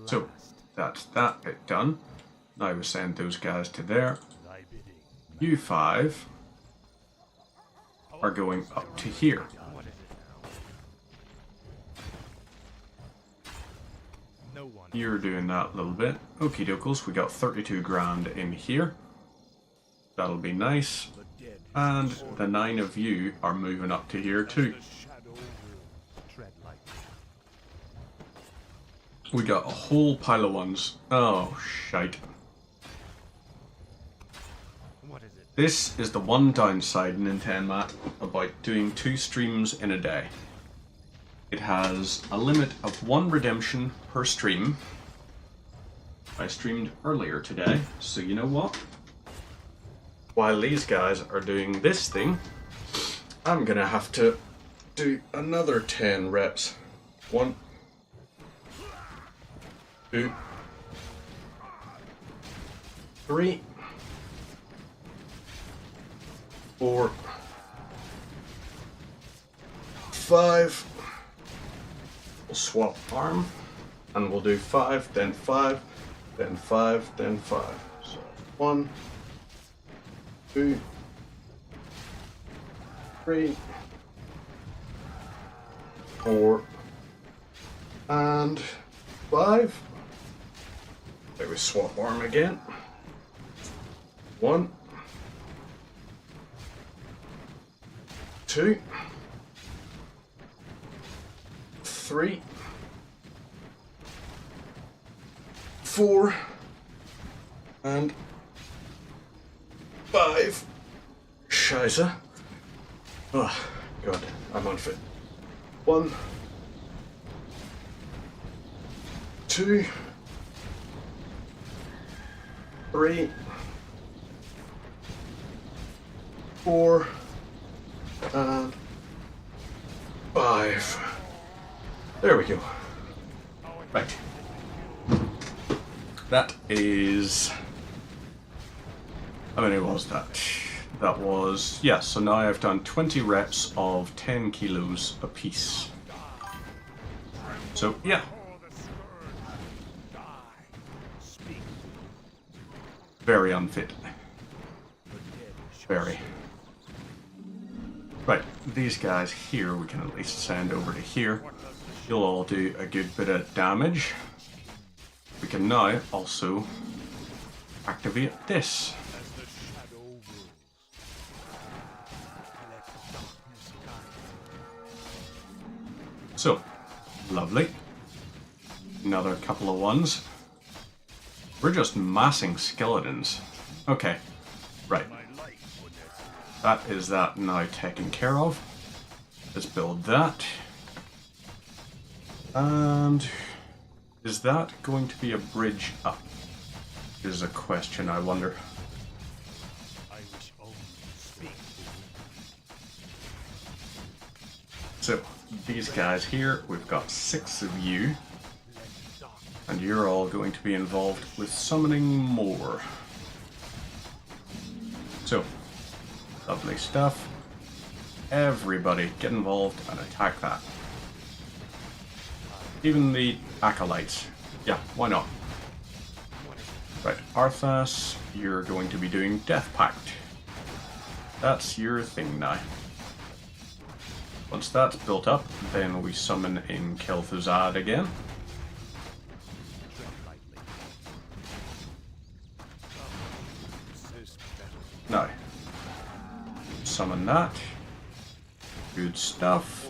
So, that's that bit done. Now we send those guys to there. You 5 are going up to here. You're doing that a little bit. Okie dokes, we got 32 grand in here. That'll be nice. And the 9 of you are moving up to here too. We got a whole pile of ones. Oh, shite. This is the one downside in Matt about doing 2 streams in a day. It has a limit of 1 redemption per stream. I streamed earlier today, so you know what? While these guys are doing this thing, I'm gonna have to do another 10 reps. 1, 2, 3, 4, 5. We'll swap arm, and we'll do 5, then 5, then 5, then 5. So 1, 2, 3, 4, and 5. Then we swap arm again. 1, 2, 3, 4, and 5. Scheiße. Oh, God, I'm unfit. 1, 2, 3, 4, and 5. There we go. Right. That is... How many was that? That was... Yeah, so now I've done 20 reps of 10 kilos apiece. So, yeah. Very unfit. Very. Right, these guys here we can at least send over to here. You'll all do a good bit of damage. We can now also activate this. So, lovely. Another couple of ones. We're just massing skeletons. Okay, right. That is that now taken care of. Let's build that. And is that going to be a bridge up? Is a question, I wonder. So, these guys here, we've got 6 of you. And you're all going to be involved with summoning more. So, lovely stuff. Everybody get involved and attack that. Even the acolytes. Yeah, why not? Right, Arthas, you're going to be doing Death Pact. That's your thing now. Once that's built up, then we summon in Kel'Thuzad again. Now, summon that. Good stuff.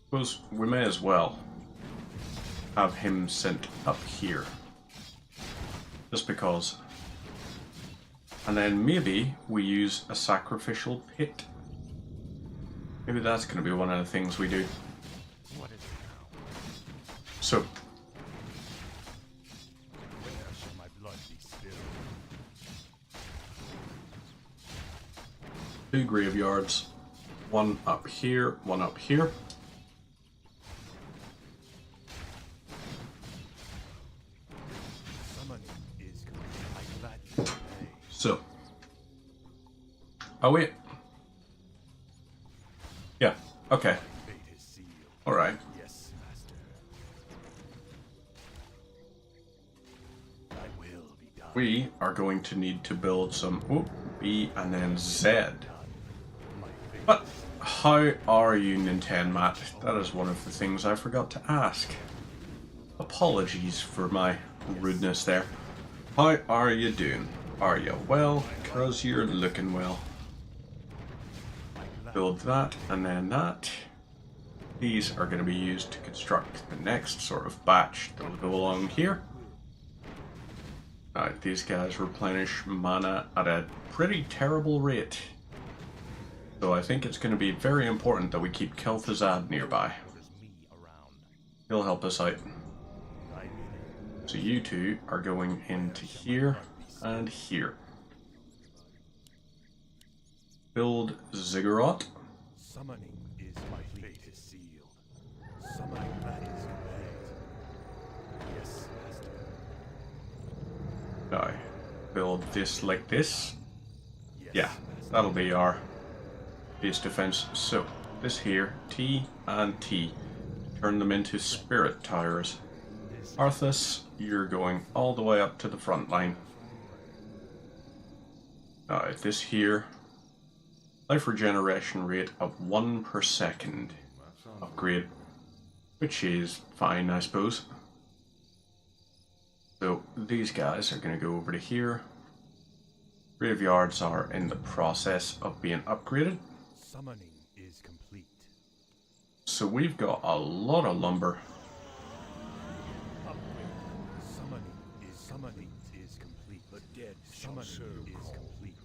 Suppose we may as well have him sent up here. Just because. And then maybe we use a sacrificial pit. Maybe that's going to be one of the things we do. So. Two graveyards. One up here, one up here. So. Oh wait. Yeah, okay. Alright. We are going to need to build some B and then Z. But how are you, Nintendo Matt? That is one of the things I forgot to ask. Apologies for my rudeness there. How are you doing? Are you well? Cause you're looking well. Build that and then that. These are going to be used to construct the next sort of batch that will go along here. Alright, these guys replenish mana at a pretty terrible rate. So I think it's going to be very important that we keep Kel'Thuzad nearby. He'll help us out. So you two are going into here and here. Build Ziggurat. Summoning is my fate is sealed. Summoning that is command. Yes, master. Now, build this like this. Yeah, that'll be our base defense. So, this here, T and T. Turn them into spirit towers. Arthas, you're going all the way up to the front line. Now, this here, life regeneration rate of 1 per second. Upgrade, which is fine, I suppose. So, these guys are going to go over to here. Graveyards are in the process of being upgraded. Summoning is complete. So we've got a lot of lumber. Summoning is complete. The dead summoning is complete.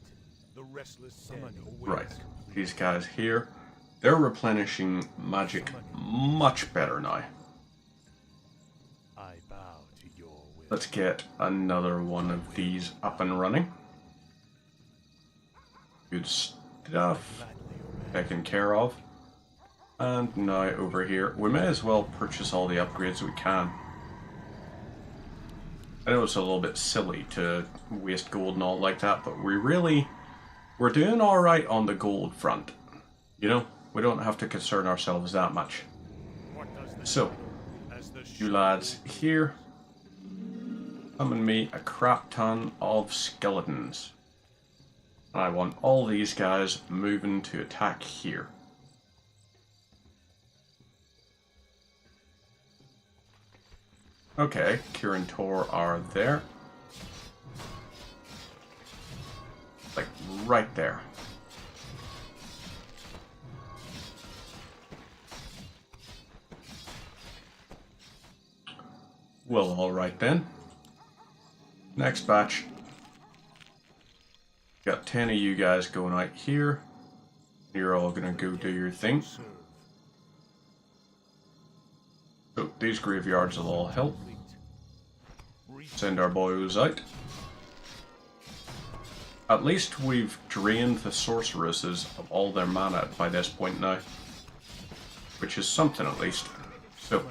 The restless summoning right. These guys here, they're replenishing magic much better now. I bow to your will. Let's get another one of these up and running. Good stuff. Taken care of. And now over here, we may as well purchase all the upgrades we can. I know it's a little bit silly to waste gold and all like that, but we're doing alright on the gold front. You know, we don't have to concern ourselves that much. So, you lads here, summon me a crap ton of skeletons. I want all these guys moving to attack here. Okay, Kirin Tor are there. Like, right there. Well, alright then. Next batch. Got 10 of you guys going out here. You're all gonna go do your thing. So these graveyards will all help. Send our boys out. At least we've drained the sorceresses of all their mana by this point now. Which is something at least. So,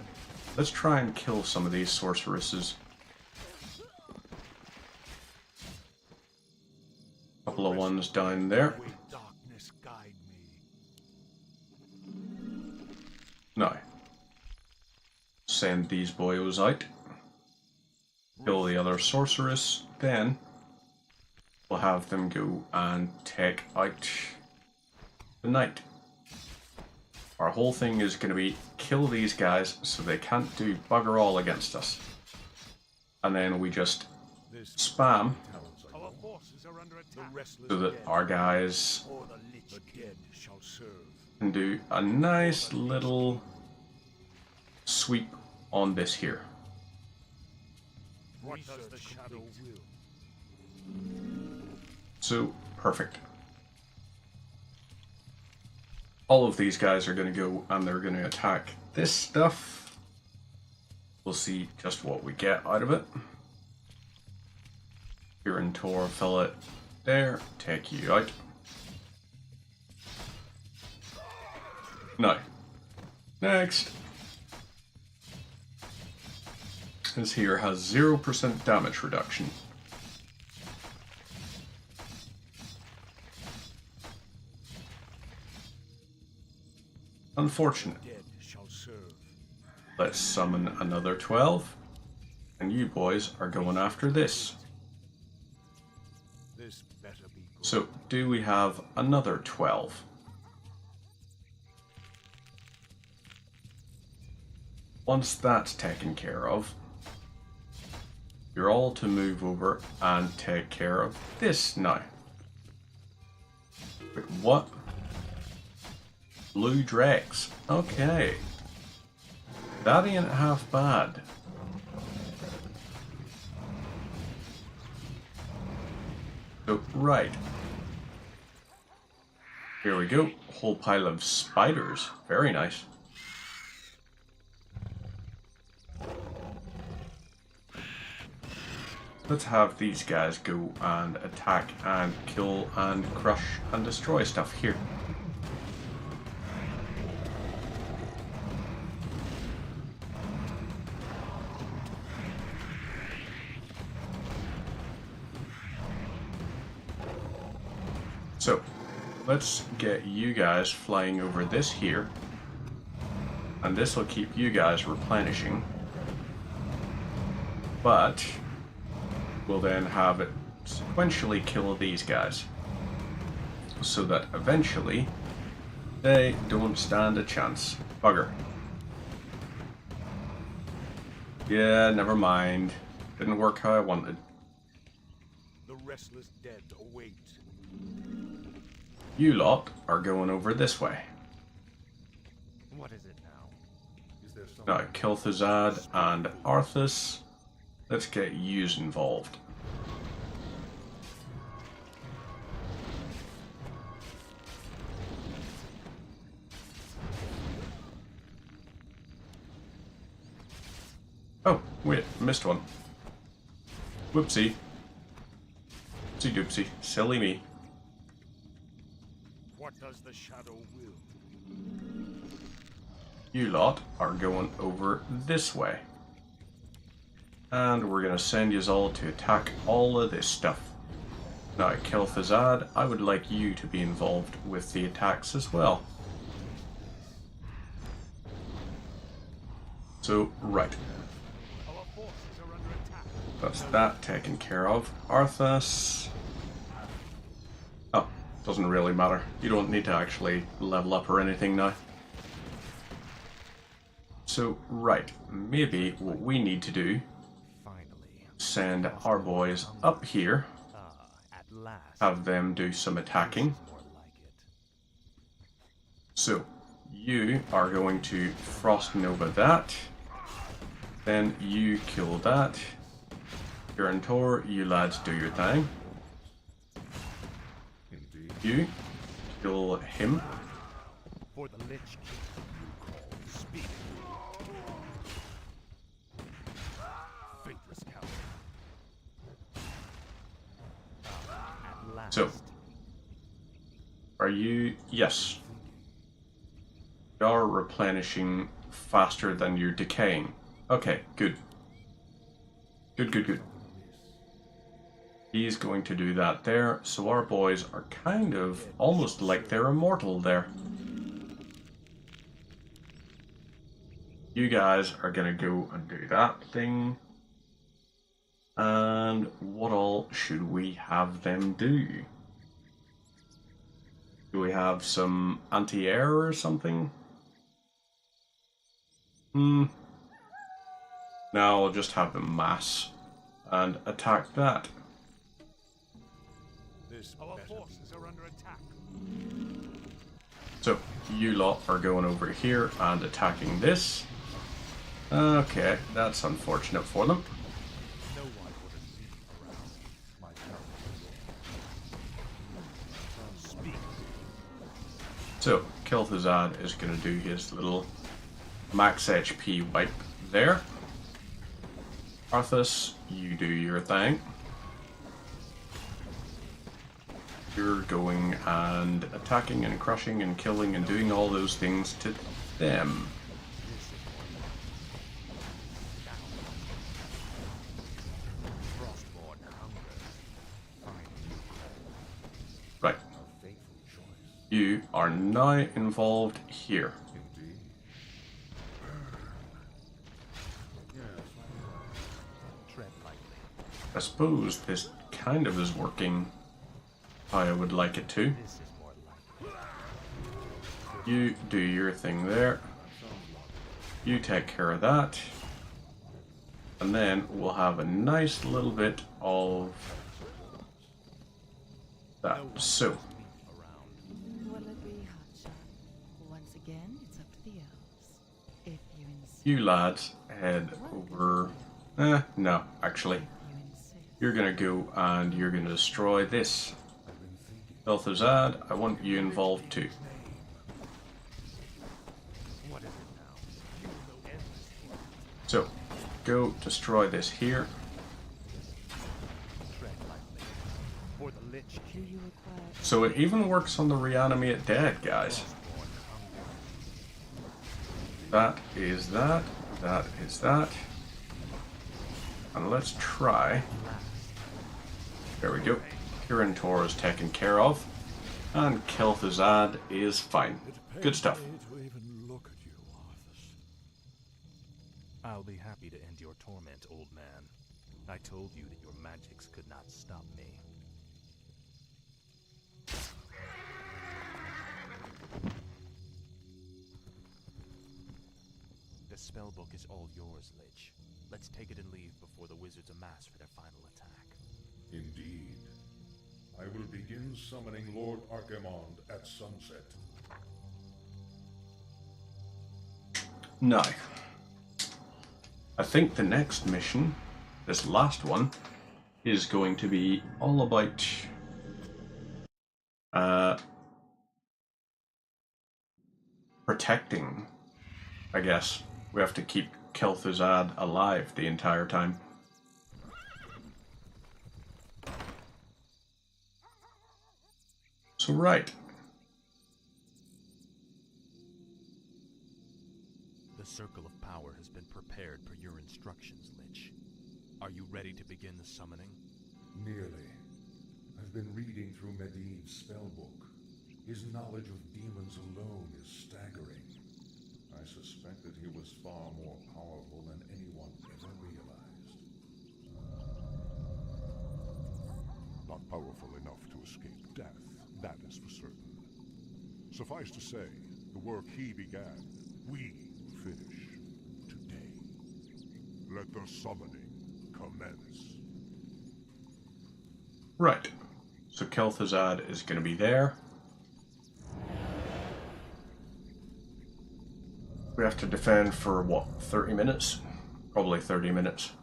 let's try and kill some of these sorceresses. Couple of ones down there. darkness guide Now, send these boyos out. Kill the other sorceress. Then, we'll have them go and take out the knight. Our whole thing is going to be kill these guys so they can't do bugger all against us. And then we just spam Our forces are under attack. so that our guys Or the dead shall serve. can do a nice little sweep on this here. What does the shadow will? So, perfect. All of these guys are going to go and they're going to attack this stuff. We'll see just what we get out of it. Here in Tor, fill it there, take you out. No. Next. This here has 0% damage reduction. Unfortunate. Dead shall serve. Let's summon another 12. And you boys are going after this. This better be good. So, do we have another 12? Once that's taken care of, you're all to move over and take care of this now. Wait, what? Blue Drex. Okay. That ain't half bad. So, right. Here we go. Whole pile of spiders. Very nice. Let's have these guys go and attack and kill and crush and destroy stuff here. So, let's get you guys flying over this here. And this will keep you guys replenishing. But we'll then have it sequentially kill these guys. So that eventually they don't stand a chance. Bugger. Yeah, never mind. Didn't work how I wanted. The restless dead await. You lot are going over this way. What is it now? Is there some Now, Kel'Thuzad and Arthas. Let's get yous involved. Oh, wait, missed one. Whoopsie. Oopsie doopsie. Silly me. What does the shadow will? You lot are going over this way. And we're going to send you all to attack all of this stuff. Now, Kel'Thuzad, I would like you to be involved with the attacks as well. So, right. Our forces are under attack. That's that taken care of. Arthas. Oh, doesn't really matter. You don't need to actually level up or anything now. So, right. Maybe what we need to do, send our boys up here, At last. have them do some attacking. More like it. So, you are going to Frost Nova that, then you kill that. Here in Tor, you lads do your thing. indeed? You kill him. For the Lich King, you call. Speak. Faithless coward. At last. So, are you? Yes. You are replenishing faster than you're decaying. Okay, good. Good. He's going to do that there, so our boys are kind of almost like they're immortal there. you guys are gonna go and do that thing. And what all should we have them do? Do we have some anti-air or something? No, I'll just have them mass and attack that. Our forces are under attack. So, you lot are going over here and attacking this. Okay, that's unfortunate for them. No one would leave around my Speak. So, Kel'Thuzad is going to do his little max HP wipe there. Arthas, you do your thing. You're going and attacking and crushing and killing and doing all those things to them. Right. You are now involved here. I suppose this kind of is working how I would like it to. You do your thing there. You take care of that. And then we'll have a nice little bit of that. So. Will it be hot? Once again, it's up to the elves. If you insist. You lads head over. No, actually. You're gonna go and you're gonna destroy this. Kel'Thuzad, I want you involved too. So, go destroy this here. So it even works on the reanimate dead, guys. That is that. That is that. And let's try. There we go. Kirin is taken care of. And Kel'Thuzad is fine. Good stuff. I'll be happy to end your torment, old man. I told you that your magics could not stop me. The spellbook is all yours, Lich. Let's take it and leave before the wizards amass for their final attack. Indeed. I will begin summoning Lord Archimond at sunset. Now, I think the next mission, this last one, is going to be all about protecting, I guess. We have to keep Kel'Thuzad alive the entire time. So, right. The circle of power has been prepared per your instructions, Lich. Are you ready to begin the summoning? Nearly. I've been reading through Medivh's spellbook. His knowledge of demons alone is staggering. I suspect that he was far more powerful than anyone ever realized. Not powerful enough to escape death, that is for certain. Suffice to say, the work he began, we finish today. Let the summoning commence. Right. So Kel'Thuzad is going to be there. We have to defend for, what, 30 minutes? Probably 30 minutes.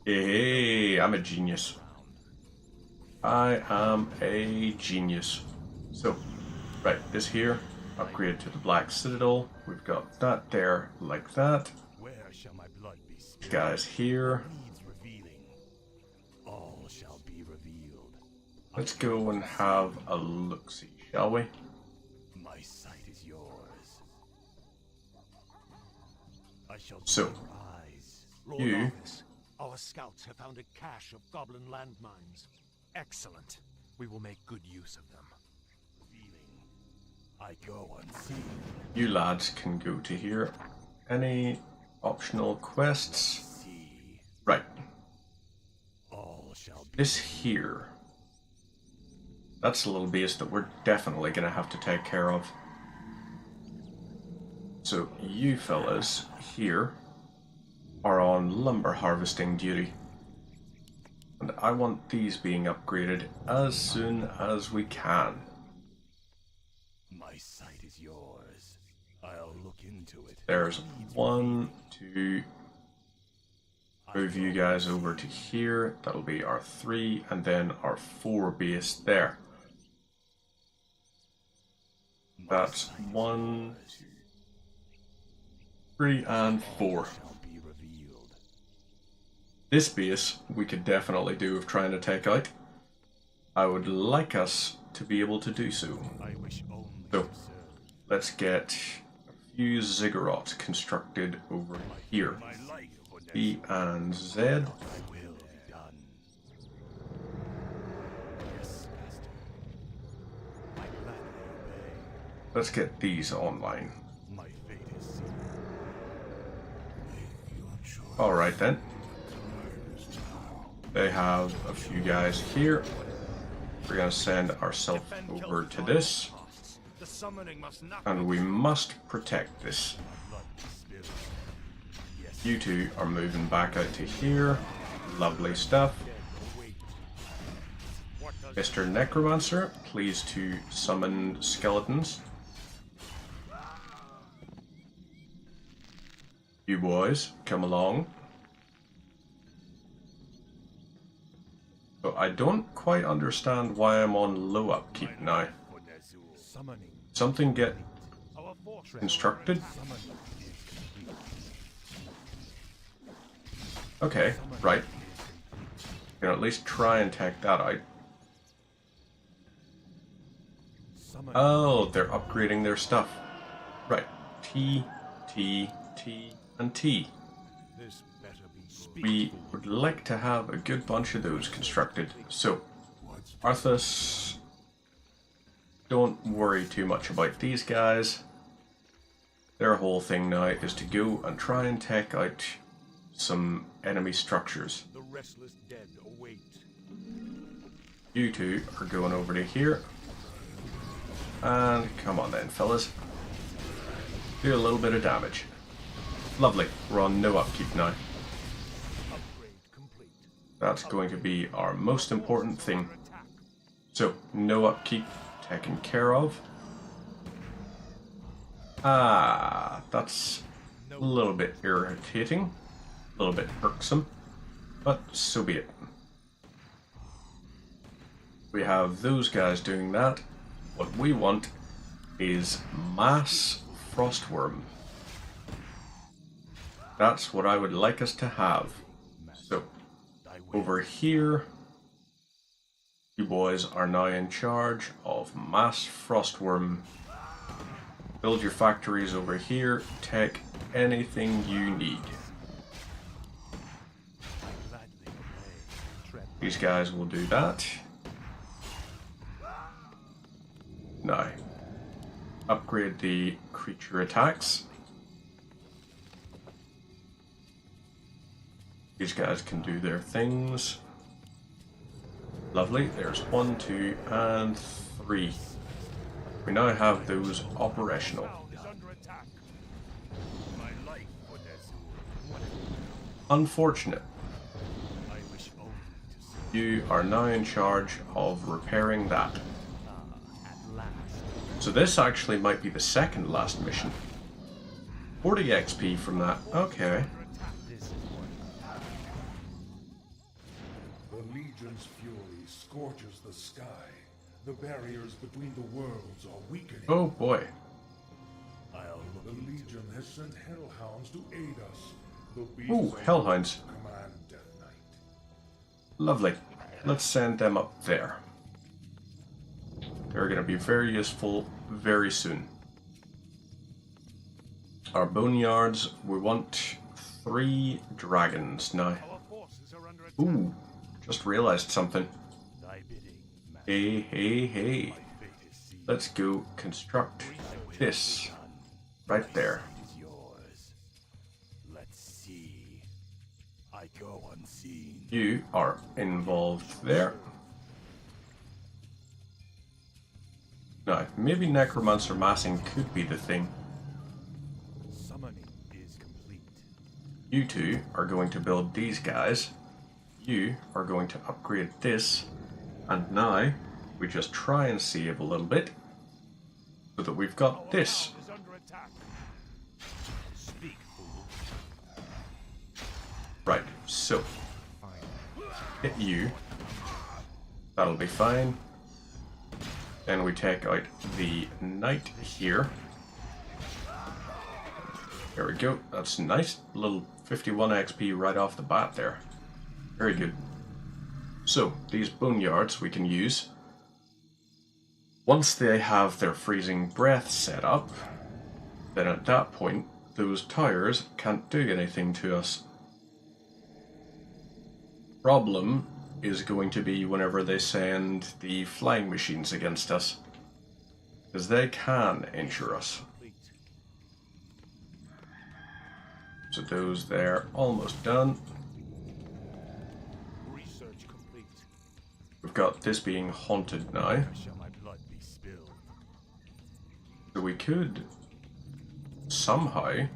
Hey, I'm a genius. I am a genius. So, right, this here, upgrade to the Black Citadel. We've got that there, like that. Where shall my blood be spilled? Guys here. Needs revealing. All shall be revealed. Let's go and have a look-see, shall we? My sight is yours. I shall So, see your eyes. Lord you... Arthas, our scouts have found a cache of goblin landmines. Excellent. We will make good use of them. I go unseen. You lads can go to here. Any optional quests? Right. All shall be. This here. That's a little beast that we're definitely going to have to take care of. So you fellas here are on lumber harvesting duty. And I want these being upgraded as soon as we can. My sight is yours. I'll look into it. There's 1, 2. Move you guys over to here. That'll be our 3 and then our 4 base there. That's 1, 2, 3, and 4. This base we could definitely do with trying to take out. I would like us to be able to do so. So let's get a few ziggurats constructed over here. B and Z. Let's get these online. Alright then. They have a few guys here. We're going to send ourselves over to this. And we must protect this. You two are moving back out to here. Lovely stuff. Mr. Necromancer, please to summon skeletons. You boys, come along. So I don't quite understand why I'm on low upkeep now. Something get constructed? Okay, right. You know, at least try and take that out. Oh, they're upgrading their stuff. Right. T, T, T, and T. We would like to have a good bunch of those constructed. So, Arthas, don't worry too much about these guys. Their whole thing now is to go and try and take out some enemy structures. You two are going over to here. And come on then, fellas. Do a little bit of damage. Lovely. We're on no upkeep now. That's going to be our most important thing. So, no upkeep taken care of. Ah, that's a little bit irritating. A little bit irksome. But so be it. We have those guys doing that. What we want is mass frostworm. That's what I would like us to have. So, over here, you boys are now in charge of mass frostworm. Build your factories over here. Take anything you need. These guys will do that. Now, upgrade the creature attacks. These guys can do their things. Lovely. There's 1, 2, and 3. We now have those operational. Unfortunate. You are now in charge of repairing that. So this actually might be the second last mission. 40 XP from that. Okay. The Legion's fury scorches the sky. The barriers between the worlds are weakening. Oh boy. The Legion has sent hellhounds to aid us. The Ooh, hellhounds. command Death Knight. Lovely. Let's send them up there. They're going to be very useful very soon. Our boneyards, we want 3 dragons now. Ooh, just realized something. Hey, hey, hey. Let's go construct this right there. I go unseen. You are involved there. Now, maybe necromancer massing could be the thing. Summoning is complete. You two are going to build these guys. You are going to upgrade this. And now, we just try and save a little bit. So that we've got this. Is under attack. Speak, fool. Right, so. Hit you. That'll be fine. Then we take out the knight here. There we go. That's nice. Little 51 XP right off the bat there. Very good. So, these boneyards we can use. Once they have their freezing breath set up, then at that point, those towers can't do anything to us. Problem is going to be whenever they send the flying machines against us. Because they can injure us. So those there, almost done. Research complete. We've got this being haunted now. Shall my blood be spilled? So we could somehow...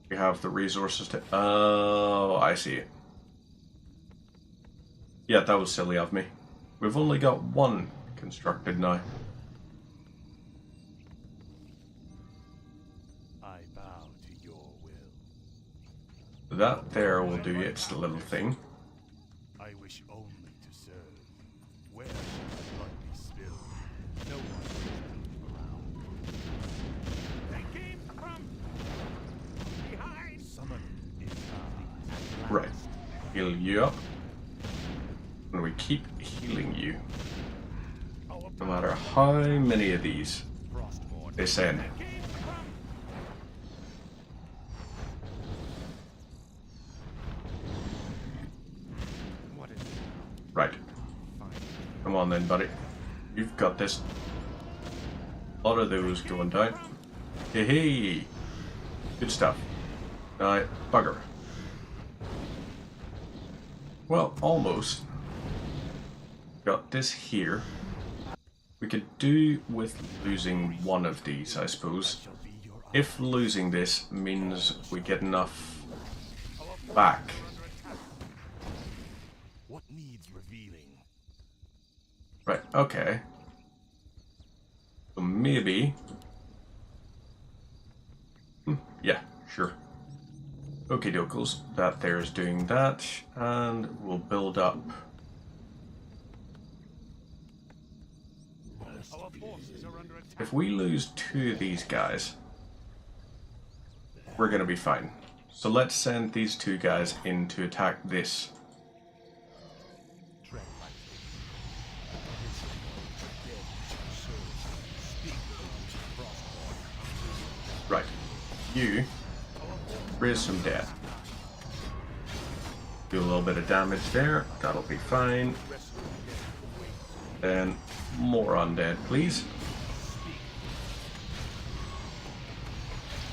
We have the resources to... Oh, I see it. Yeah, that was silly of me. We've only got one constructed now. I bow to your will. That there will do its little thing. I wish only to serve. Where shall my blood be spilled? No one around. They came from behind. Summoning is complete. Right. Heal you up. And we keep healing you. No matter how many of these they send. Right. Come on then, buddy. You've got this. A lot of those going down. Hey, hey. Good stuff. Now, bugger. Well, almost. Got this here. We could do with losing one of these, I suppose. If losing this means we get enough back. What needs revealing? Right, okay. So maybe... yeah, sure. Okie dokes, that there's doing that, and we'll build up. If we lose two of these guys, we're gonna be fine. So let's send these two guys in to attack this. Right. You raise some death. Do a little bit of damage there. That'll be fine. Then more undead, please.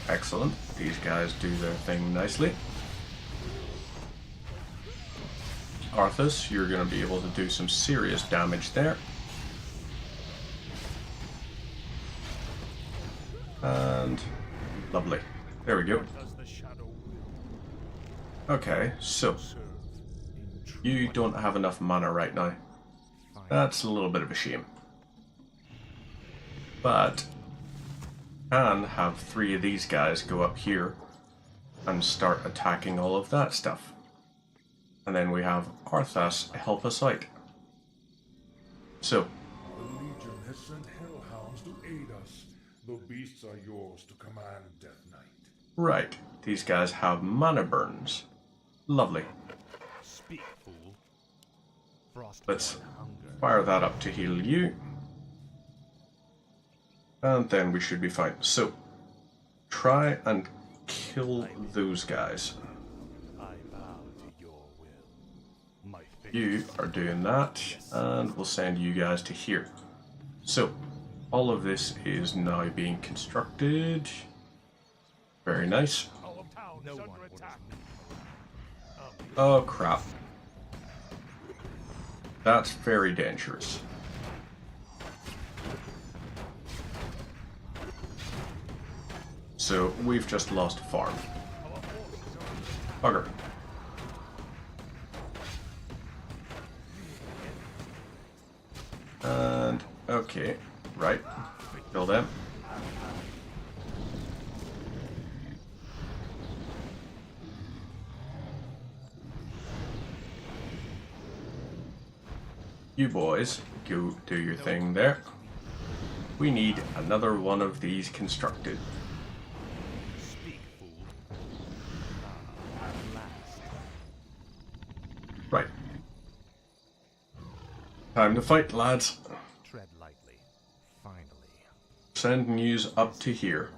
Excellent. These guys do their thing nicely. Arthas, you're going to be able to do some serious damage there. And lovely. There we go. Okay, so you don't have enough mana right now. That's a little bit of a shame. But can have three of these guys go up here and start attacking all of that stuff. And then we have Arthas help us out. So, The Legion has sent hellhounds to aid us. The beasts are yours to command, Death Knight. right, these guys have mana burns. Lovely. Speak, fool. Let's fire that up to heal you. And then we should be fine. So, try and kill those guys. I bow to your will. My fate You are doing that, and we'll send you guys to here. So, all of this is now being constructed. Very nice. no one under attack. Oh crap. That's very dangerous. So we've just lost a farm. Bugger. And okay, right. Kill them. You boys, go do your thing there. We need another one of these constructed. Right. Time to fight, lads. Tread lightly. Finally. Send news up to here.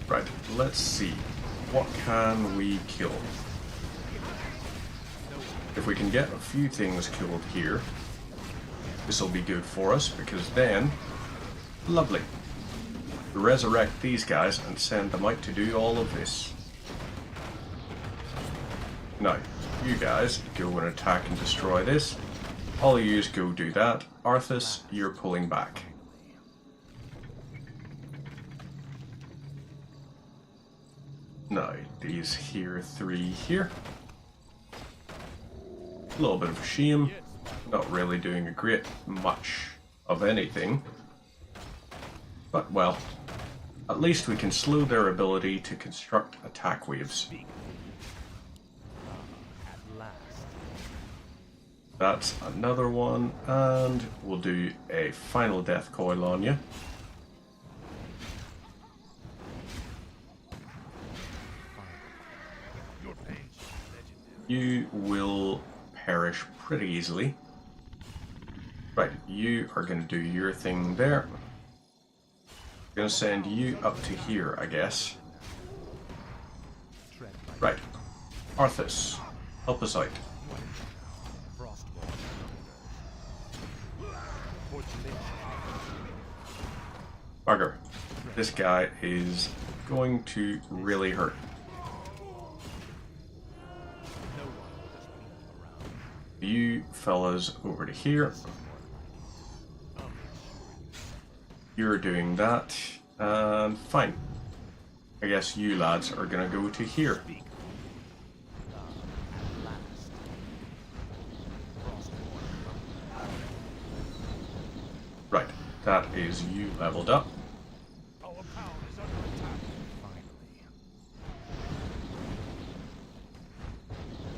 Right, let's see. What can we kill? If we can get a few things killed here, this will be good for us, because then, lovely. We resurrect these guys and send them out to do all of this. Now, you guys go and attack and destroy this. All of yous go do that. Arthas, you're pulling back. Now, these here, three here. A little bit of a shame. Not really doing a great much of anything. But, well, at least we can slow their ability to construct attack waves. That's another one, and we'll do a final death coil on you. You will perish pretty easily. Right, you are going to do your thing there. I'm going to send you up to here, I guess. Right, Arthas, help us out. Bugger, this guy is going to really hurt. You fellas over to here. You're doing that, and fine. I guess you lads are gonna go to here. Right, that is you leveled up.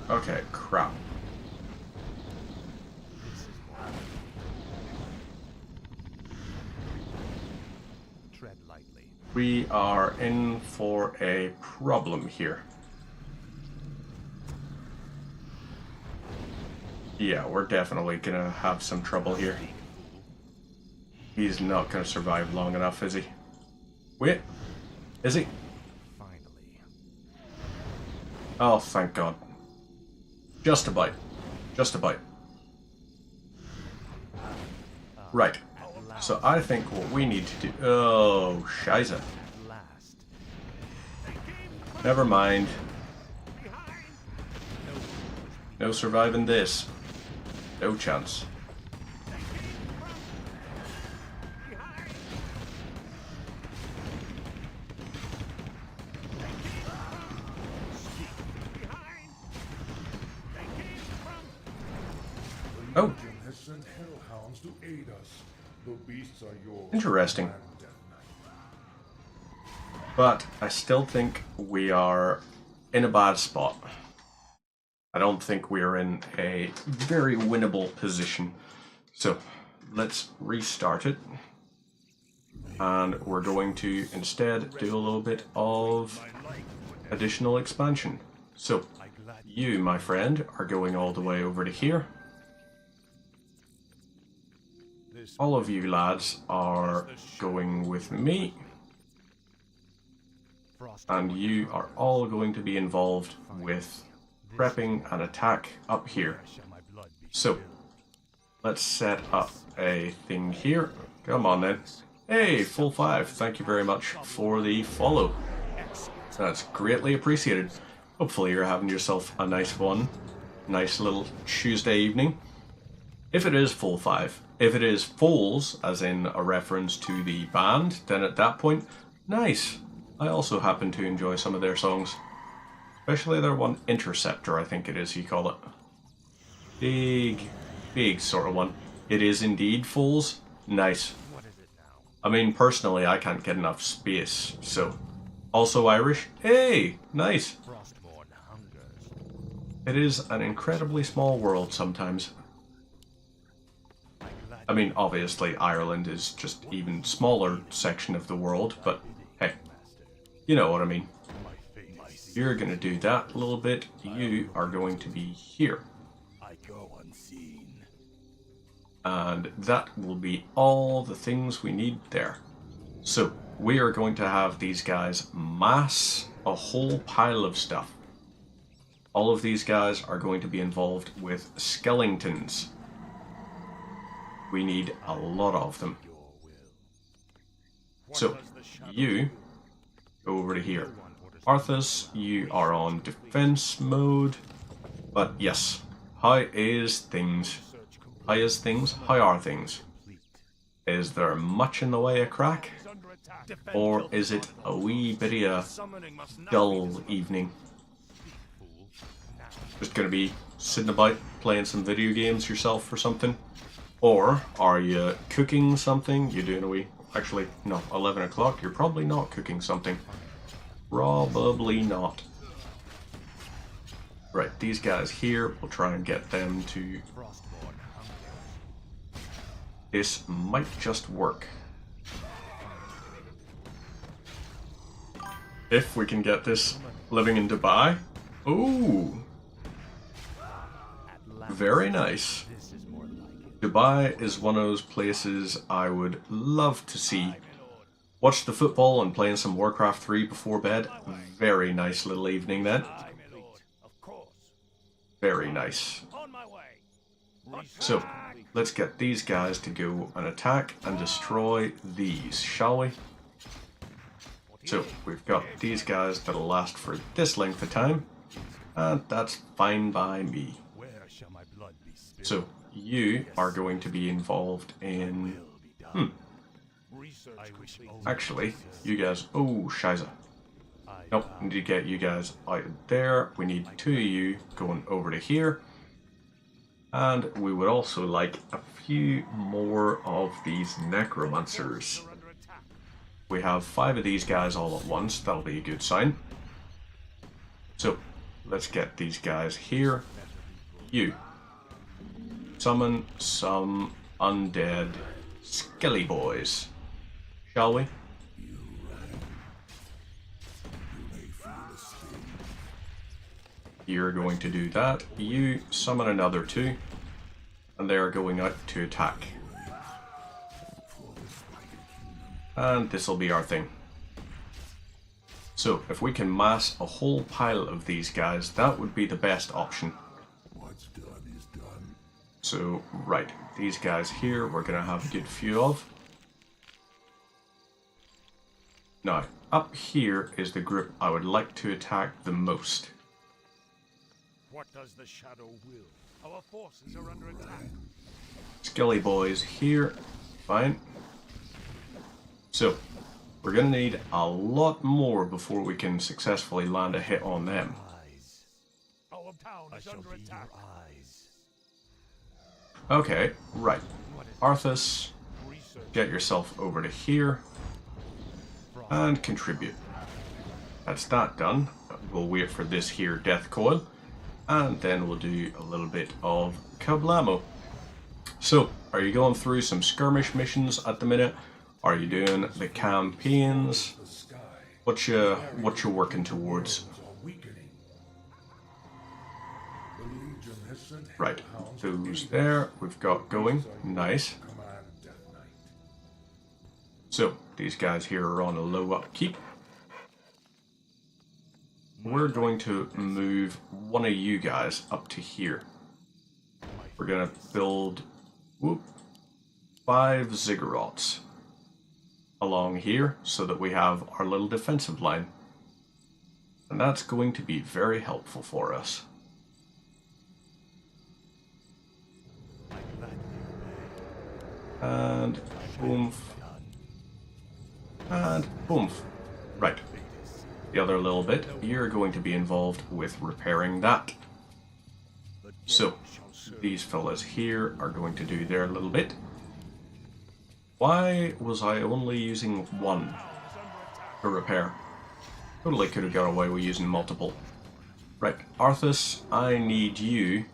Okay, crap. We are in for a problem here. Yeah, we're definitely gonna have some trouble here. He's not gonna survive long enough, is he? Wait, is he? Oh, thank God. Just a bite. Just a bite. Right. So I think what we need to do... Oh, Shiza. Never mind. No surviving this. No chance. Oh. Has sent hellhounds to aid us. The beasts are yours. Interesting. But I still think we are in a bad spot. I don't think we are in a very winnable position. So let's restart it. And we're going to instead do a little bit of additional expansion. So you, my friend, are going all the way over to here. all of you lads are going with me, and you are all going to be involved with prepping an attack up here. So, let's set up a thing here. Come on then. Hey, full 5. Thank you very much for the follow. That's greatly appreciated. Hopefully you're having yourself a nice one. Nice little Tuesday evening. If it is full 5, if it is Foals, as in a reference to the band, then at that point, nice. I also happen to enjoy some of their songs. Especially their one, Interceptor, I think it is you call it. Big sort of one. It is indeed Foals. Nice. I mean, personally, I can't get enough space, so... Also Irish? Hey! Nice! It is an incredibly small world sometimes. I mean, obviously, Ireland is just even smaller section of the world, but hey, you know what I mean. You're gonna do that a little bit. You are going to be here. And that will be all the things we need there. So, we are going to have these guys mass a whole pile of stuff. All of these guys are going to be involved with skeletons. We need a lot of them. So, you go over to here. Arthas, you are on defense mode. But yes, how is things? How is things? How are things? Is there much in the way of crack? Or is it a wee bit of a dull evening? Just gonna be sitting about playing some video games yourself or something? Or are you cooking something? You doing a wee... Actually, no, 11 o'clock, you're probably not cooking something. Probably not. Right, these guys here, we'll try and get them to... This might just work. If we can get this living in Dubai. Ooh! Very nice. Dubai is one of those places I would love to see. Watch the football and playing some Warcraft 3 before bed. Very nice little evening then. Very nice. So, let's get these guys to go and attack and destroy these, shall we? So, we've got these guys that'll last for this length of time, and that's fine by me. So, you are going to be involved in... Actually, you guys... Oh, shiza. Nope, need to get you guys out of there. We need 2 of you going over to here. And we would also like a few more of these necromancers. We have 5 of these guys all at once. That'll be a good sign. So, let's get these guys here. You. Summon some undead skelly boys. Shall we? You're going to do that. You summon another 2. And they are going out to attack. And this will be our thing. So, if we can mass a whole pile of these guys, that would be the best option. So, right, these guys here we're going to have a good few of. Now, up here is the group I would like to attack the most. What does the shadow will? Our forces are under attack. Skelly boys here. Fine. So, we're going to need a lot more before we can successfully land a hit on them. Our town is under attack. Okay, right. Arthas, get yourself over to here. And contribute. That's that done. We'll wait for this here death coil. And then we'll do a little bit of kablamo. So, are you going through some skirmish missions at the minute? Are you doing the campaigns? What you working towards? Right, those there we've got going. Nice. So, these guys here are on a low upkeep. We're going to move one of you guys up to here. We're going to build 5 ziggurats along here so that we have our little defensive line. And that's going to be very helpful for us. And boomf. And boomf. Right. The other little bit, you're going to be involved with repairing that. So, these fellas here are going to do their little bit. Why was I only using one to repair? Totally could have got away with using multiple. Right, Arthas, I need you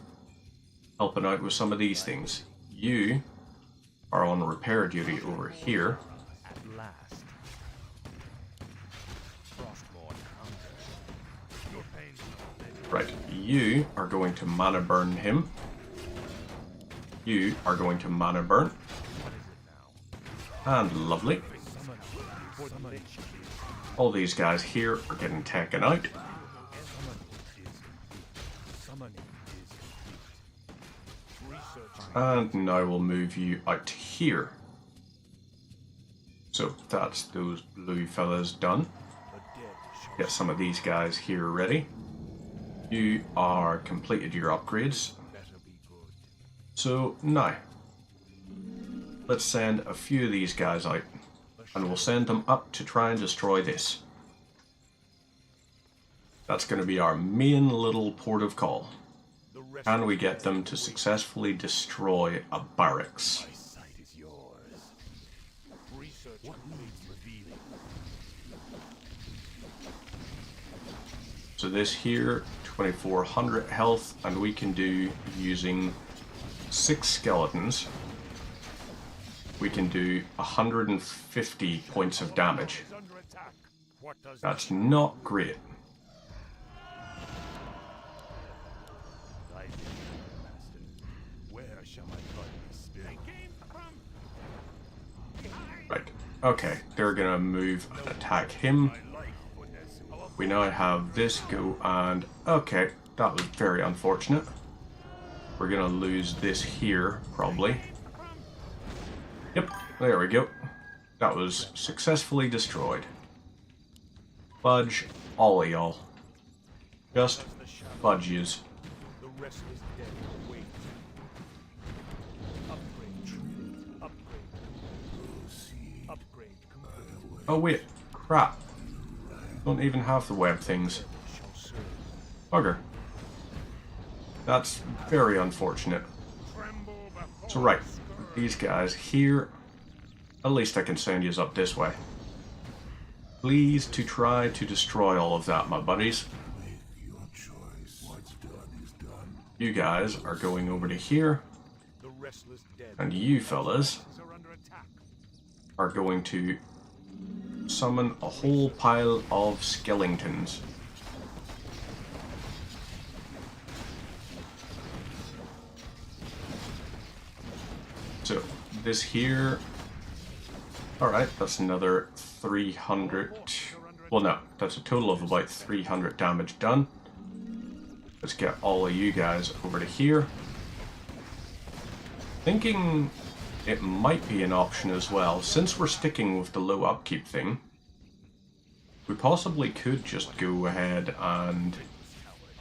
helping out with some of these things. You are on repair duty over here. Right, you are going to mana burn him. You are going to mana burn. And lovely. All these guys here are getting taken out. And now we'll move you out here. So that's those blue fellas done. Get some of these guys here ready. You are completed your upgrades. So now, let's send a few of these guys out. And we'll send them up to try and destroy this. That's going to be our main little port of call. Can we get them to successfully destroy a barracks? So this here, 2400 health, and we can do, using 6 skeletons, we can do 150 points of damage. That's not great. Right, okay, they're gonna move and attack him. We now have this go, and okay, that was very unfortunate. We're gonna lose this here, probably. Yep, there we go. That was successfully destroyed. Fudge all of y'all. Just fudge yous. Oh wait, crap. Don't even have the web things. Bugger. That's very unfortunate. So right, these guys here, at least I can send yous up this way. Please to try to destroy all of that, my buddies. You guys are going over to here, and you fellas are going to summon a whole pile of skeletons. So, this here... Alright, that's another 300... Well, no, that's a total of about 300 damage done. Let's get all of you guys over to here. Thinking it might be an option as well, since we're sticking with the low upkeep thing, we possibly could just go ahead and...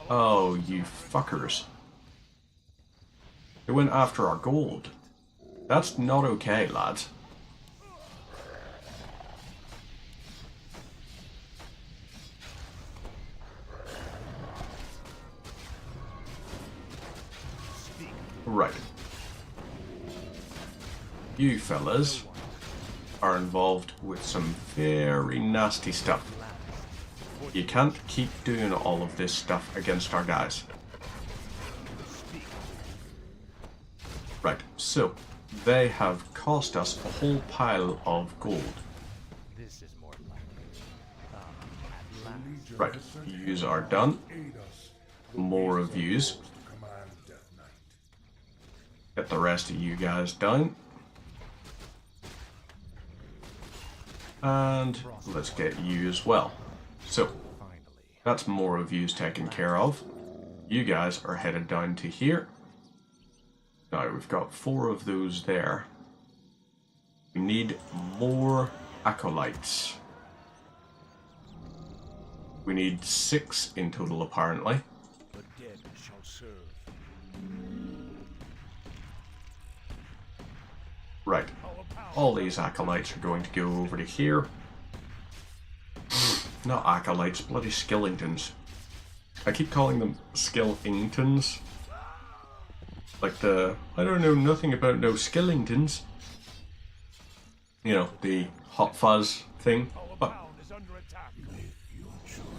Oh, you fuckers. They went after our gold. That's not okay, lads. Right. You fellas are involved with some very nasty stuff. You can't keep doing all of this stuff against our guys. Right, so they have cost us a whole pile of gold. Right, yous are done. More of yous. Get the rest of you guys done. And let's get you as well. So, that's more of yous taken care of. You guys are headed down to here. Now, we've got 4 of those there. We need more acolytes. We need 6 in total, apparently. The dead shall serve. Right. All these acolytes are going to go over to here. Not acolytes, bloody skellingtons. I keep calling them skellingtons. Like the, I don't know nothing about no skellingtons. You know, the hot fuzz thing. But,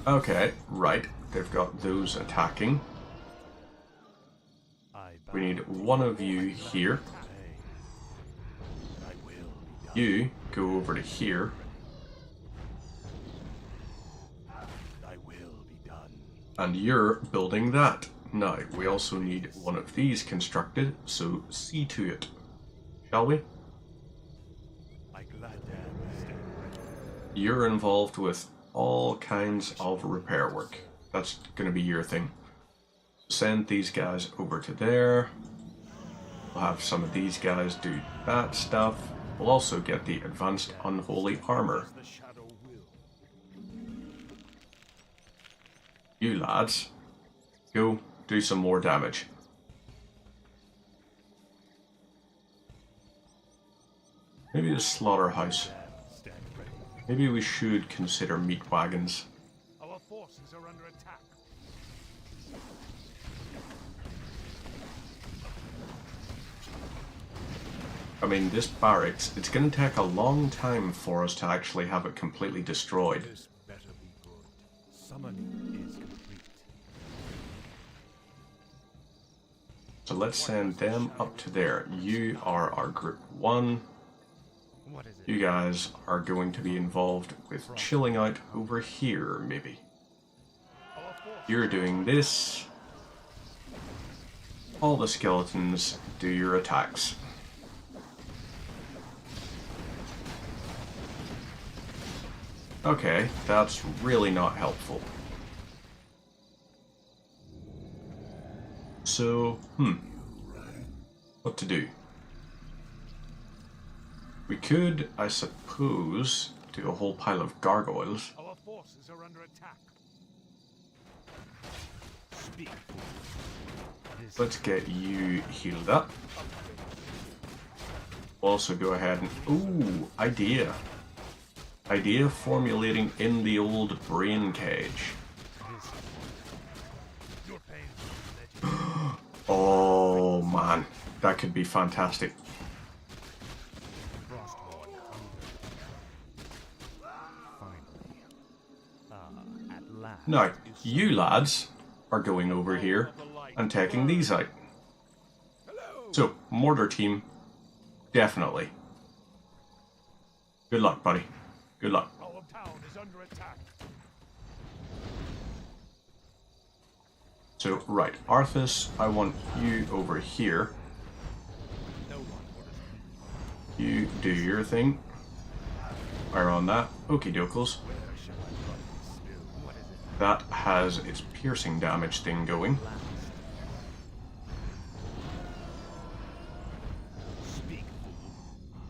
okay, right. They've got those attacking. We need one of you here. You go over to here. And you're building that. Now, we also need one of these constructed, so see to it. Shall we? You're involved with all kinds of repair work. That's going to be your thing. Send these guys over to there. We'll have some of these guys do that stuff. We'll also get the advanced unholy armor. You lads, go do some more damage. Maybe the slaughterhouse. Maybe we should consider meat wagons. Our forces are under attack. I mean, this barracks, it's going to take a long time for us to actually have it completely destroyed. This better be good. Summoning is complete. So let's send them up to there. You are our group 1. What is it? You guys are going to be involved with chilling out over here, maybe. You're doing this. All the skeletons do your attacks. Okay, that's really not helpful. So, what to do? We could, I suppose, do a whole pile of gargoyles. Our forces are under attack. Speak. Let's get you healed up. We'll also go ahead and... Ooh, idea. Idea formulating in the old brain cage. Oh man, that could be fantastic. Now, you lads are going over here and taking these out. So, mortar team, definitely. Good luck, buddy. Good luck. Our town is under attack. So, right, Arthas, I want you over here. You do your thing. Fire on that. Okie dokes. That has its piercing damage thing going.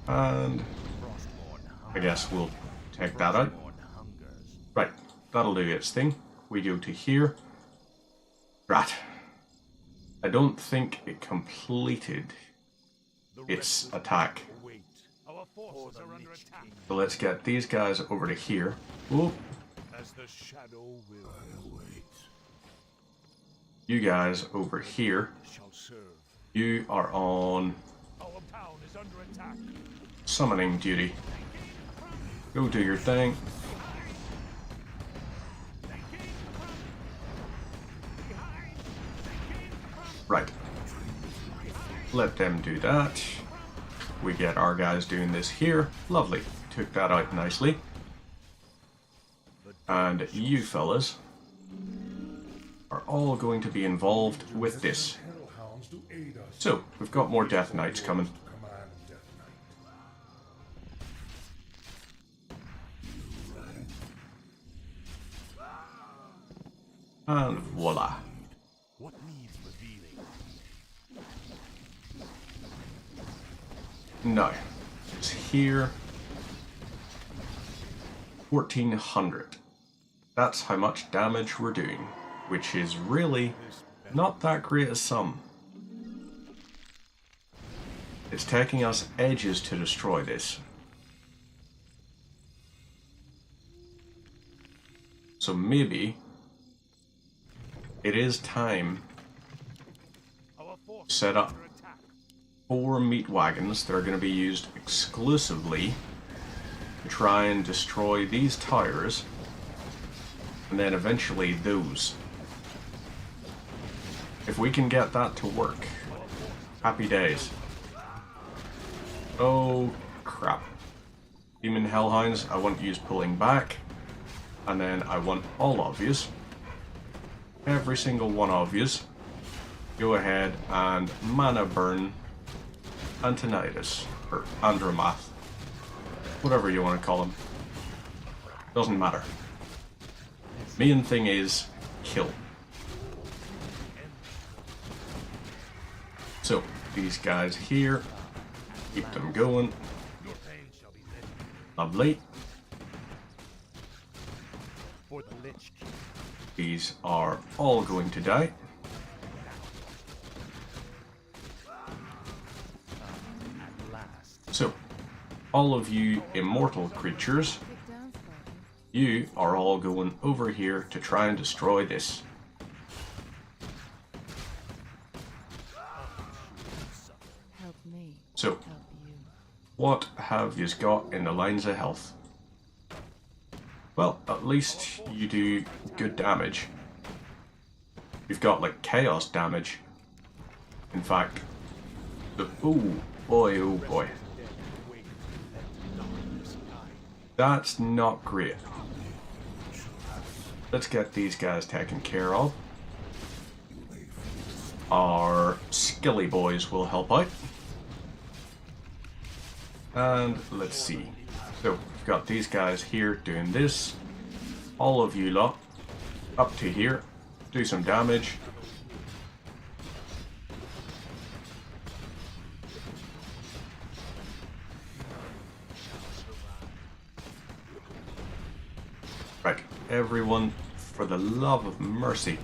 And I guess we'll take that out. Right, that'll do its thing. We go to here. Right. I don't think it completed its attack. So let's get these guys over to here. Whoop. As the shadow will wait. You guys over here. Shall serve. You are on Our town is under attack. summoning duty. Go do your thing. Right. Let them do that. We get our guys doing this here. Lovely. Took that out nicely. And you fellas are all going to be involved with this. So, we've got more Death Knights coming. And voila. What needs revealing? Now, it's here. 1400. That's how much damage we're doing, which is really not that great a sum. It's taking us ages to destroy this. So maybe it is time to set up 4 meat wagons that are going to be used exclusively to try and destroy these towers, and then eventually those. If we can get that to work, happy days. Oh crap. Demon Hellhounds, I want yous pulling back, and then I want all of yous, every single one of yous, go ahead and mana burn Antonidas, or Andromath, whatever you want to call him. Doesn't matter. Main thing is kill. So, these guys here, keep them going. Lovely. These are all going to die. So, all of you immortal creatures, you are all going over here to try and destroy this. So, what have you got in the lines of health? Well, at least you do good damage. You've got like chaos damage. In fact, oh boy. That's not great. Let's get these guys taken care of. Our skilly boys will help out. And let's see. So, we've got these guys here doing this. All of you lot up to here. Do some damage. Right, everyone, for the love of mercy.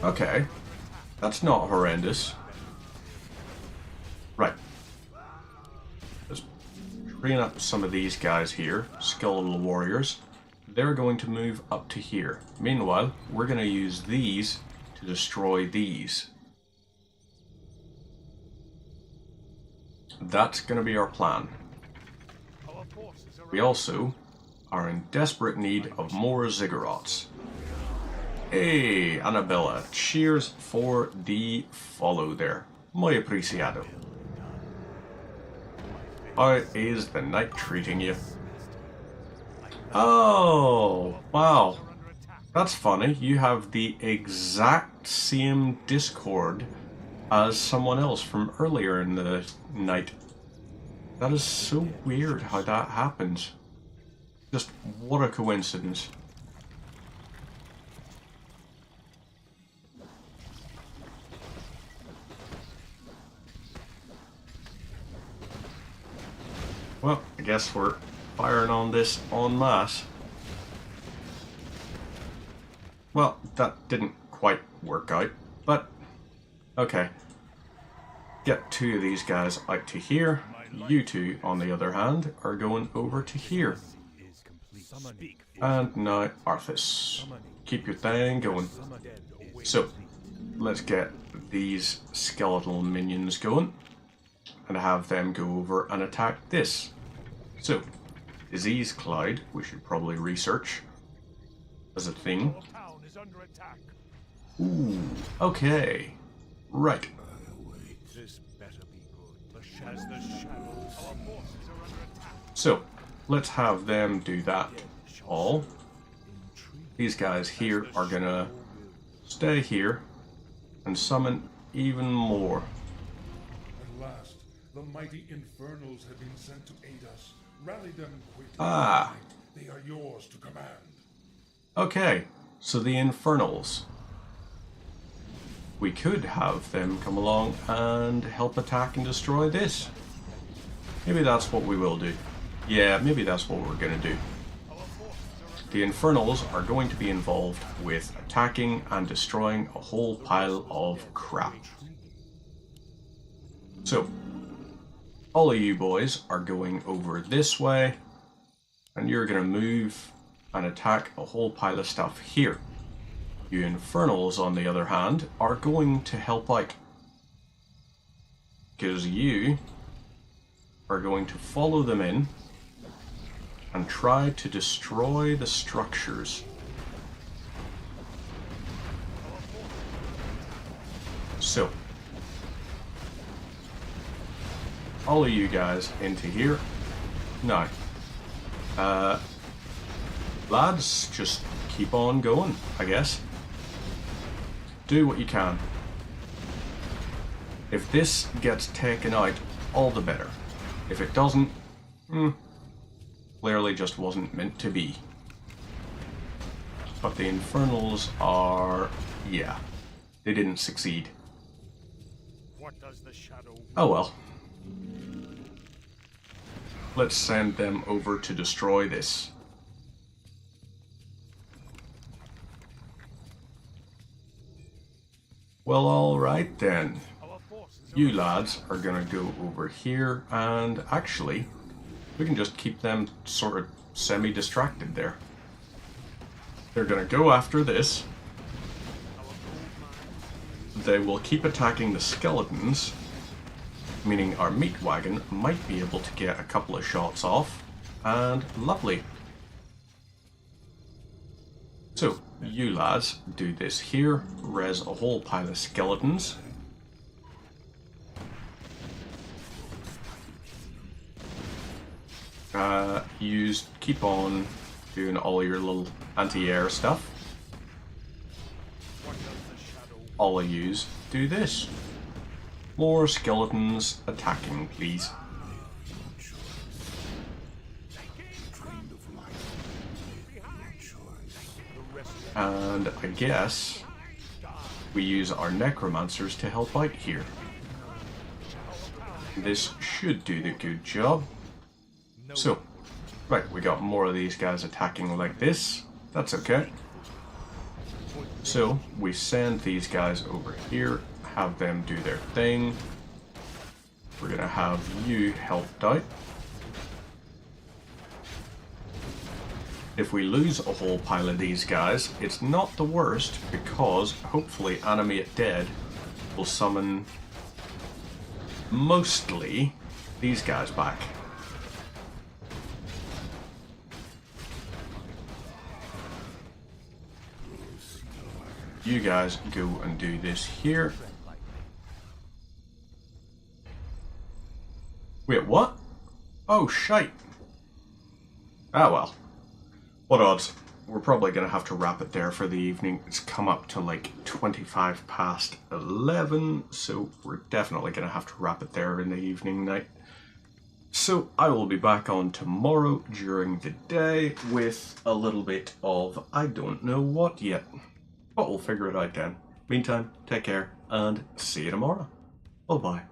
Okay, that's not horrendous. Right. Let's train up some of these guys here, skeletal warriors. They're going to move up to here. Meanwhile, we're going to use these to destroy these. That's going to be our plan. We also are in desperate need of more ziggurats. Hey, Annabella, cheers for the follow there. Muy apreciado. How is the night treating you? Oh, wow. That's funny. You have the exact same Discord as someone else from earlier in the night. That is so weird how that happens. Just what a coincidence. Well, I guess we're firing on this en masse. Well, that didn't quite work out, but okay. Get 2 of these guys out to here. You 2, on the other hand, are going over to here. And now Arthas. Keep your thing going. So, let's get these skeletal minions going and have them go over and attack this. So, Disease Cloud, we should probably research as a thing. Ooh, okay. Right. So, let's have them do that all. These guys here are gonna stay here and summon even more. At last, the mighty infernals have been sent to aid us. Rally them quickly. Ah. They are yours to command. Okay, so the Infernals. We could have them come along and help attack and destroy this. Maybe that's what we will do. Yeah, maybe that's what we're going to do. The Infernals are going to be involved with attacking and destroying a whole pile of crap. So, all of you boys are going over this way, and you're going to move and attack a whole pile of stuff here. You Infernals, on the other hand, are going to help out. Because you are going to follow them in and try to destroy the structures. So, all of you guys into here. Now, lads, just keep on going, I guess. Do what you can. If this gets taken out, all the better. If it doesn't, clearly just wasn't meant to be. But the Infernals are... yeah, they didn't succeed. What does the shadow... Oh well. Let's send them over to destroy this. Well, alright then. You lads are gonna go over here, and actually, we can just keep them sort of semi-distracted there. They're gonna go after this. They will keep attacking the skeletons, meaning our meat wagon might be able to get a couple of shots off, and lovely. So, you lads do this here, res a whole pile of skeletons. Keep on doing all your little anti-air stuff. All of yous do this. More skeletons attacking, please. And I guess we use our necromancers to help out here. This should do the good job. So, right, we got more of these guys attacking like this. That's okay. So, we send these guys over here, have them do their thing. We're gonna have you helped out. If we lose a whole pile of these guys, it's not the worst, because hopefully Animate Dead will summon mostly these guys back. You guys go and do this here. Wait, what? Oh, shite. Ah, well. What odds? We're probably going to have to wrap it there for the evening. It's come up to like 25 past 11, so we're definitely going to have to wrap it there in the evening night. So I will be back on tomorrow during the day with a little bit of I don't know what yet. But we'll figure it out then. Meantime, take care and see you tomorrow. Bye-bye.